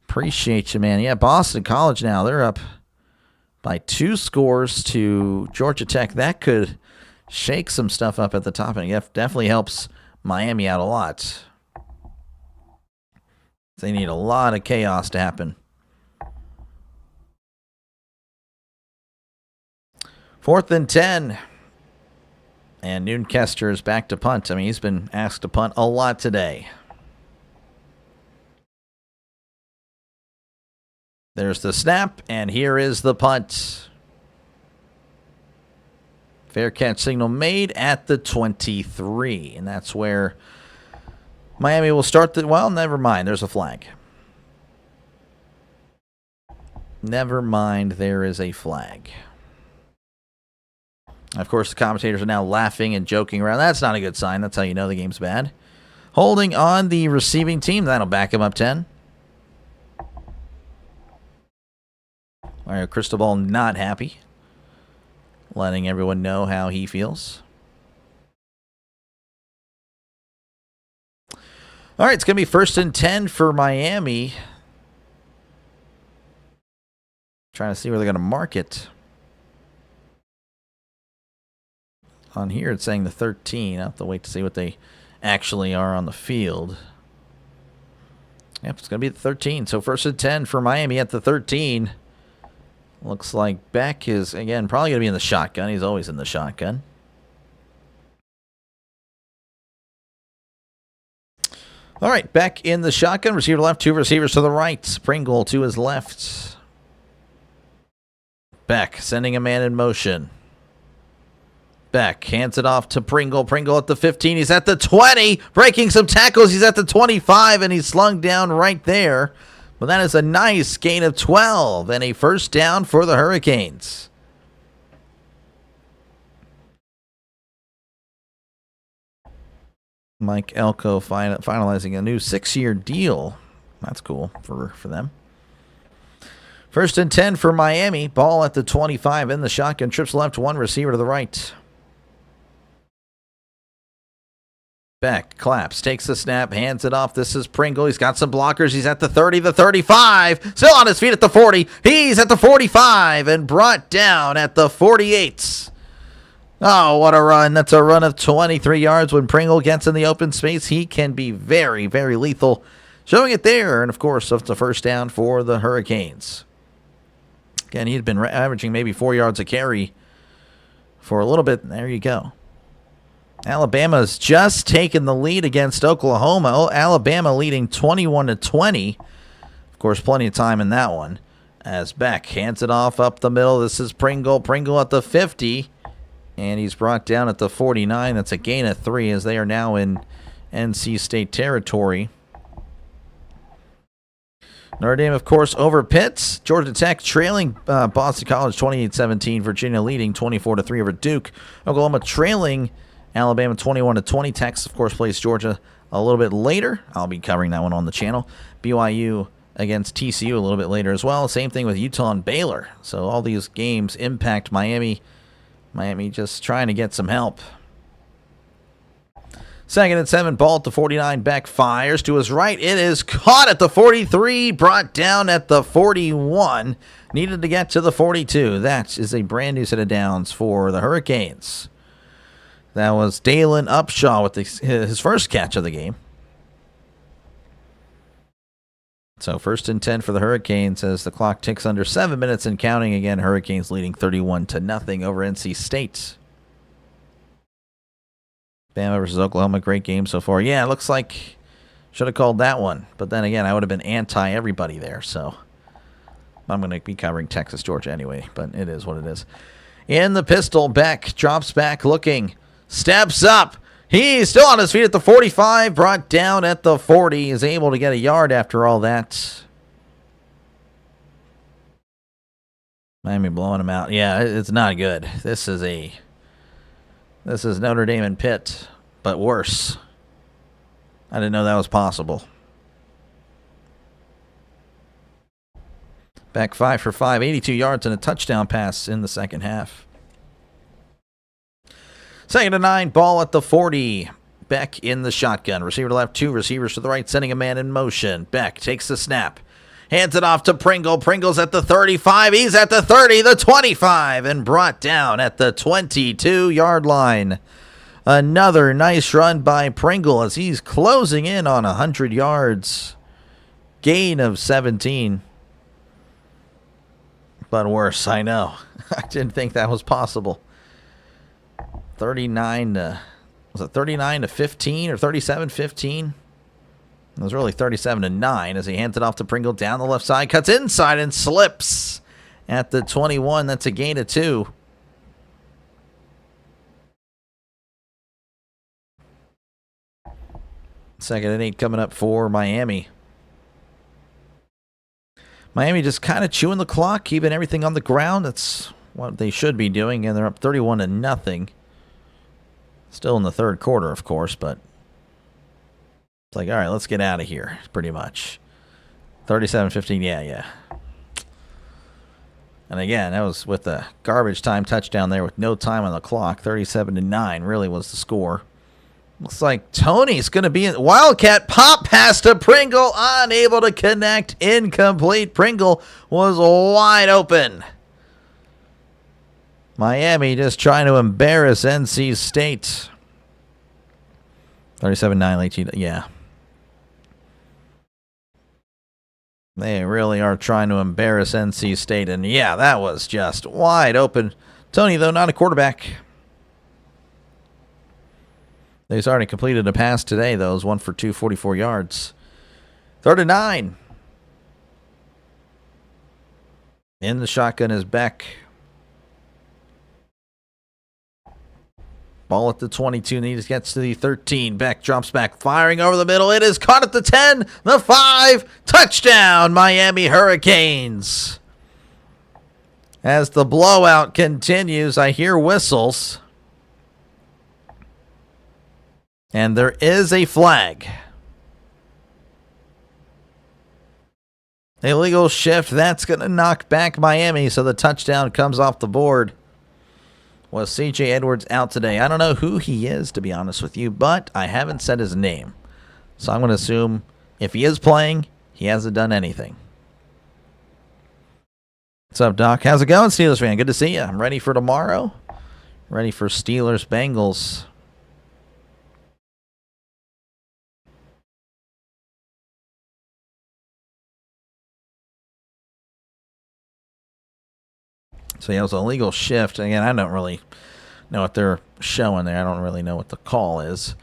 Appreciate you, man. Yeah, Boston College now. They're up by 2 scores to Georgia Tech. That could shake some stuff up at the top, and it definitely helps Miami out a lot. They need a lot of chaos to happen. 4th and 10. And Noonkester is back to punt. I mean, he's been asked to punt a lot today. There's the snap, and here is the punt. Fair catch signal made at the 23, and that's where Miami will start the, well, never mind, there's a flag. Never mind, there is a flag. Of course, the commentators are now laughing and joking around. That's not a good sign. That's how you know the game's bad. Holding on the receiving team. That'll back him up 10. Mario Cristobal not happy. Letting everyone know how he feels. All right, it's going to be 1st and 10 for Miami. Trying to see where they're going to mark it. On here, it's saying the 13. I'll have to wait to see what they actually are on the field. Yep, it's going to be the 13. So 1st and 10 for Miami at the 13. Looks like Beck is, again, probably going to be in the shotgun. He's always in the shotgun. All right, Beck in the shotgun. Receiver left, 2 receivers to the right. Pringle to his left. Beck sending a man in motion. Beck hands it off to Pringle. Pringle at the 15. He's at the 20. Breaking some tackles. He's at the 25, and he's slung down right there. Well, that is a nice gain of 12 and a 1st down for the Hurricanes. Mike Elko finalizing a new 6-year deal. That's cool for them. 1st and 10 for Miami. Ball at the 25 in the shotgun. Trips left, 1 receiver to the right. Beck claps, takes the snap, hands it off. This is Pringle. He's got some blockers. He's at the 30, the 35. Still on his feet at the 40. He's at the 45 and brought down at the 48. Oh, what a run. That's a run of 23 yards. When Pringle gets in the open space, he can be very, very lethal. Showing it there. And, of course, it's a 1st down for the Hurricanes. Again, he'd been averaging maybe 4 yards a carry for a little bit. There you go. Alabama's just taken the lead against Oklahoma. Alabama leading 21-20. Of course, plenty of time in that one. As Beck hands it off up the middle. This is Pringle. Pringle at the 50. And he's brought down at the 49. That's a gain of 3 as they are now in NC State territory. Notre Dame, of course, over Pitt. Georgia Tech trailing Boston College 28-17. Virginia leading 24-3 over Duke. Oklahoma trailing Alabama 21-20. Texas, of course, plays Georgia a little bit later. I'll be covering that one on the channel. BYU against TCU a little bit later as well. Same thing with Utah and Baylor. So all these games impact Miami. Miami just trying to get some help. Second and 7, ball at the 49. Beck fires to his right. It is caught at the 43, brought down at the 41. Needed to get to the 42. That is a brand new set of downs for the Hurricanes. That was Dalen Upshaw with his first catch of the game. So first and 10 for the Hurricanes as the clock ticks under 7 minutes and counting. Again, Hurricanes leading 31-0 over NC State. Bama versus Oklahoma, great game so far. Yeah, it looks like should have called that one. But then again, I would have been anti-everybody there. So I'm going to be covering Texas, Georgia anyway. But it is what it is. In the pistol, Beck drops back looking. Steps up. He's still on his feet at the 45. Brought down at the 40. Is able to get a yard after all that. Miami blowing him out. Yeah, it's not good. This is Notre Dame and Pitt, but worse. I didn't know that was possible. Back 5 for 5, 82 yards and a touchdown pass in the second half. Second and 9, ball at the 40. Beck in the shotgun. Receiver to left, 2 receivers to the right, sending a man in motion. Beck takes the snap. Hands it off to Pringle. Pringle's at the 35. He's at the 30, the 25, and brought down at the 22-yard line. Another nice run by Pringle as he's closing in on 100 yards. Gain of 17. But worse, I know. I didn't think that was possible. 39 to 15 or 37-15? It was really 37-9 as he hands it off to Pringle down the left side, cuts inside and slips at the 21. That's a gain of 2. Second and 8 coming up for Miami. Miami just kind of chewing the clock, keeping everything on the ground. That's what they should be doing, and they're up 31-0. Still in the third quarter, of course, but it's like, all right, let's get out of here, pretty much. 37-15, yeah. And again, that was with a garbage time touchdown there with no time on the clock. 37-9 really was the score. Looks like Tony's going to be in. Wildcat pop pass to Pringle, unable to connect, incomplete. Pringle was wide open. Miami just trying to embarrass NC State. 37-9 late. Yeah. They really are trying to embarrass NC State. And yeah, that was just wide open. Tony, though, not a quarterback. He's already completed a pass today, though. It was 1 for 2, 44 yards. 3rd and 9. In the shotgun is Beck. Ball at the 22. And he just gets to the 13. Beck drops back, firing over the middle. It is caught at the 10, the 5. Touchdown, Miami Hurricanes. As the blowout continues, I hear whistles. And there is a flag. Illegal shift. That's going to knock back Miami, so the touchdown comes off the board. Was C.J. Edwards out today? I don't know who he is, to be honest with you, but I haven't said his name. So I'm going to assume if he is playing, he hasn't done anything. What's up, Doc? How's it going, Steelers fan? Good to see you. I'm ready for tomorrow. Ready for Steelers Bengals. So yeah, it was a legal shift. Again, I don't really know what they're showing there. I don't really know what the call is.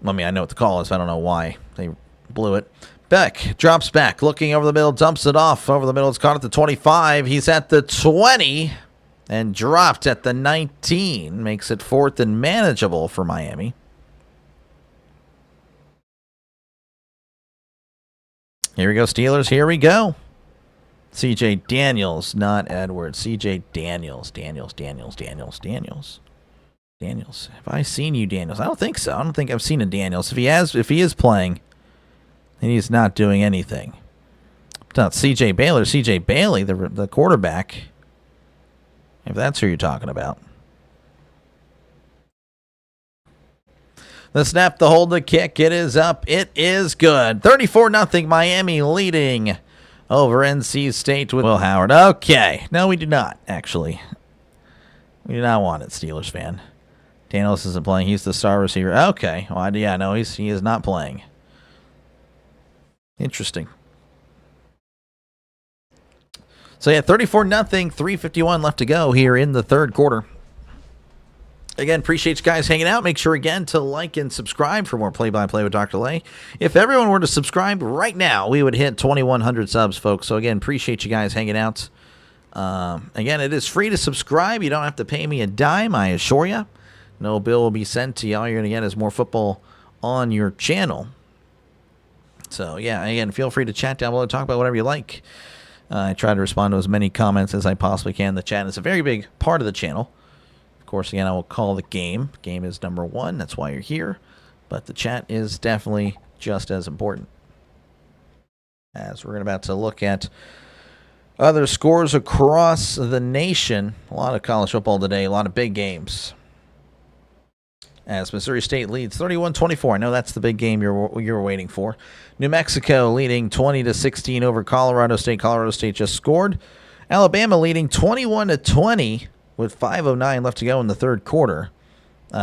I mean, I know what the call is, but I don't know why they blew it. Beck drops back, looking over the middle, dumps it off over the middle. It's caught at the 25. He's at the 20 and dropped at the 19. Makes it 4th and manageable for Miami. Here we go, Steelers. Here we go. C.J. Daniels, not Edwards. C.J. Daniels. Daniels. Have I seen you, Daniels? I don't think so. I don't think I've seen a Daniels. If he is playing, then he's not doing anything. It's not C.J. Baylor. C.J. Bailey, the quarterback. If that's who you're talking about. The snap, the hold, the kick. It is up. It is good. 34-0 Miami leading over NC State with Will Howard. Okay. No, we do not, actually. We do not want it, Steelers fan. Daniels isn't playing. He's the star receiver. Okay. Well, yeah, no, he is not playing. Interesting. So, yeah, 34-0, 3:51 left to go here in the third quarter. Again, appreciate you guys hanging out. Make sure, again, to like and subscribe for more play-by-play with DrDelay. If everyone were to subscribe right now, we would hit 2,100 subs, folks. So, again, appreciate you guys hanging out. Again, it is free to subscribe. You don't have to pay me a dime, I assure you. No bill will be sent to you. All you're going to get is more football on your channel. So, yeah, again, feel free to chat down below. Talk about whatever you like. I try to respond to as many comments as I possibly can. The chat is a very big part of the channel. Of course, again, I will call the game. Game is number one. That's why you're here. But the chat is definitely just as important. As we're about to look at other scores across the nation. A lot of college football today. A lot of big games. As Missouri State leads 31-24. I know that's the big game you're waiting for. New Mexico leading 20-16 over Colorado State. Colorado State just scored. Alabama leading 21-20 with 5:09 left to go in the third quarter.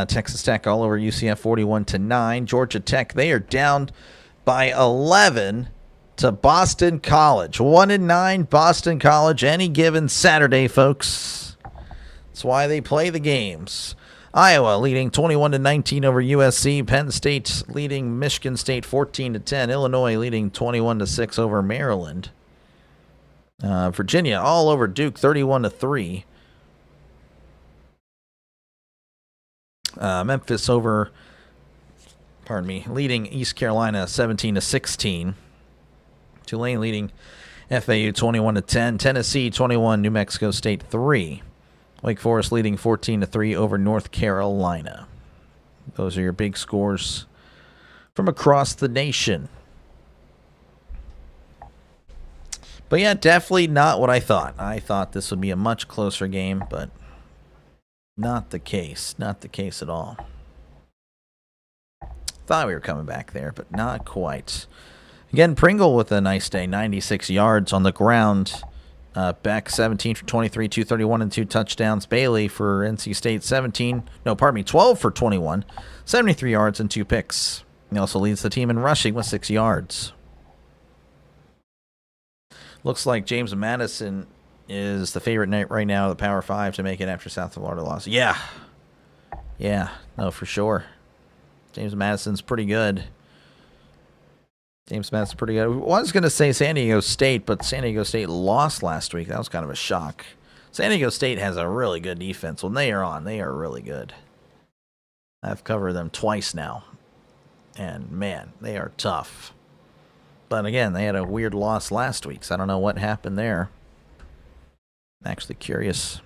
Texas Tech all over UCF 41-9. Georgia Tech, they are down by 11 to Boston College. 1-9 Boston College any given Saturday, folks. That's why they play the games. Iowa leading 21-19 over USC. Penn State leading Michigan State 14-10. Illinois leading 21-6 over Maryland. Virginia all over Duke 31-3. Memphis leading East Carolina 17-16. Tulane leading FAU 21-10. Tennessee 21, New Mexico State 3. Wake Forest leading 14-3 over North Carolina. Those are your big scores from across the nation. But yeah, definitely not what I thought. I thought this would be a much closer game, but not the case. Not the case at all. Thought we were coming back there, but not quite. Again, Pringle with a nice day. 96 yards on the ground. Beck, 17 for 23, 231 and 2 touchdowns. Bailey for NC State, 12 for 21, 73 yards and 2 picks. He also leads the team in rushing with 6 yards. Looks like James Madison is the favorite right now of the Power 5 to make it after South Florida loss. Yeah, no, for sure. James Madison's pretty good. I was going to say San Diego State, but San Diego State lost last week. That was kind of a shock. San Diego State has a really good defense. When they are on, they are really good. I've covered them twice now. And, man, they are tough. But, again, they had a weird loss last week, so I don't know what happened there. I'm actually curious.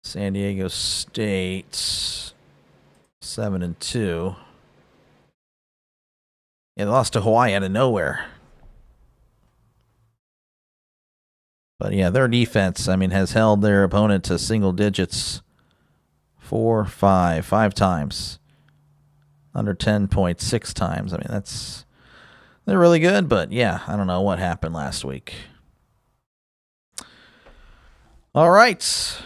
San Diego State, 7-2. Yeah, they lost to Hawaii out of nowhere. But, yeah, their defense, has held their opponent to single digits five times. Under 10 points 6 times. They're really good, but, yeah, I don't know what happened last week. All right.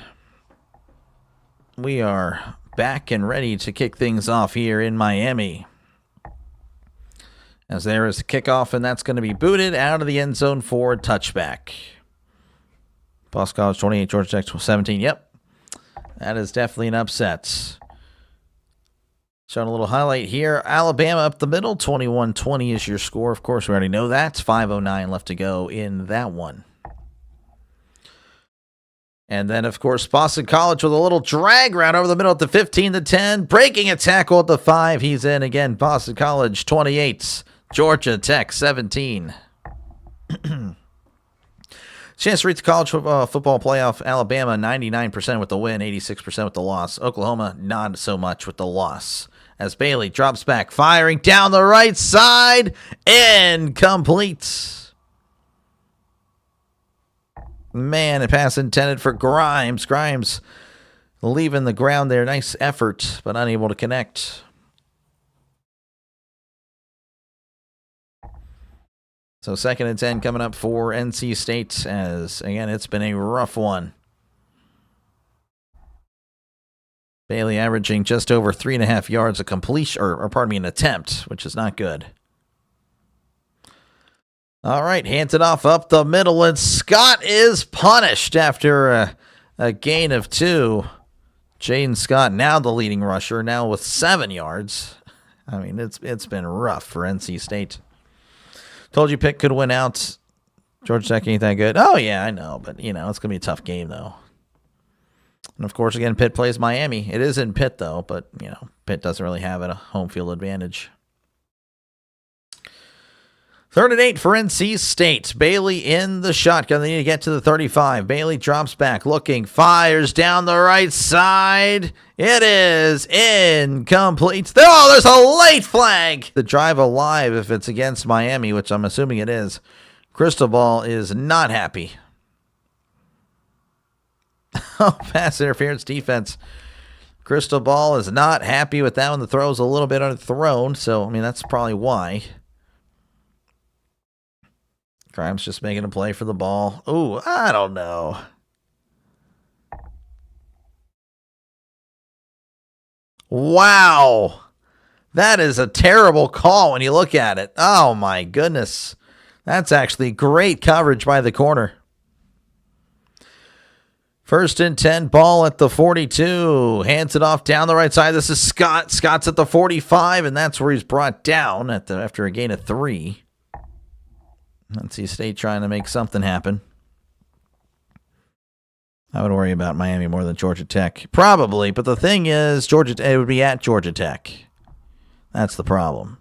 We are back and ready to kick things off here in Miami. As there is a kickoff, and that's going to be booted out of the end zone for a touchback. Boston College 28, Georgia Tech 17. Yep, that is definitely an upset. Showing a little highlight here. Alabama up the middle, 21-20 is your score. Of course, we already know that. 5:09 left to go in that one. And then, of course, Boston College with a little drag route over the middle at the 15-10. Breaking a tackle at the 5. He's in again. Boston College 28. Georgia Tech 17. Chance to reach the college football playoff. Alabama 99% with the win, 86% with the loss. Oklahoma not so much with the loss. As Bailey drops back, firing down the right side. Incomplete. Man, a pass intended for Grimes. Grimes leaving the ground there. Nice effort, but unable to connect. So 2nd and 10 coming up for NC State, as, again, it's been a rough one. Bailey averaging just over 3.5 yards a completion, or pardon me, an attempt, which is not good. All right, hands it off up the middle, and Scott is punished after a gain of 2. Jaden Scott, now the leading rusher, now with 7 yards. I mean, it's been rough for NC State. Told you Pitt could win out. Georgia Tech ain't that good. Oh, yeah, I know, but, it's going to be a tough game, though. And, of course, again, Pitt plays Miami. It is in Pitt, though, but, Pitt doesn't really have a home field advantage. 3rd and 8 for NC State. Bailey in the shotgun. They need to get to the 35. Bailey drops back, looking, fires down the right side. It is incomplete. Oh, there's a late flag. The drive alive if it's against Miami, which I'm assuming it is. Cristobal is not happy. Oh, pass interference defense. Cristobal is not happy with that one. The throw is a little bit underthrown, so, I mean, that's probably why. Grimes just making a play for the ball. Ooh, I don't know. Wow. That is a terrible call when you look at it. Oh, my goodness. That's actually great coverage by the corner. 1st and 10, ball at the 42. Hands it off down the right side. This is Scott. Scott's at the 45, and that's where he's brought down after a gain of 3. NC State trying to make something happen. I would worry about Miami more than Georgia Tech. Probably, but the thing is, it would be at Georgia Tech. That's the problem.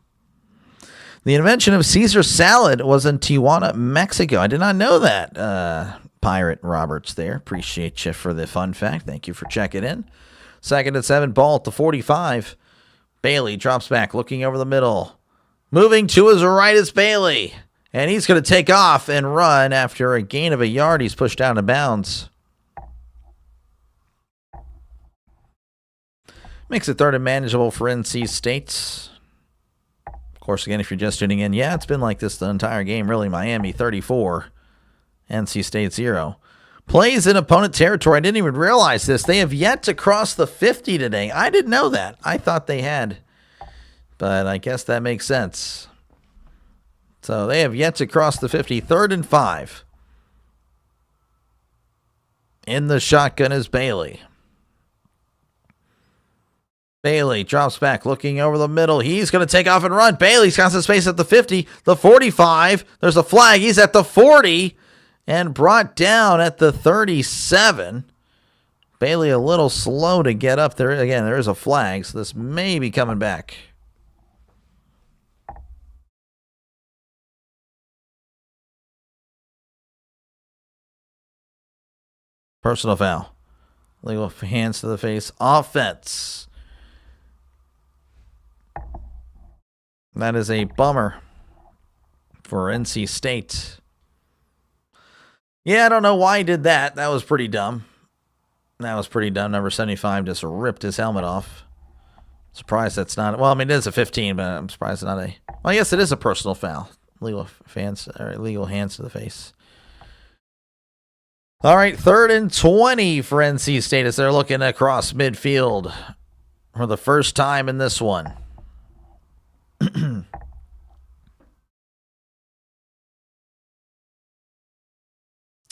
The invention of Caesar salad was in Tijuana, Mexico. I did not know that. Pirate Roberts there. Appreciate you for the fun fact. Thank you for checking in. 2nd and 7, ball at the 45. Bailey drops back, looking over the middle. Moving to his right is Bailey. And he's going to take off and run after a gain of a yard. He's pushed out of bounds. Makes it 3rd and manageable for NC State. Of course, again, if you're just tuning in, yeah, it's been like this the entire game. Really, Miami 34, NC State 0. Plays in opponent territory. I didn't even realize this. They have yet to cross the 50 today. I didn't know that. I thought they had. But I guess that makes sense. So they have yet to cross the 50. 3rd and 5. In the shotgun is Bailey. Bailey drops back, looking over the middle. He's going to take off and run. Bailey's got some space at the 50, the 45. There's a flag. He's at the 40 and brought down at the 37. Bailey a little slow to get up there. Again, there is a flag, so this may be coming back. Personal foul. Legal hands to the face. Offense. That is a bummer for NC State. Yeah, I don't know why he did that. That was pretty dumb. Number 75 just ripped his helmet off. Surprised that's not... Well, I mean, it is a 15, but I'm surprised it's not a... Well, yes, it is a personal foul. Legal hands to the face. All right, 3rd and 20 for NC State as they're looking across midfield for the first time in this one.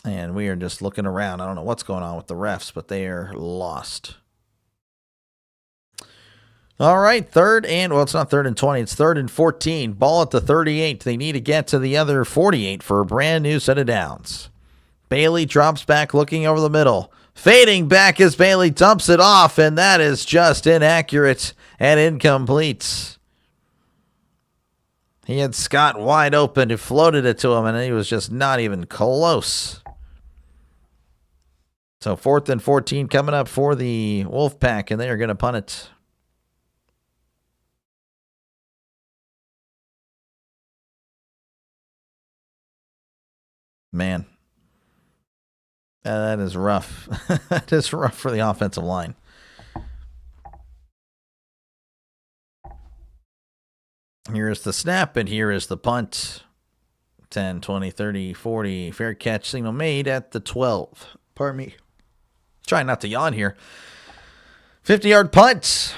And we are just looking around. I don't know what's going on with the refs, but they are lost. All right, 3rd and... Well, it's not 3rd and 20. It's 3rd and 14. Ball at the 38. They need to get to the other 48 for a brand new set of downs. Bailey drops back, looking over the middle. Fading back as Bailey dumps it off, and that is just inaccurate and incomplete. He had Scott wide open, who floated it to him, and he was just not even close. So 4th and 14 coming up for the Wolfpack, and they are going to punt it. Man. That is rough. That is rough for the offensive line. Here is the snap, and here is the punt. 10, 20, 30, 40. Fair catch signal made at the 12. Pardon me. Trying not to yawn here. 50-yard punt.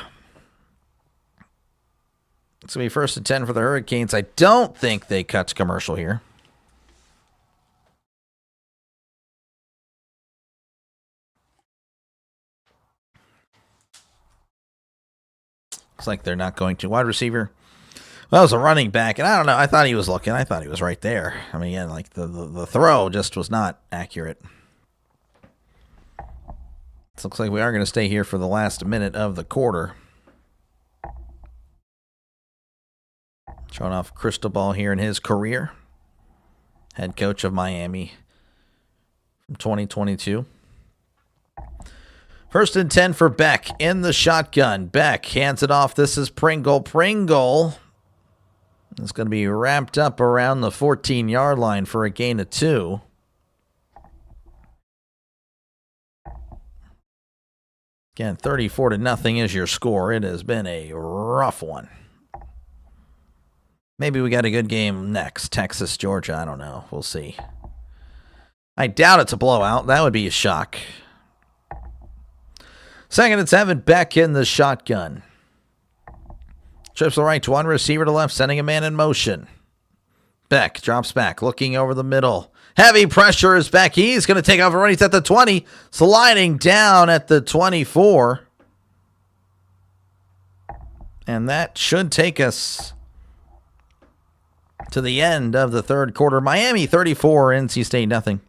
It's going to be 1st and 10 for the Hurricanes. I don't think they cut to commercial here. Looks like they're not going to. Wide receiver. Well, it was a running back, and I don't know. I thought he was looking. I thought he was right there. I mean, again, like the throw just was not accurate. It looks like we are going to stay here for the last minute of the quarter. Showing off Cristobal here in his career. Head coach of Miami from 2022. 1st and 10 for Beck in the shotgun. Beck hands it off. This is Pringle. Pringle is going to be wrapped up around the 14-yard line for a gain of 2. Again, 34-0 is your score. It has been a rough one. Maybe we got a good game next. Texas, Georgia. I don't know. We'll see. I doubt it's a blowout. That would be a shock. 2nd and 7. Beck in the shotgun. Trips to the right to one, receiver to left, sending a man in motion. Beck drops back, looking over the middle. Heavy pressure is Beck. He's going to take off a run. He's at the 20, sliding down at the 24. And that should take us to the end of the third quarter. Miami 34, NC State nothing.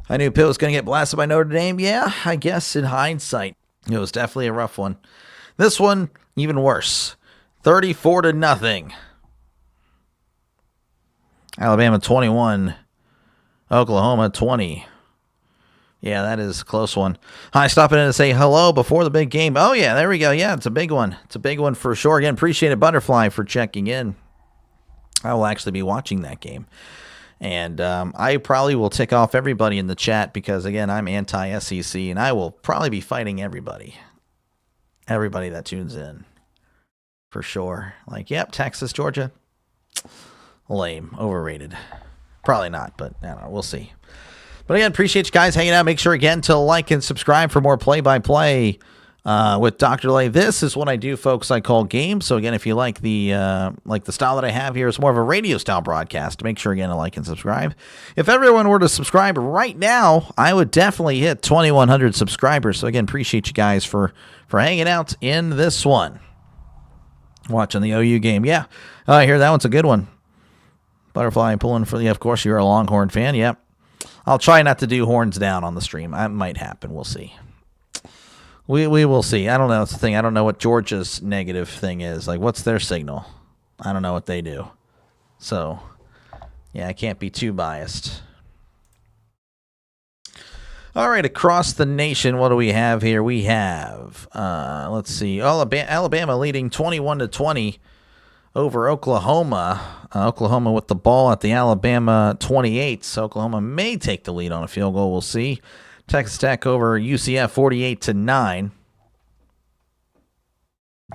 I knew Pitt was going to get blasted by Notre Dame. Yeah, I guess in hindsight, it was definitely a rough one. This one, even worse. 34-0. Alabama 21. Oklahoma 20. Yeah, that is a close one. Hi, stopping in to say hello before the big game. Oh, yeah, there we go. Yeah, it's a big one. It's a big one for sure. Again, appreciate it, Butterfly, for checking in. I will actually be watching that game. And I probably will tick off everybody in the chat because, again, I'm anti-SEC, and I will probably be fighting everybody. Everybody that tunes in. For sure. Like, yep, Texas, Georgia. Lame. Overrated. Probably not, but I don't know. We'll see. But again, appreciate you guys hanging out. Make sure, again, to like and subscribe for more play-by-play with DrDelay. This is what I do, folks. I call games. So, again, if you like the style that I have here, it's more of a radio-style broadcast. Make sure, again, to like and subscribe. If everyone were to subscribe right now, I would definitely hit 2,100 subscribers. So, again, appreciate you guys for hanging out in this one. Watching the OU game. Yeah, I hear that one's a good one. Butterfly pulling for the, of course, you're a Longhorn fan. Yep. I'll try not to do horns down on the stream. That might happen. We'll see. We will see. I don't know. That's the thing. I don't know what Georgia's negative thing is. Like, what's their signal? I don't know what they do. So, yeah, I can't be too biased. All right, across the nation, what do we have here? We have, let's see, Alabama leading 21-20 over Oklahoma. Oklahoma with the ball at the Alabama 28. So Oklahoma may take the lead on a field goal. We'll see. Texas Tech over UCF 48-9.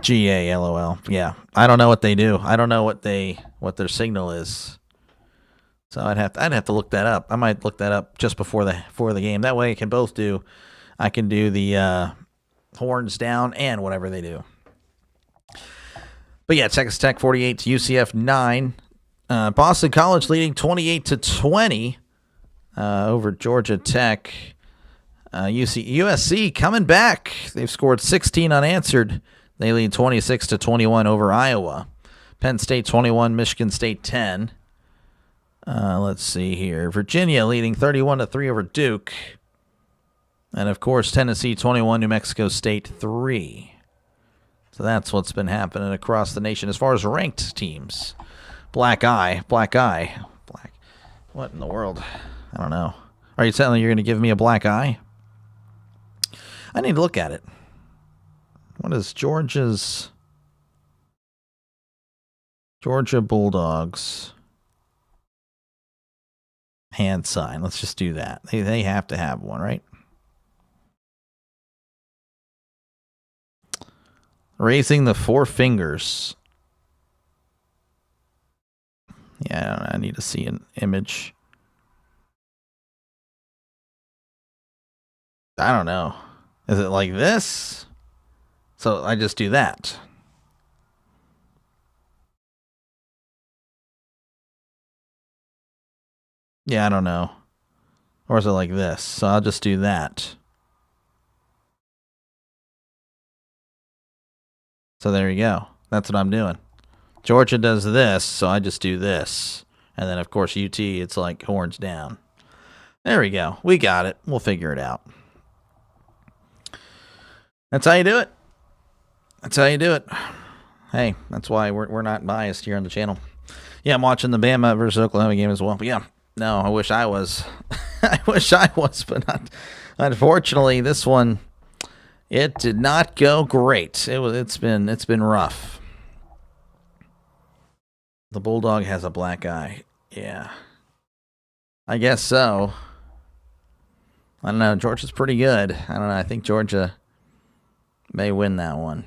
GA, LOL. Yeah, I don't know what they do. I don't know what their signal is. So I'd have to look that up. I might look that up just before the game. That way I can do the horns down and whatever they do. But yeah, Texas Tech 48 to UCF 9. Boston College leading 28-20 over Georgia Tech. USC coming back. They've scored 16 unanswered. They lead 26-21 over Iowa. Penn State 21, Michigan State 10. Let's see here. Virginia leading 31-3 over Duke. And, of course, Tennessee 21, New Mexico State 3. So that's what's been happening across the nation. As far as ranked teams, Black Eye. What in the world? I don't know. Are you telling me you're going to give me a black eye? I need to look at it. What is Georgia Bulldogs? hand sign. Let's just do that. They have to have one, right? Raising the 4 fingers. Yeah, I don't know. I need to see an image. I don't know. Is it like this? So I just do that. Yeah, I don't know. Or is it like this? So I'll just do that. So there you go. That's what I'm doing. Georgia does this, so I just do this. And then, of course, UT, it's like horns down. There we go. We got it. We'll figure it out. That's how you do it. That's how you do it. Hey, that's why we're not biased here on the channel. Yeah, I'm watching the Bama versus Oklahoma game as well. But yeah, no, I wish I was. I wish I was, but not. Unfortunately, this one, it did not go great. It's been rough. The Bulldog has a black eye. Yeah. I guess so. I don't know. Georgia's pretty good. I don't know. I think Georgia may win that one.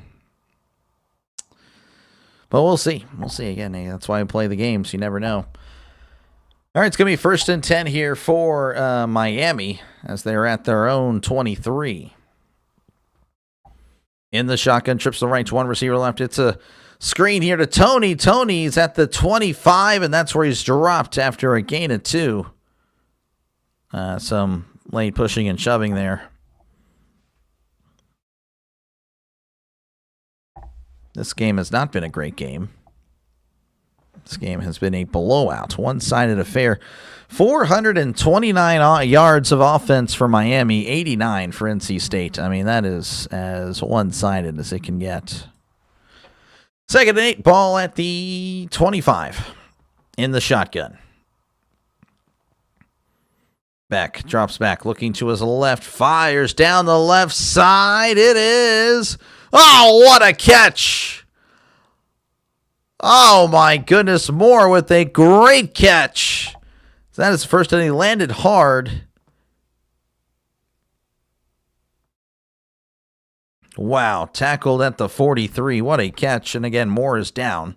But we'll see. We'll see again. That's why I play the games. You never know. All right, it's going to be 1st and 10 here for Miami as they're at their own 23. In the shotgun, trips to the right, 1 receiver left. It's a screen here to Tony. Tony's at the 25, and that's where he's dropped after a gain of 2. Some late pushing and shoving there. This game has not been a great game. This game has been a blowout, one-sided affair. 429 yards of offense for Miami, 89 for NC State. I mean, that is as one-sided as it can get. 2nd and 8, ball at the 25 in the shotgun. Beck drops back, looking to his left, fires down the left side. It is... Oh, what a catch! Oh, my goodness, Moore with a great catch. That is the first time he landed hard. Wow, tackled at the 43. What a catch. And again, Moore is down.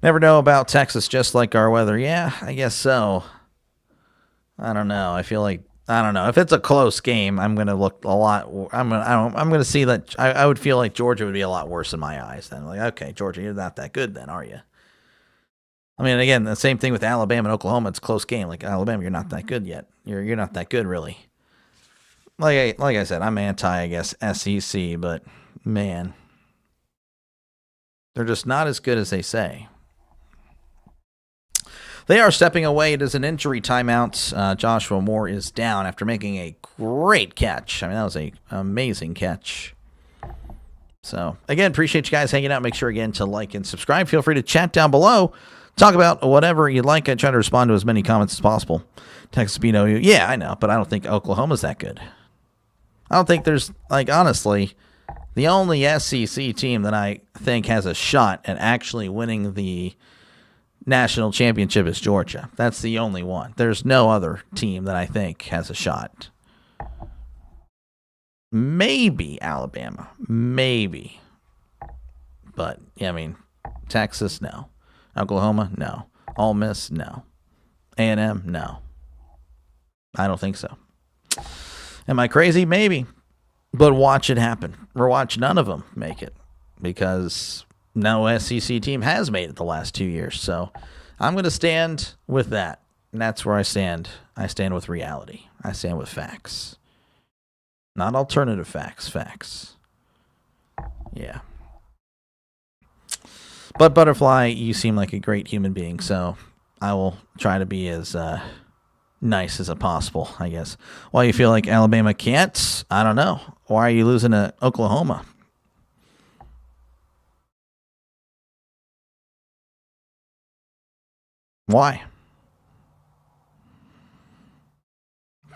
Never know about Texas, just like our weather. Yeah, I guess so. I don't know. I feel like, I don't know. If it's a close game, I'm going to look a lot. I'm going to see that. I would feel like Georgia would be a lot worse in my eyes. Then, like, okay, Georgia, you're not that good, then, are you? I mean, again, the same thing with Alabama and Oklahoma. It's a close game. Like Alabama, you're not that good yet. You're not that good, really. Like I said, I'm anti, I guess, SEC, but man, they're just not as good as they say. They are stepping away. It is an injury timeout. Joshua Moore is down after making a great catch. I mean, that was an amazing catch. So, again, appreciate you guys hanging out. Make sure, again, to like and subscribe. Feel free to chat down below. Talk about whatever you'd like. I try to respond to as many comments as possible. Texas beat OU. Yeah, I know, but I don't think Oklahoma's that good. I don't think there's, like, honestly, the only SEC team that I think has a shot at actually winning the national championship is Georgia. That's the only one. There's no other team that I think has a shot. Maybe Alabama. Maybe. But, yeah, I mean, Texas, no. Oklahoma, no. Ole Miss, no. A&M, no. I don't think so. Am I crazy? Maybe. But watch it happen. Or watch none of them make it. Because no SEC team has made it the last 2 years. So I'm going to stand with that. And that's where I stand. I stand with reality. I stand with facts. Not alternative facts. Facts. Yeah. But Butterfly, you seem like a great human being. So I will try to be as nice as possible, I guess. Why you feel like Alabama can't? I don't know. Why are you losing to Oklahoma? Why?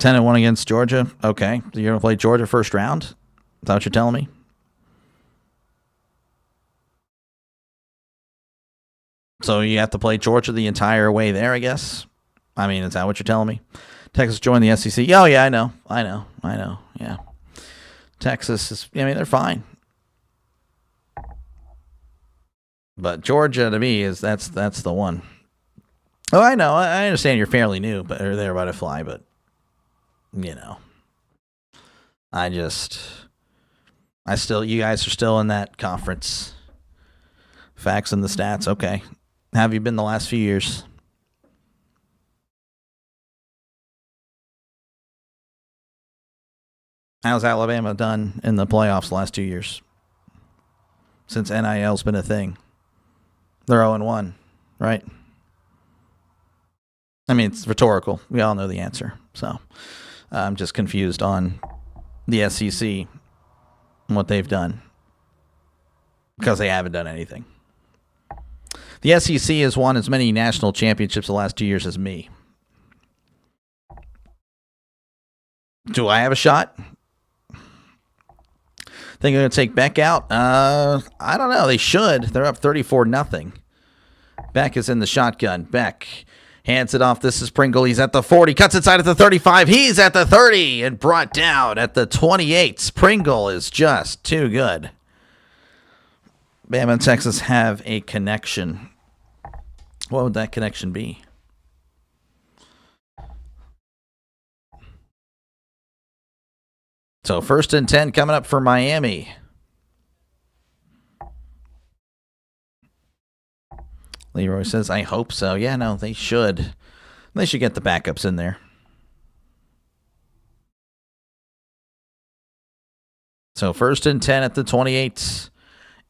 10-1 against Georgia. Okay. So you're going to play Georgia first round? Is that what you're telling me? So you have to play Georgia the entire way there, I guess. I mean, is that what you're telling me? Texas joined the SEC. Oh, yeah, I know. Yeah. Texas is, I mean, they're fine. But Georgia, to me, that's the one. Oh, I know. I understand you're fairly new, but or they're about to fly, but, you know. you guys are still in that conference. Facts and the stats, okay. Have you been the last few years? How's Alabama done in the playoffs the last 2 years? Since NIL's been a thing. They're 0-1, right? I mean, it's rhetorical. We all know the answer. So I'm just confused on the SEC and what they've done. Because they haven't done anything. The SEC has won as many national championships the last 2 years as me. Do I have a shot? Think they're going to take Beck out? I don't know. They should. They're up 34-0. Beck is in the shotgun. Beck hands it off. This is Pringle. He's at the 40. Cuts inside at the 35. He's at the 30 and brought down at the 28. Pringle is just too good. Bama and Texas have a connection. What would that connection be? So 1st and 10 coming up for Miami. Leroy says, I hope so. Yeah, no, they should. They should get the backups in there. So 1st and 10 at the 28.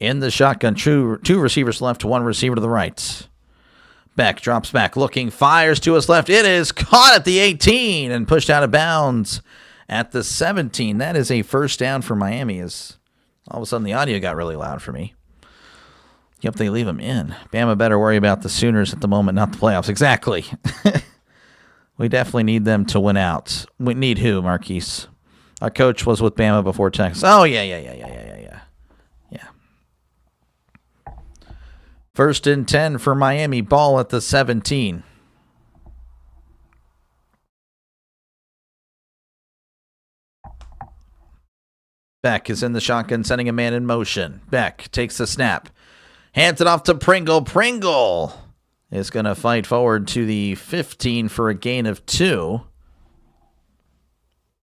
In the shotgun. Two receivers left, one receiver to the right. Beck drops back, looking, fires to his left. It is caught at the 18 and pushed out of bounds at the 17. That is a first down for Miami. As all of a sudden the audio got really loud for me. Yep, they leave him in. Bama better worry about the Sooners at the moment, not the playoffs. Exactly. We definitely need them to win out. We need who, Marquise? Our coach was with Bama before Texas. Oh, yeah. 1st and 10 for Miami. Ball at the 17. Beck is in the shotgun, sending a man in motion. Beck takes the snap. Hands it off to Pringle. Pringle is going to fight forward to the 15 for a gain of 2.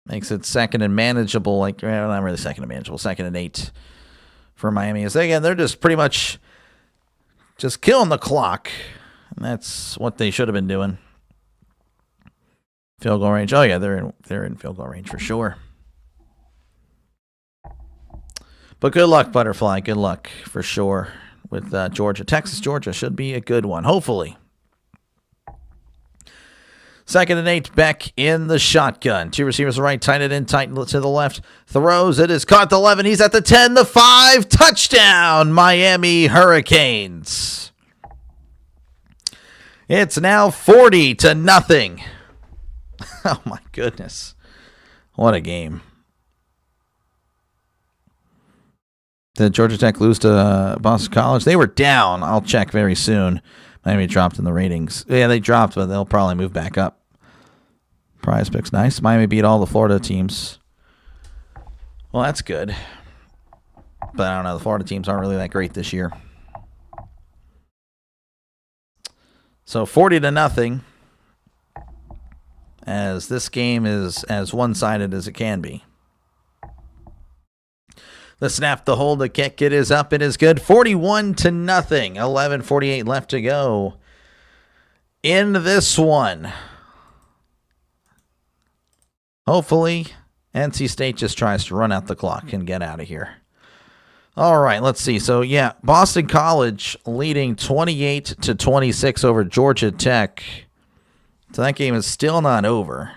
Makes it 2nd and manageable. Not really 2nd and manageable. 2nd and 8 for Miami. As again, they're just pretty much just killing the clock. And that's what they should have been doing. Field goal range. Oh, yeah, they're in field goal range for sure. But good luck, Butterfly. Good luck for sure with Georgia. Texas, Georgia should be a good one, hopefully. 2nd and 8, Beck in the shotgun. 2 receivers right, tight it in, tight to the left. Throws, it is caught the 11. He's at the 10, the 5. Touchdown, Miami Hurricanes. It's now 40-0. Oh, my goodness. What a game. Did Georgia Tech lose to Boston College? They were down. I'll check very soon. Miami dropped in the ratings. Yeah, they dropped, but they'll probably move back up. Prize picks. Nice. Miami beat all the Florida teams. Well, that's good. But I don't know. The Florida teams aren't really that great this year. So 40-0. As this game is as one-sided as it can be. The snap, the hold, the kick, it is up, it is good. 41-0. 11:48 left to go in this one. Hopefully, NC State just tries to run out the clock and get out of here. All right, let's see. So, yeah, Boston College leading 28-26 over Georgia Tech. So that game is still not over.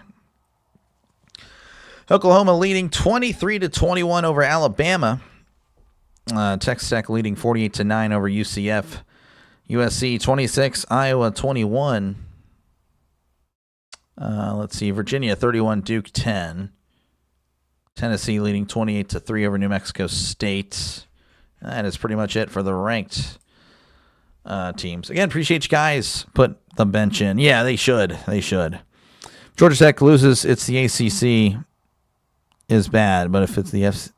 Oklahoma leading 23-21 over Alabama. Texas Tech leading 48-9 over UCF. USC 26, Iowa 21. Let's see, Virginia 31, Duke 10. Tennessee leading 28-3 over New Mexico State. That is pretty much it for the ranked teams. Again, appreciate you guys. Put the bench in. Yeah, they should. They should. Georgia Tech loses. It's the ACC is bad, but if it's the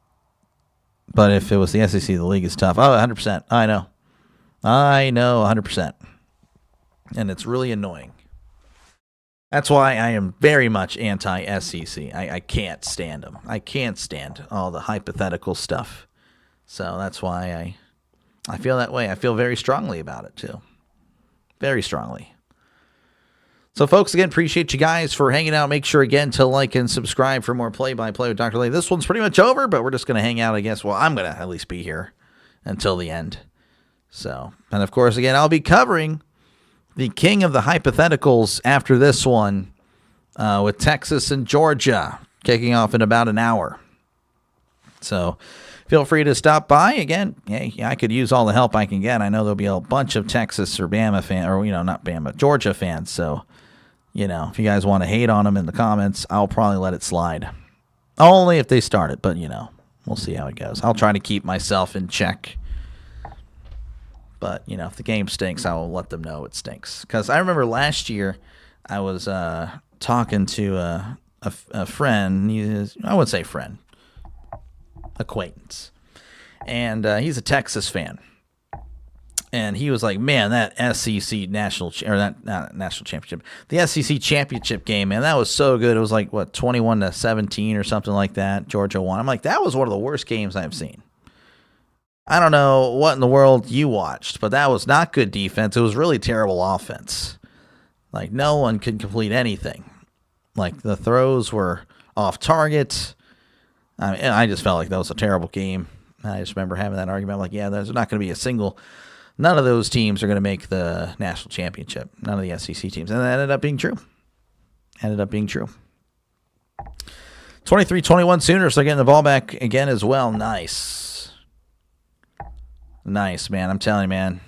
but if it was the SEC, the league is tough. Oh, 100%. I know, 100%. And it's really annoying. That's why I am very much anti-SEC. I can't stand them. I can't stand all the hypothetical stuff. So that's why I feel that way. I feel very strongly about it, too. Very strongly. So, folks, again, appreciate you guys for hanging out. Make sure, again, to like and subscribe for more play-by-play with DrDelay. This one's pretty much over, but we're just going to hang out, I guess. Well, I'm going to at least be here until the end. So, and of course, again, I'll be covering the king of the hypotheticals after this one with Texas and Georgia kicking off in about an hour. So feel free to stop by. Again, hey, I could use all the help I can get. I know there'll be a bunch of Texas or Bama fans, or, not Bama, Georgia fans. So, if you guys want to hate on them in the comments, I'll probably let it slide. Only if they start it, but, we'll see how it goes. I'll try to keep myself in check. But, if the game stinks, I will let them know it stinks. Because I remember last year I was talking to a friend. I wouldn't say friend. Acquaintance. And he's a Texas fan. And he was like, man, that SEC national championship. The SEC championship game, man, that was so good. It was like, 21-17 or something like that. Georgia won. I'm like, that was one of the worst games I've seen. I don't know what in the world you watched, but that was not good defense. It was really terrible offense. Like, no one could complete anything. Like, the throws were off target. I just felt like that was a terrible game. I just remember having that argument. I'm like, yeah, there's not going to be none of those teams are going to make the national championship. None of the SEC teams. And that ended up being true. 23-21 Sooners. They're getting the ball back again as well. Nice, man. I'm telling you, man.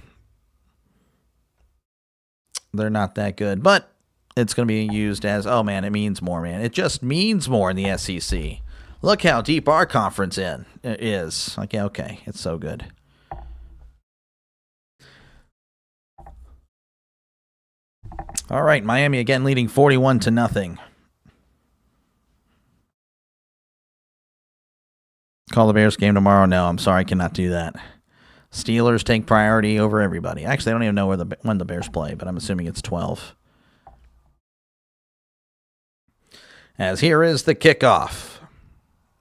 They're not that good. But it's going to be used as, oh, man, it means more, man. It just means more in the SEC. Look how deep our conference is. Like, yeah, okay. It's so good. All right, Miami again leading 41-0. Call the Bears game tomorrow? No, I'm sorry. I cannot do that. Steelers take priority over everybody. Actually, I don't even know when the Bears play, but I'm assuming it's 12. As here is the kickoff.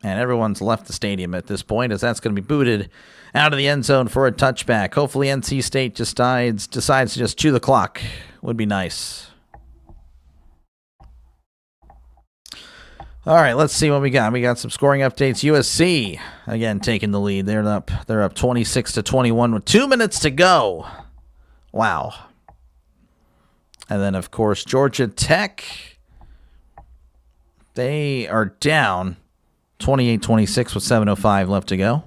And everyone's left the stadium at this point, as that's going to be booted out of the end zone for a touchback. Hopefully NC State decides to just chew the clock. Would be nice. All right, let's see what we got. We got some scoring updates. USC, again, taking the lead. They're up 26-21 with 2 minutes to go. Wow. And then, of course, Georgia Tech, they are down 28-26 with 7:05 left to go.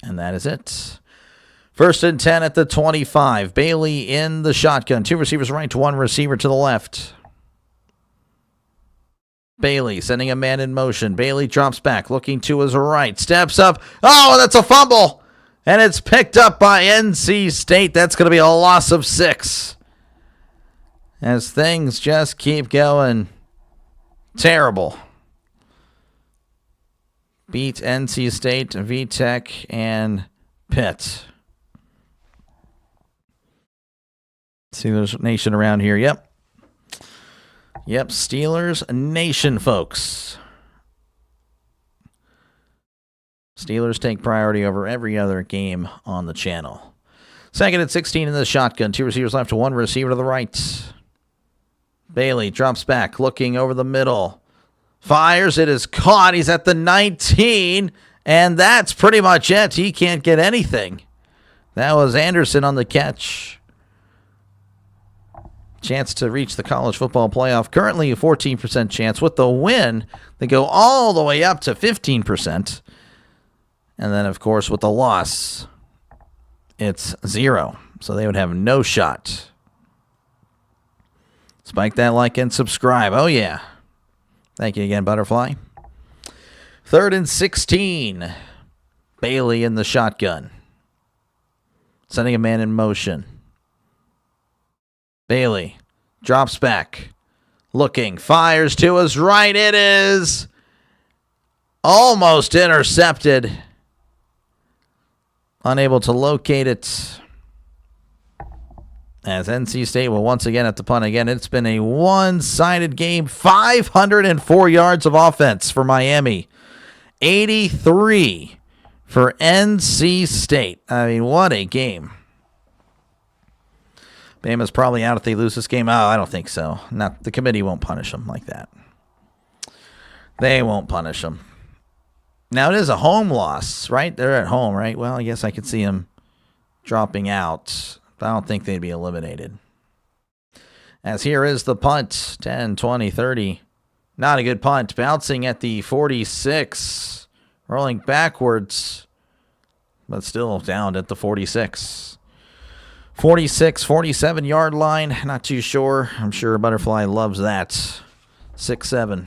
And that is it. 1st and 10 at the 25. Bailey in the shotgun. 2 receivers right to 1 receiver to the left. Bailey sending a man in motion. Bailey drops back, looking to his right. Steps up. Oh, that's a fumble. And it's picked up by NC State. That's going to be a loss of 6. As things just keep going terrible. Beat NC State, VTech, and Pitt. Steelers Nation around here. Yep, Steelers Nation, folks. Steelers take priority over every other game on the channel. 2nd and 16 in the shotgun. 2 receivers left to 1 receiver to the right. Bailey drops back, looking over the middle. Fires. It is caught. He's at the 19. And that's pretty much it. He can't get anything. That was Anderson on the catch. Chance to reach the college football playoff. Currently a 14% chance. With the win, they go all the way up to 15%. And then, of course, with the loss, it's 0. So they would have no shot. Spike that like and subscribe. Oh, yeah. Thank you again, Butterfly. 3rd and 16. Bailey in the shotgun. sending a man in motion. Bailey drops back. Looking, fires to his right. It is almost intercepted. Unable to locate it. As NC State will once again at the punt again. It's been a one-sided game. 504 yards of offense for Miami. 83 for NC State. I mean, what a game. Bama's probably out if they lose this game. Oh, I don't think so. The committee won't punish them like that. They won't punish them. Now, it is a home loss, right? They're at home, right? Well, I guess I could see them dropping out. But I don't think they'd be eliminated. As here is the punt. 10, 20, 30. Not a good punt. Bouncing at the 46. Rolling backwards. But still down at the 46. 46, 47-yard line. Not too sure. I'm sure Butterfly loves that. 6-7.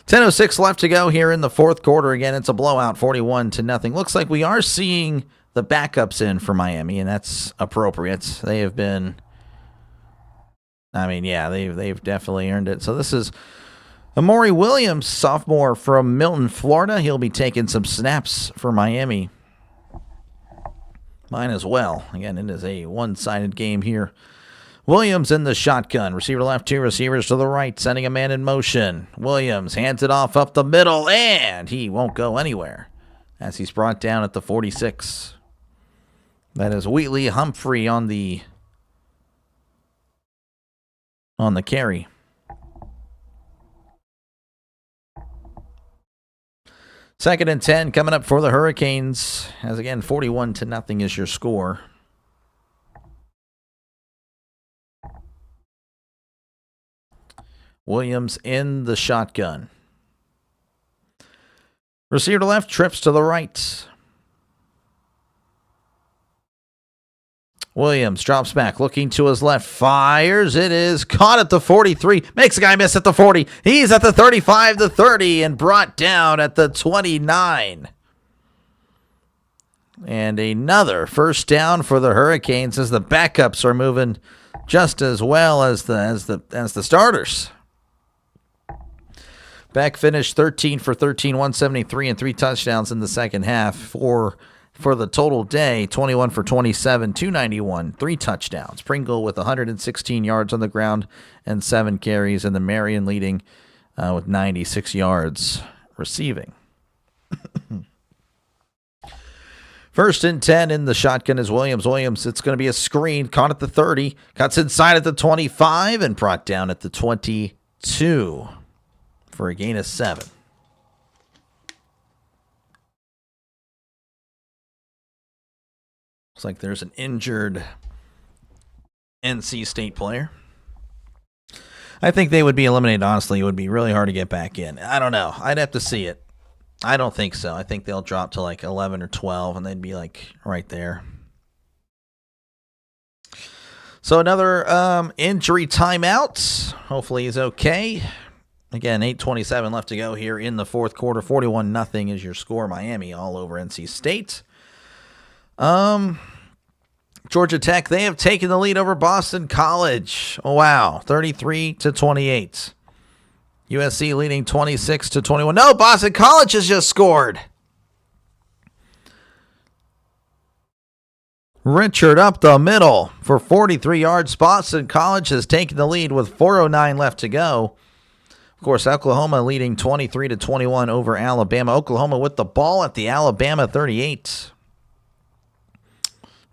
10:06 left to go here in the fourth quarter. Again, it's a blowout, 41-0. Looks like we are seeing the backups in for Miami, and that's appropriate. They have been, they've definitely earned it. So this is Amari Williams, sophomore from Milton, Florida. He'll be taking some snaps for Miami. Mine as well. Again, it is a one-sided game here. Williams in the shotgun. Receiver left, two receivers to the right, sending a man in motion. Williams hands it off up the middle, and he won't go anywhere as he's brought down at the 46. That is Wheatley Humphrey on the carry. Second and 10 coming up for the Hurricanes. As again, 41-0 is your score. Williams in the shotgun. Receiver to left, trips to the right. Williams drops back, looking to his left, fires. It is caught at the 43. Makes a guy miss at the 40. He's at the 35, the 30, and brought down at the 29. And another first down for the Hurricanes as the backups are moving just as well as the starters. Beck finished 13 for 13, 173, and 3 touchdowns in the second half for the total day, 21 for 27, 291, 3 touchdowns. Pringle with 116 yards on the ground and 7 carries, and the Marion leading with 96 yards receiving. First and 10 in the shotgun is Williams. Williams, it's going to be a screen, caught at the 30, cuts inside at the 25, and brought down at the 22 for a gain of 7. Looks like there's an injured NC State player. I think they would be eliminated, honestly. It would be really hard to get back in. I don't know. I'd have to see it. I don't think so. I think they'll drop to like 11 or 12, and they'd be like right there. So another injury timeout. Hopefully he's okay. Again, 8:27 left to go here in the fourth quarter. 41-0 is your score. Miami all over NC State. Georgia Tech, they have taken the lead over Boston College. Oh, wow. 33-28. USC leading 26-21. No, Boston College has just scored. Richard up the middle for 43 yards. Boston College has taken the lead with 4:09 left to go. Of course, Oklahoma leading 23-21 over Alabama. Oklahoma with the ball at the Alabama 38.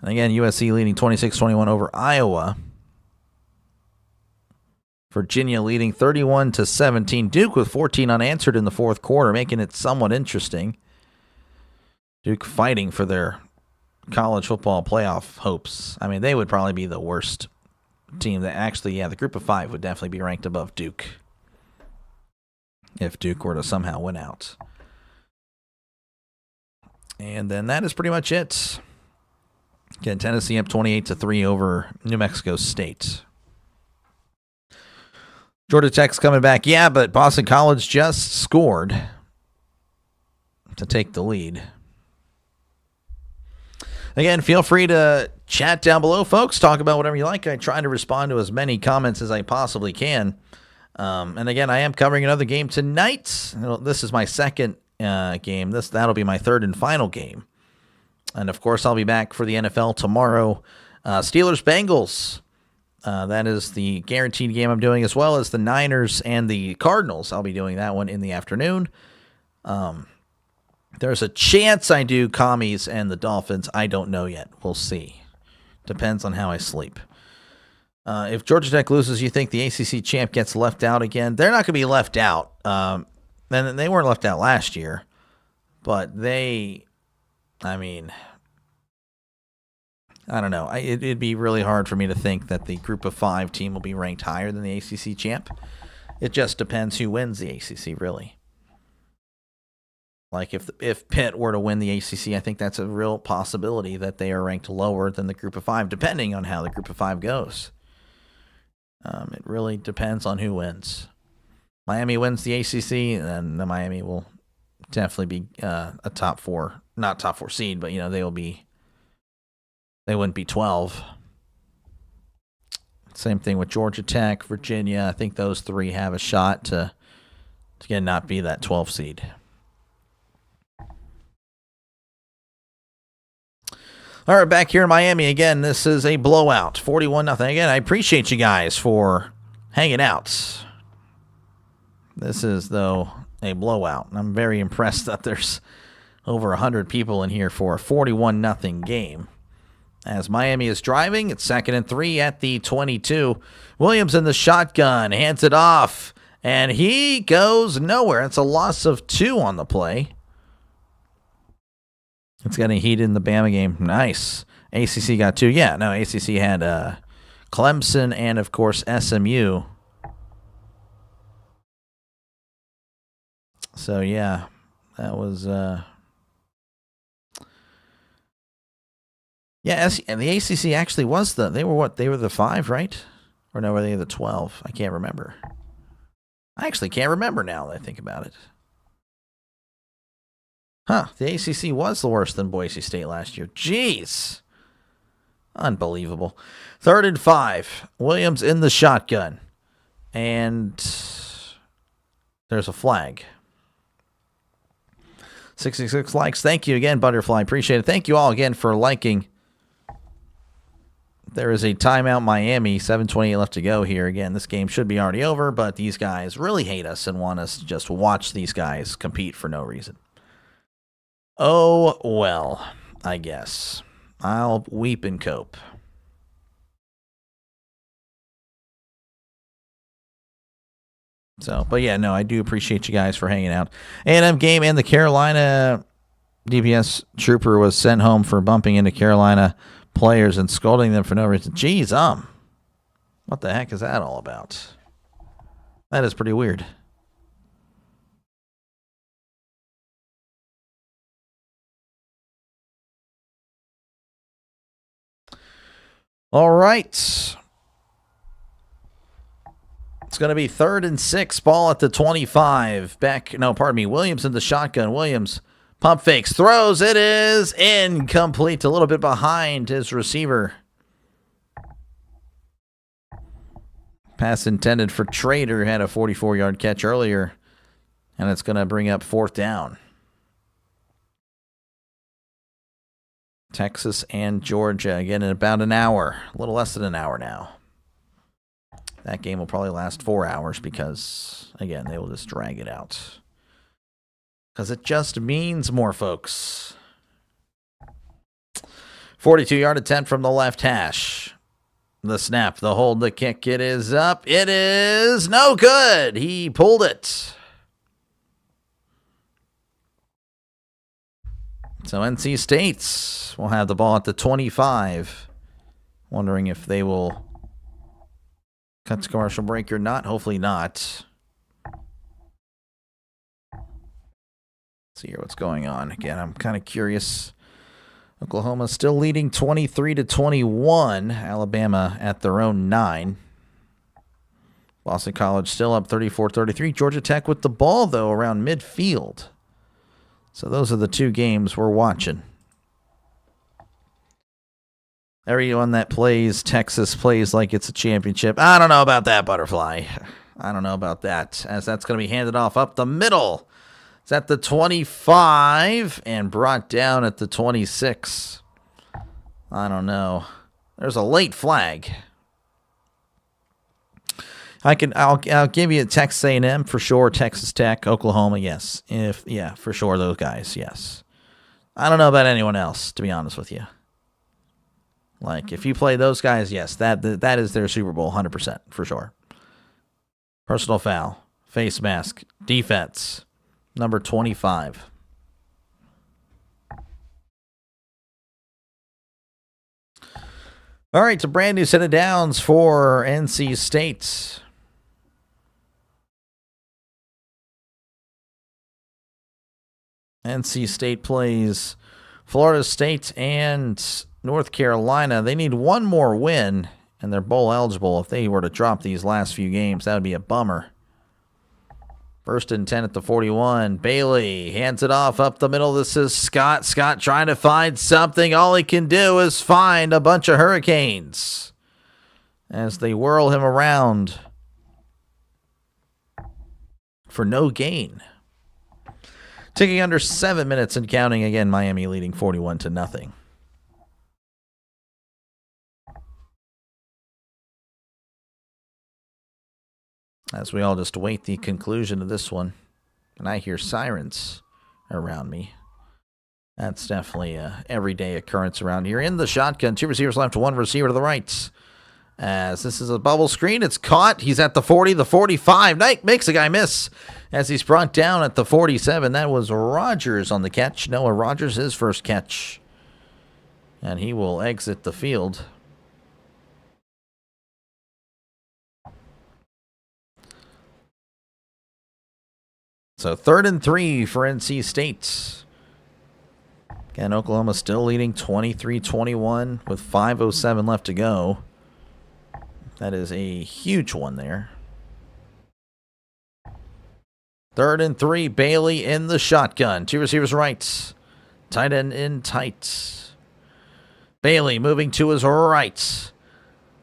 And again, USC leading 26-21 over Iowa. Virginia leading 31-17. Duke with 14 unanswered in the fourth quarter, making it somewhat interesting. Duke fighting for their college football playoff hopes. I mean, they would probably be the worst team. That actually, the group of 5 would definitely be ranked above Duke if Duke were to somehow win out. And then that is pretty much it. Again, Tennessee up 28-3 over New Mexico State. Georgia Tech's coming back. Yeah, but Boston College just scored to take the lead. Again, feel free to chat down below, folks. Talk about whatever you like. I try to respond to as many comments as I possibly can. And again, I am covering another game tonight. This is my second game. That'll be my third and final game. And of course, I'll be back for the NFL tomorrow. Steelers-Bengals. That is the guaranteed game I'm doing, as well as the Niners and the Cardinals. I'll be doing that one in the afternoon. There's a chance I do Commies and the Dolphins. I don't know yet. We'll see. Depends on how I sleep. If Georgia Tech loses, you think the ACC champ gets left out again? They're not going to be left out. And they weren't left out last year. But I don't know. It'd be really hard for me to think that the Group of 5 team will be ranked higher than the ACC champ. It just depends who wins the ACC, really. Like if Pitt were to win the ACC, I think that's a real possibility that they are ranked lower than the Group of 5, depending on how the Group of 5 goes. It really depends on who wins. Miami wins the ACC, then the Miami will definitely be a top 4, not top 4 seed, but they wouldn't be 12. Same thing with Georgia Tech, Virginia. I think those 3 have a shot to again not be that 12 seed. All right, back here in Miami again. This is a blowout, 41-0. Again, I appreciate you guys for hanging out. This is, though, a blowout. I'm very impressed that there's over 100 people in here for a 41-0 game. As Miami is driving, it's 2nd and 3 at the 22. Williams in the shotgun, hands it off, and he goes nowhere. It's a loss of 2 on the play. It's getting heated in the Bama game. Nice. ACC got 2. Yeah, no, ACC had Clemson and, of course, SMU. So, yeah, that was... Yeah, and the ACC actually was they were what? They were the 5, right? Or no, were they the 12? I can't remember. I actually can't remember now that I think about it. Huh, the ACC was the worse than Boise State last year. Jeez. Unbelievable. 3rd and 5. Williams in the shotgun. And there's a flag. 66 likes. Thank you again, Butterfly. Appreciate it. Thank you all again for liking. There is a timeout, Miami. 7:28 left to go here. Again, this game should be already over, but these guys really hate us and want us to just watch these guys compete for no reason. Oh, well, I guess. I'll weep and cope. So, but yeah, no, I do appreciate you guys for hanging out. A&M game and the Carolina DPS trooper was sent home for bumping into Carolina players and scolding them for no reason. Jeez, what the heck is that all about? That is pretty weird. All right. It's going to be 3rd and 6, ball at the 25. Williams in the shotgun. Williams pump fakes, throws. It is incomplete. A little bit behind his receiver. Pass intended for Trader. Had a 44-yard catch earlier. And it's going to bring up 4th down. Texas and Georgia again in about an hour. A little less than an hour now. That game will probably last 4 hours because, again, they will just drag it out. Because it just means more, folks. 42-yard attempt from the left hash. The snap, the hold, the kick. It is up. It is no good. He pulled it. So NC State will have the ball at the 25. Wondering if they will cut to commercial break or not. Hopefully not. See here what's going on. Again, I'm kind of curious. Oklahoma still leading 23-21. Alabama at their own 9. Boston College still up 34-33. Georgia Tech with the ball, though, around midfield. So those are the 2 games we're watching. Everyone that plays Texas plays like it's a championship. I don't know about that, Butterfly. I don't know about that, as that's going to be handed off up the middle. It's at the 25 and brought down at the 26. I don't know. There's a late flag. I'll give you Texas A&M for sure, Texas Tech, Oklahoma, yes. For sure those guys, yes. I don't know about anyone else, to be honest with you. Like, if you play those guys, yes, that is their Super Bowl, 100%, for sure. Personal foul, face mask, defense, number 25. All right, it's a brand new set of downs for NC State. NC State plays Florida State and North Carolina. They need one more win, and they're bowl eligible. If they were to drop these last few games, that would be a bummer. First and 10 at the 41. Bailey hands it off up the middle. This is Scott. Scott trying to find something. All he can do is find a bunch of Hurricanes as they whirl him around for no gain. Ticking under 7 minutes and counting again. Miami leading 41-0. As we all just await the conclusion of this one. And I hear sirens around me. That's definitely a everyday occurrence around here. In the shotgun, 2 receivers left, 1 receiver to the right. As this is a bubble screen, it's caught. He's at the 40, the 45. Knight makes a guy miss as he's brought down at the 47. That was Rogers on the catch. Noah Rogers, his first catch. And he will exit the field. So 3rd and 3 for NC State. Again, Oklahoma still leading 23-21 with 5:07 left to go. That is a huge one there. 3rd and 3, Bailey in the shotgun. 2 receivers right. Tight end in tight. Bailey moving to his right.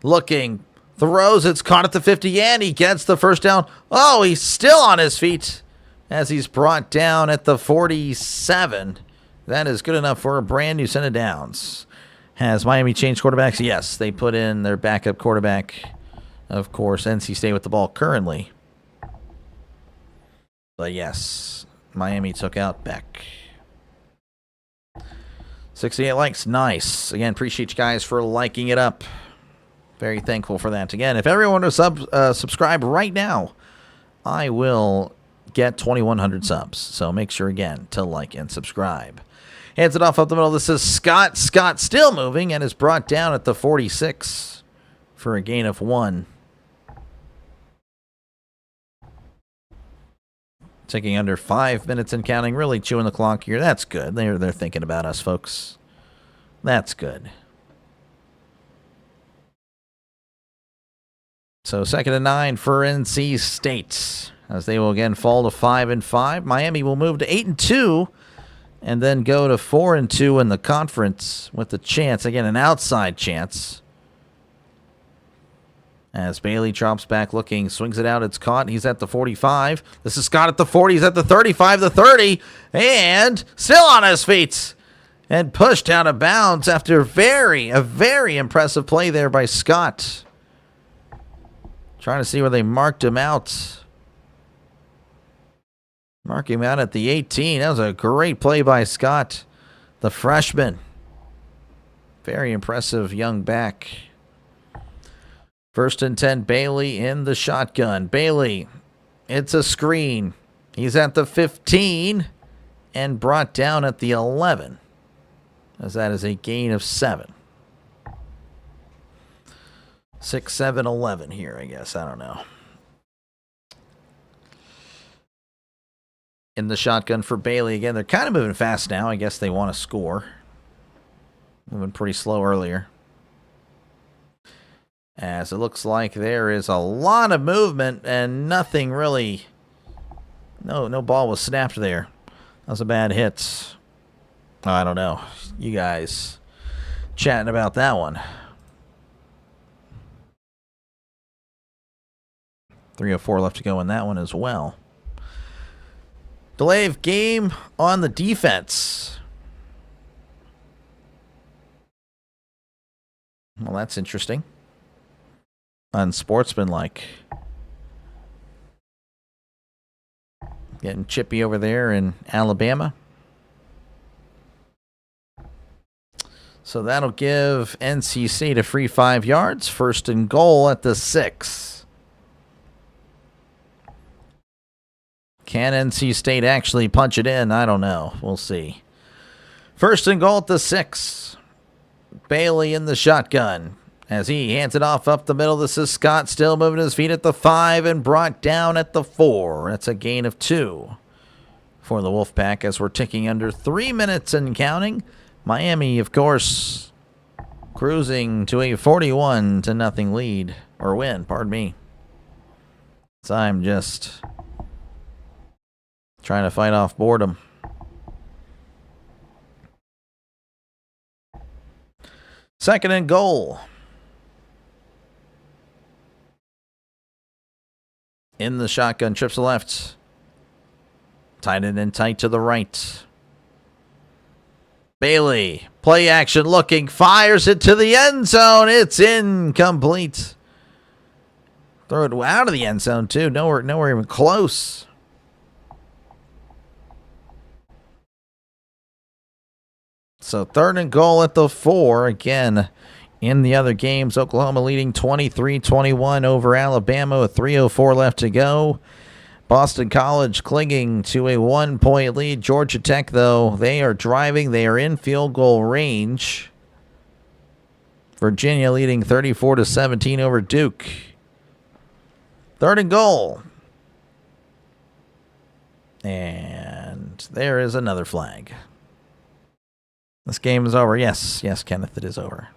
Looking. Throws. It's caught at the 50 and he gets the first down. Oh, he's still on his feet as he's brought down at the 47. That is good enough for a brand new set of downs. Has Miami changed quarterbacks? Yes, they put in their backup quarterback. Of course, NC State with the ball currently. But yes, Miami took out Beck. 68 likes, nice. Again, appreciate you guys for liking it up. Very thankful for that. Again, if everyone would subscribe right now, I will get 2,100 subs. So make sure, again, to like and subscribe. Hands it off up the middle. This is Scott. Scott still moving and is brought down at the 46 for a gain of 1. Taking under 5 minutes and counting. Really chewing the clock here. That's good. They're thinking about us, folks. That's good. So 2nd and 9 for NC State, as they will again fall to 5-5. Miami will move to 8-2 and then go to 4-2 in the conference with the chance, again, an outside chance. As Bailey drops back looking, swings it out, it's caught. He's at the 45. This is Scott at the 40. He's at the 35, the 30, and still on his feet. And pushed out of bounds after a very impressive play there by Scott. Trying to see where they marked him out. Mark him out at the 18. That was a great play by Scott, the freshman. Very impressive young back. 1st and 10, Bailey in the shotgun. Bailey, it's a screen. He's at the 15 and brought down at the 11, as that is a gain of 7. 6, 7, 11 here, I guess. I don't know. In the shotgun for Bailey again. They're kind of moving fast now. I guess they want to score. Moving pretty slow earlier. As it looks like there is a lot of movement and nothing really. No ball was snapped there. That was a bad hit. I don't know. You guys chatting about that one. 3:04 left to go in that one as well. Delay of game on the defense. Well, that's interesting. Unsportsmanlike. Getting chippy over there in Alabama. So that'll give NC State a free 5 yards. First and goal at the 6. Can NC State actually punch it in? I don't know. We'll see. First and goal at the 6. Bailey in the shotgun. As he hands it off up the middle, this is Scott still moving his feet at the 5 and brought down at the 4. That's a gain of 2 for the Wolfpack as we're ticking under 3 minutes and counting. Miami, of course, cruising to a 41-0 lead, or win, pardon me. So I'm just trying to fight off boredom. Second and goal. In the shotgun, trips to the left. Tight end and tight to the right. Bailey, play action looking, fires it to the end zone. It's incomplete. Throw it out of the end zone, too. Nowhere even close. So third and goal at the 4. Again, in the other games, Oklahoma leading 23-21 over Alabama with 3:04 left to go. Boston College clinging to a 1-point lead. Georgia Tech, though, they are driving. They are in field goal range. Virginia leading 34-17 over Duke. Third and goal. And there is another flag. This game is over. Yes, Kenneth, it is over.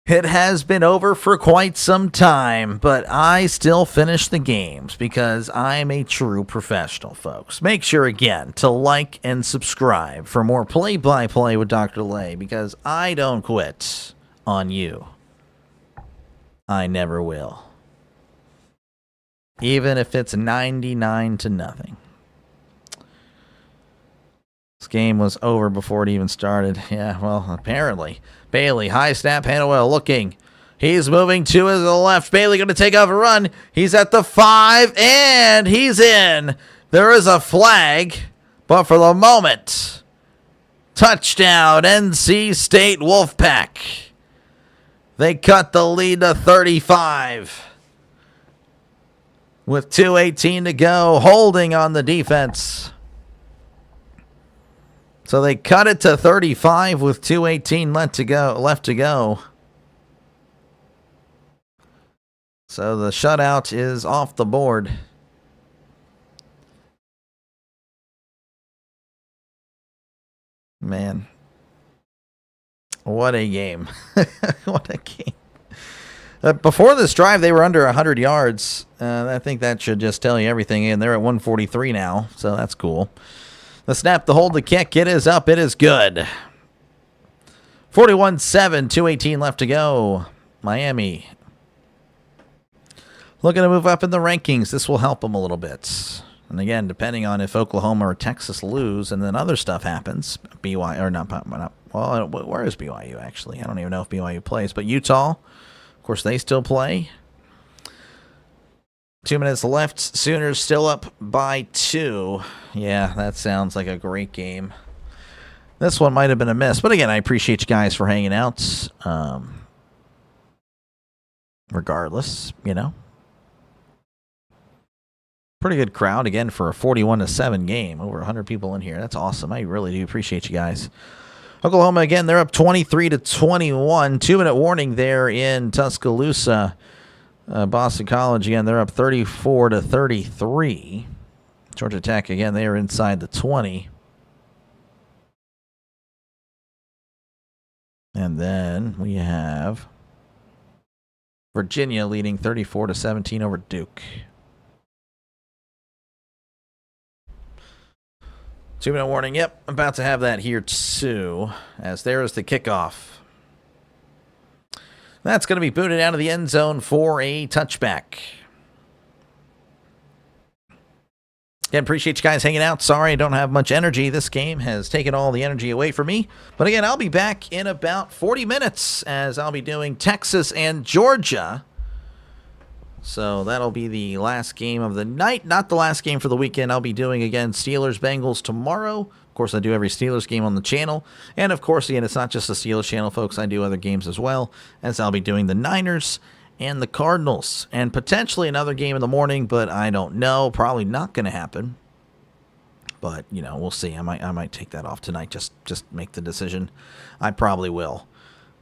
It has been over for quite some time, but I still finish the games because I'm a true professional, folks. Make sure, again, to like and subscribe for more play-by-play with DrDelay because I don't quit on you. I never will. Even if it's 99-0. This game was over before it even started. Yeah, well, apparently. Bailey, high snap, Hannawell looking. He's moving to his left. Bailey going to take off a run. He's at the 5, and he's in. There is a flag, but for the moment, touchdown, NC State Wolfpack. They cut the lead to 35. With 2:18 to go, holding on the defense. So they cut it to 35 with 2:18 left to go. So the shutout is off the board. Man. What a game. What a game. Before this drive, they were under 100 yards. I think that should just tell you everything. And they're at 143 now, so that's cool. The snap, the hold, the kick. It is up. It is good. 41-7, 2:18 left to go. Miami looking to move up in the rankings. This will help them a little bit. And again, depending on if Oklahoma or Texas lose and then other stuff happens, BYU, or not, well, where is BYU actually? I don't even know if BYU plays, but Utah, of course, they still play. 2 minutes left. Sooners still up by 2. Yeah, that sounds like a great game. This one might have been a miss. But again, I appreciate you guys for hanging out. Regardless, you know. Pretty good crowd, again, for a 41-7 game. Over 100 people in here. That's awesome. I really do appreciate you guys. Oklahoma, again, they're up 23-21. 2-minute warning there in Tuscaloosa. Boston College, again, they're up 34-33. Georgia Tech, again, they are inside the 20. And then we have Virginia leading 34-17 over Duke. 2-minute warning. Yep, I'm about to have that here too, as there is the kickoff. That's going to be booted out of the end zone for a touchback. Again, appreciate you guys hanging out. Sorry I don't have much energy. This game has taken all the energy away from me. But again, I'll be back in about 40 minutes as I'll be doing Texas and Georgia. So that'll be the last game of the night. Not the last game for the weekend. I'll be doing, again, Steelers-Bengals tomorrow. Of course, I do every Steelers game on the channel. And, of course, again, it's not just the Steelers channel, folks. I do other games as well, as I'll be doing the Niners and the Cardinals, and potentially another game in the morning, but I don't know. Probably not going to happen. But, you know, we'll see. I might take that off tonight. Just make the decision. I probably will.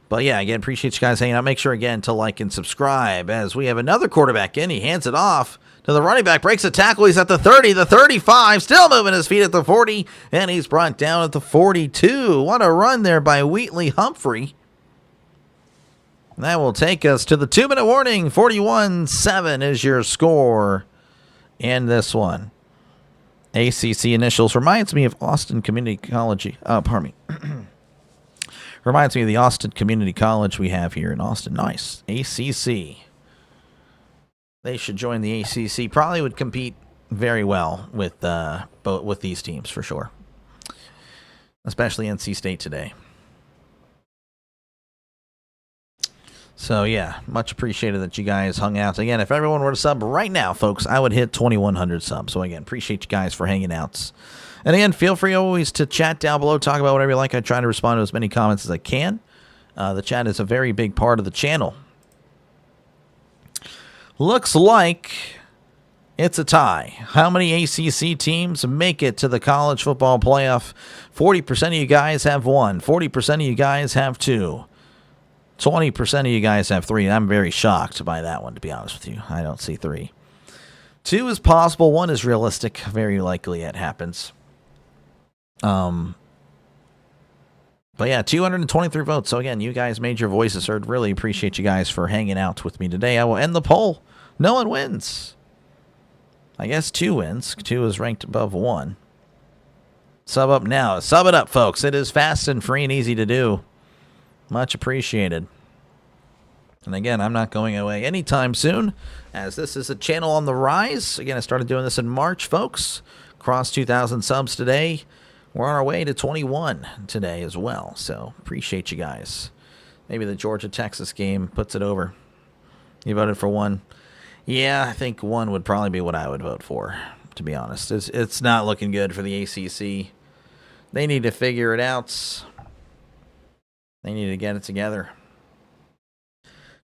But, yeah, again, appreciate you guys hanging out. Make sure, again, to like and subscribe as we have another quarterback in. He hands it off to the running back. Breaks a tackle. He's at the 30, the 35. Still moving his feet at the 40. And he's brought down at the 42. What a run there by Wheatley Humphrey. That will take us to the 2-minute warning. 41-7 is your score in this one. ACC initials reminds me of Austin Community College. Reminds me of the Austin Community College we have here in Austin. Nice. ACC. They should join the ACC. Probably would compete very well with these teams for sure. Especially NC State today. So, yeah, much appreciated that you guys hung out. Again, if everyone were to sub right now, folks, I would hit 2,100 subs. So, again, appreciate you guys for hanging out. And, again, feel free always to chat down below, talk about whatever you like. I try to respond to as many comments as I can. The chat is a very big part of the channel. Looks like it's a tie. How many ACC teams make it to the college football playoff? 40% of you guys have 1. 40% of you guys have 2. 20% of you guys have 3. I'm very shocked by that one, to be honest with you. I don't see 3. 2 is possible. 1 is realistic. Very likely it happens. But yeah, 223 votes. So again, you guys made your voices heard. Really appreciate you guys for hanging out with me today. I will end the poll. No one wins. I guess 2 wins. 2 is ranked above 1. Sub up now. Sub it up, folks. It is fast and free and easy to do. Much appreciated. And again, I'm not going away anytime soon, as this is a channel on the rise. Again, I started doing this in March, folks. Crossed 2,000 subs today. We're on our way to 21 today as well. So, appreciate you guys. Maybe the Georgia-Texas game puts it over. You voted for 1. Yeah, I think 1 would probably be what I would vote for, to be honest. It's not looking good for the ACC. They need to figure it out. They need to get it together.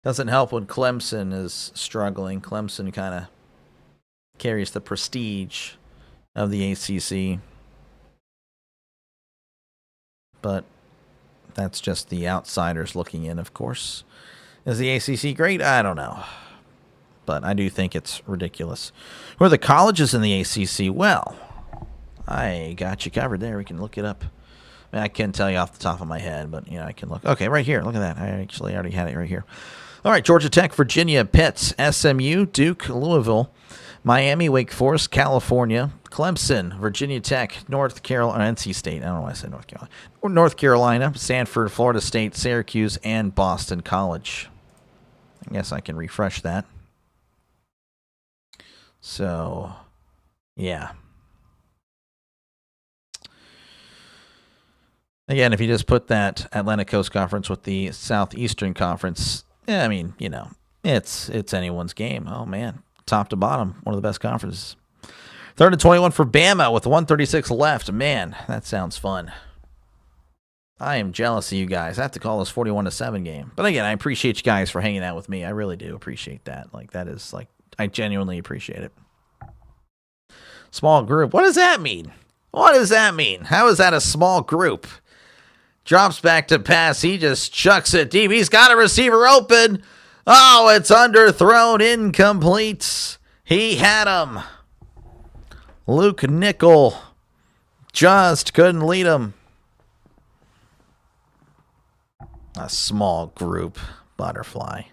Doesn't help when Clemson is struggling. Clemson kind of carries the prestige of the ACC. But that's just the outsiders looking in, of course. Is the ACC great? I don't know. But I do think it's ridiculous. Who are the colleges in the ACC? Well, I got you covered there. We can look it up. I can't tell you off the top of my head, but, you know, I can look. Okay, right here. Look at that. I actually already had it right here. All right, Georgia Tech, Virginia, Pitt, SMU, Duke, Louisville, Miami, Wake Forest, California, Clemson, Virginia Tech, North Carolina, NC State. I don't know why I said North Carolina. North Carolina, Stanford, Florida State, Syracuse, and Boston College. I guess I can refresh that. So, yeah. Again, if you just put that Atlantic Coast Conference with the Southeastern Conference, yeah, I mean, you know, it's anyone's game. Oh, man. Top to bottom, one of the best conferences. 3rd and 21 for Bama with 1:36 left. Man, that sounds fun. I am jealous of you guys. I have to call this 41-7 game. But again, I appreciate you guys for hanging out with me. I really do appreciate that. Like, that is, like, I genuinely appreciate it. Small group. What does that mean? What does that mean? How is that a small group? Drops back to pass. He just chucks it deep. He's got a receiver open. Oh, it's underthrown. Incomplete. He had him. Luke Nickel just couldn't lead him. A small group. Butterfly.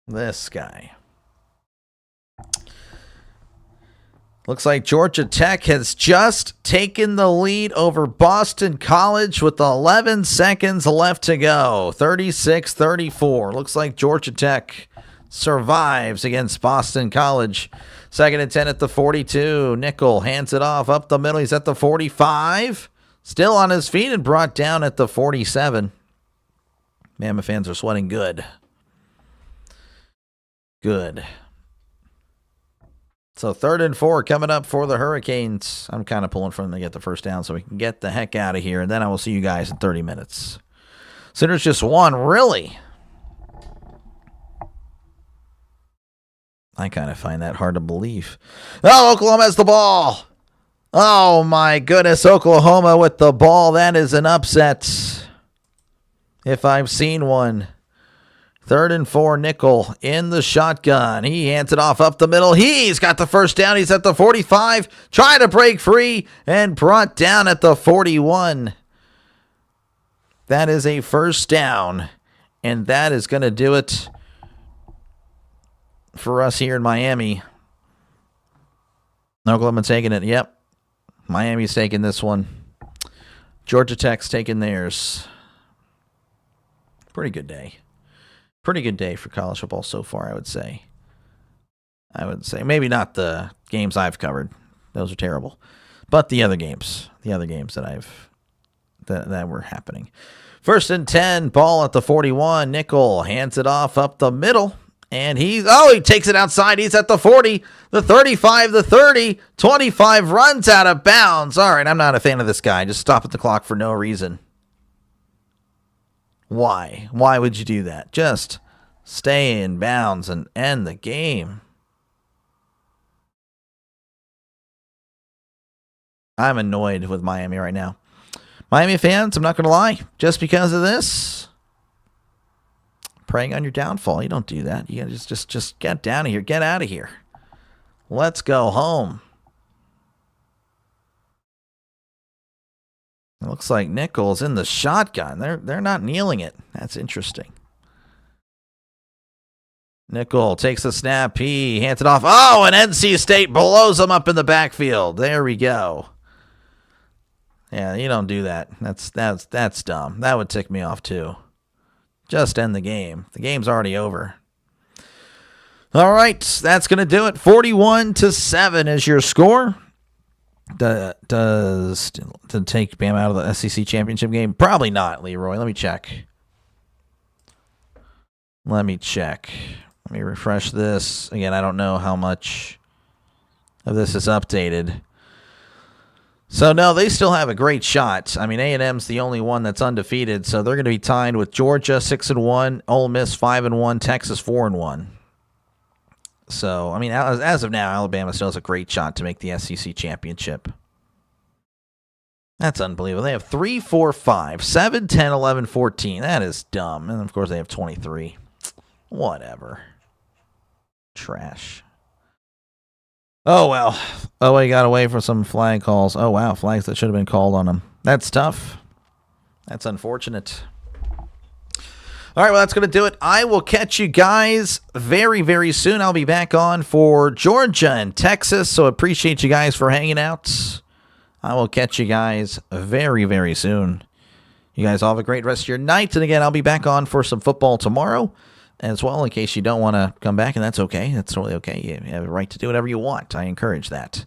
This guy. Looks like Georgia Tech has just taken the lead over Boston College with 11 seconds left to go. 36-34. Looks like Georgia Tech survives against Boston College. 2nd and 10 at the 42. Nickel hands it off up the middle. He's at the 45. Still on his feet and brought down at the 47. Mammoth fans are sweating good. Good. So 3rd and 4 coming up for the Hurricanes. I'm kind of pulling for them to get the first down so we can get the heck out of here. And then I will see you guys in 30 minutes. Sooners just won, really? I kind of find that hard to believe. Oh, Oklahoma has the ball. Oh, my goodness. Oklahoma with the ball. That is an upset, if I've seen one. 3rd and 4, Nickel in the shotgun. He hands it off up the middle. He's got the first down. He's at the 45. Trying to break free and brought down at the 41. That is a first down. And that is going to do it for us here in Miami. Oklahoma taking it. Yep. Miami's taking this one. Georgia Tech's taking theirs. Pretty good day. Pretty good day for college football so far, I would say. Maybe not the games I've covered. Those are terrible. But the other games that that were happening. 1st and 10, ball at the 41. Nickel hands it off up the middle. And he takes it outside. He's at the 40, the 35, the 30, 25, runs out of bounds. All right, I'm not a fan of this guy. Just stop at the clock for no reason. Why? Why would you do that? Just stay in bounds and end the game. I'm annoyed with Miami right now. Miami fans, I'm not going to lie. Just because of this, preying on your downfall. You don't do that. You gotta just get down here. Get out of here. Let's go home. It looks like Nickel's in the shotgun. They're not kneeling it. That's interesting. Nickel takes the snap. He hands it off. Oh, and NC State blows him up in the backfield. There we go. Yeah, you don't do that. That's dumb. That would tick me off too. Just end the game. The game's already over. All right, that's going to do it. 41-7 is your score. Does to take Bama out of the SEC championship game? Probably not, Leroy. Let me check. Let me refresh this. Again, I don't know how much of this is updated. So, no, they still have a great shot. I mean, A&M's the only one that's undefeated, so they're going to be tied with Georgia 6-1, Ole Miss 5-1, Texas 4-1. So, I mean, as of now, Alabama still has a great shot to make the SEC championship. That's unbelievable. They have 3, 4, 5, 7, 10, 11, 14. That is dumb. And, of course, they have 23. Whatever. Trash. Oh, well. Oh, he got away from some flag calls. Oh, wow. Flags that should have been called on him. That's tough. That's unfortunate. All right, well, that's going to do it. I will catch you guys very, very soon. I'll be back on for Georgia and Texas, so appreciate you guys for hanging out. I will catch you guys very, very soon. You guys all have a great rest of your night. And again, I'll be back on for some football tomorrow as well, in case you don't want to come back, and that's okay. That's totally okay. You have a right to do whatever you want. I encourage that.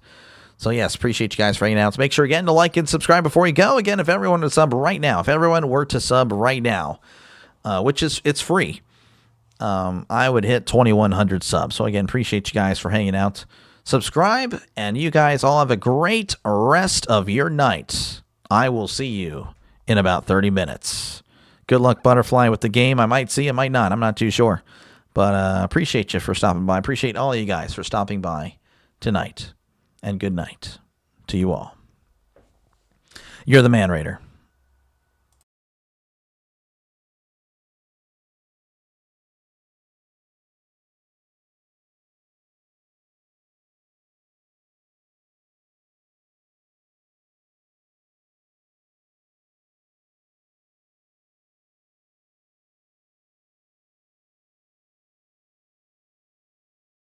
So, yes, appreciate you guys for hanging out. So make sure, again, to like and subscribe before you go. Again, if everyone were to sub right now, which is it's free, I would hit 2,100 subs. So, again, appreciate you guys for hanging out. Subscribe, and you guys all have a great rest of your night. I will see you in about 30 minutes. Good luck, Butterfly, with the game. I might see you, might not. I'm not too sure. But appreciate you for stopping by. Appreciate all of you guys for stopping by tonight. And good night to you all. You're the Man Raider.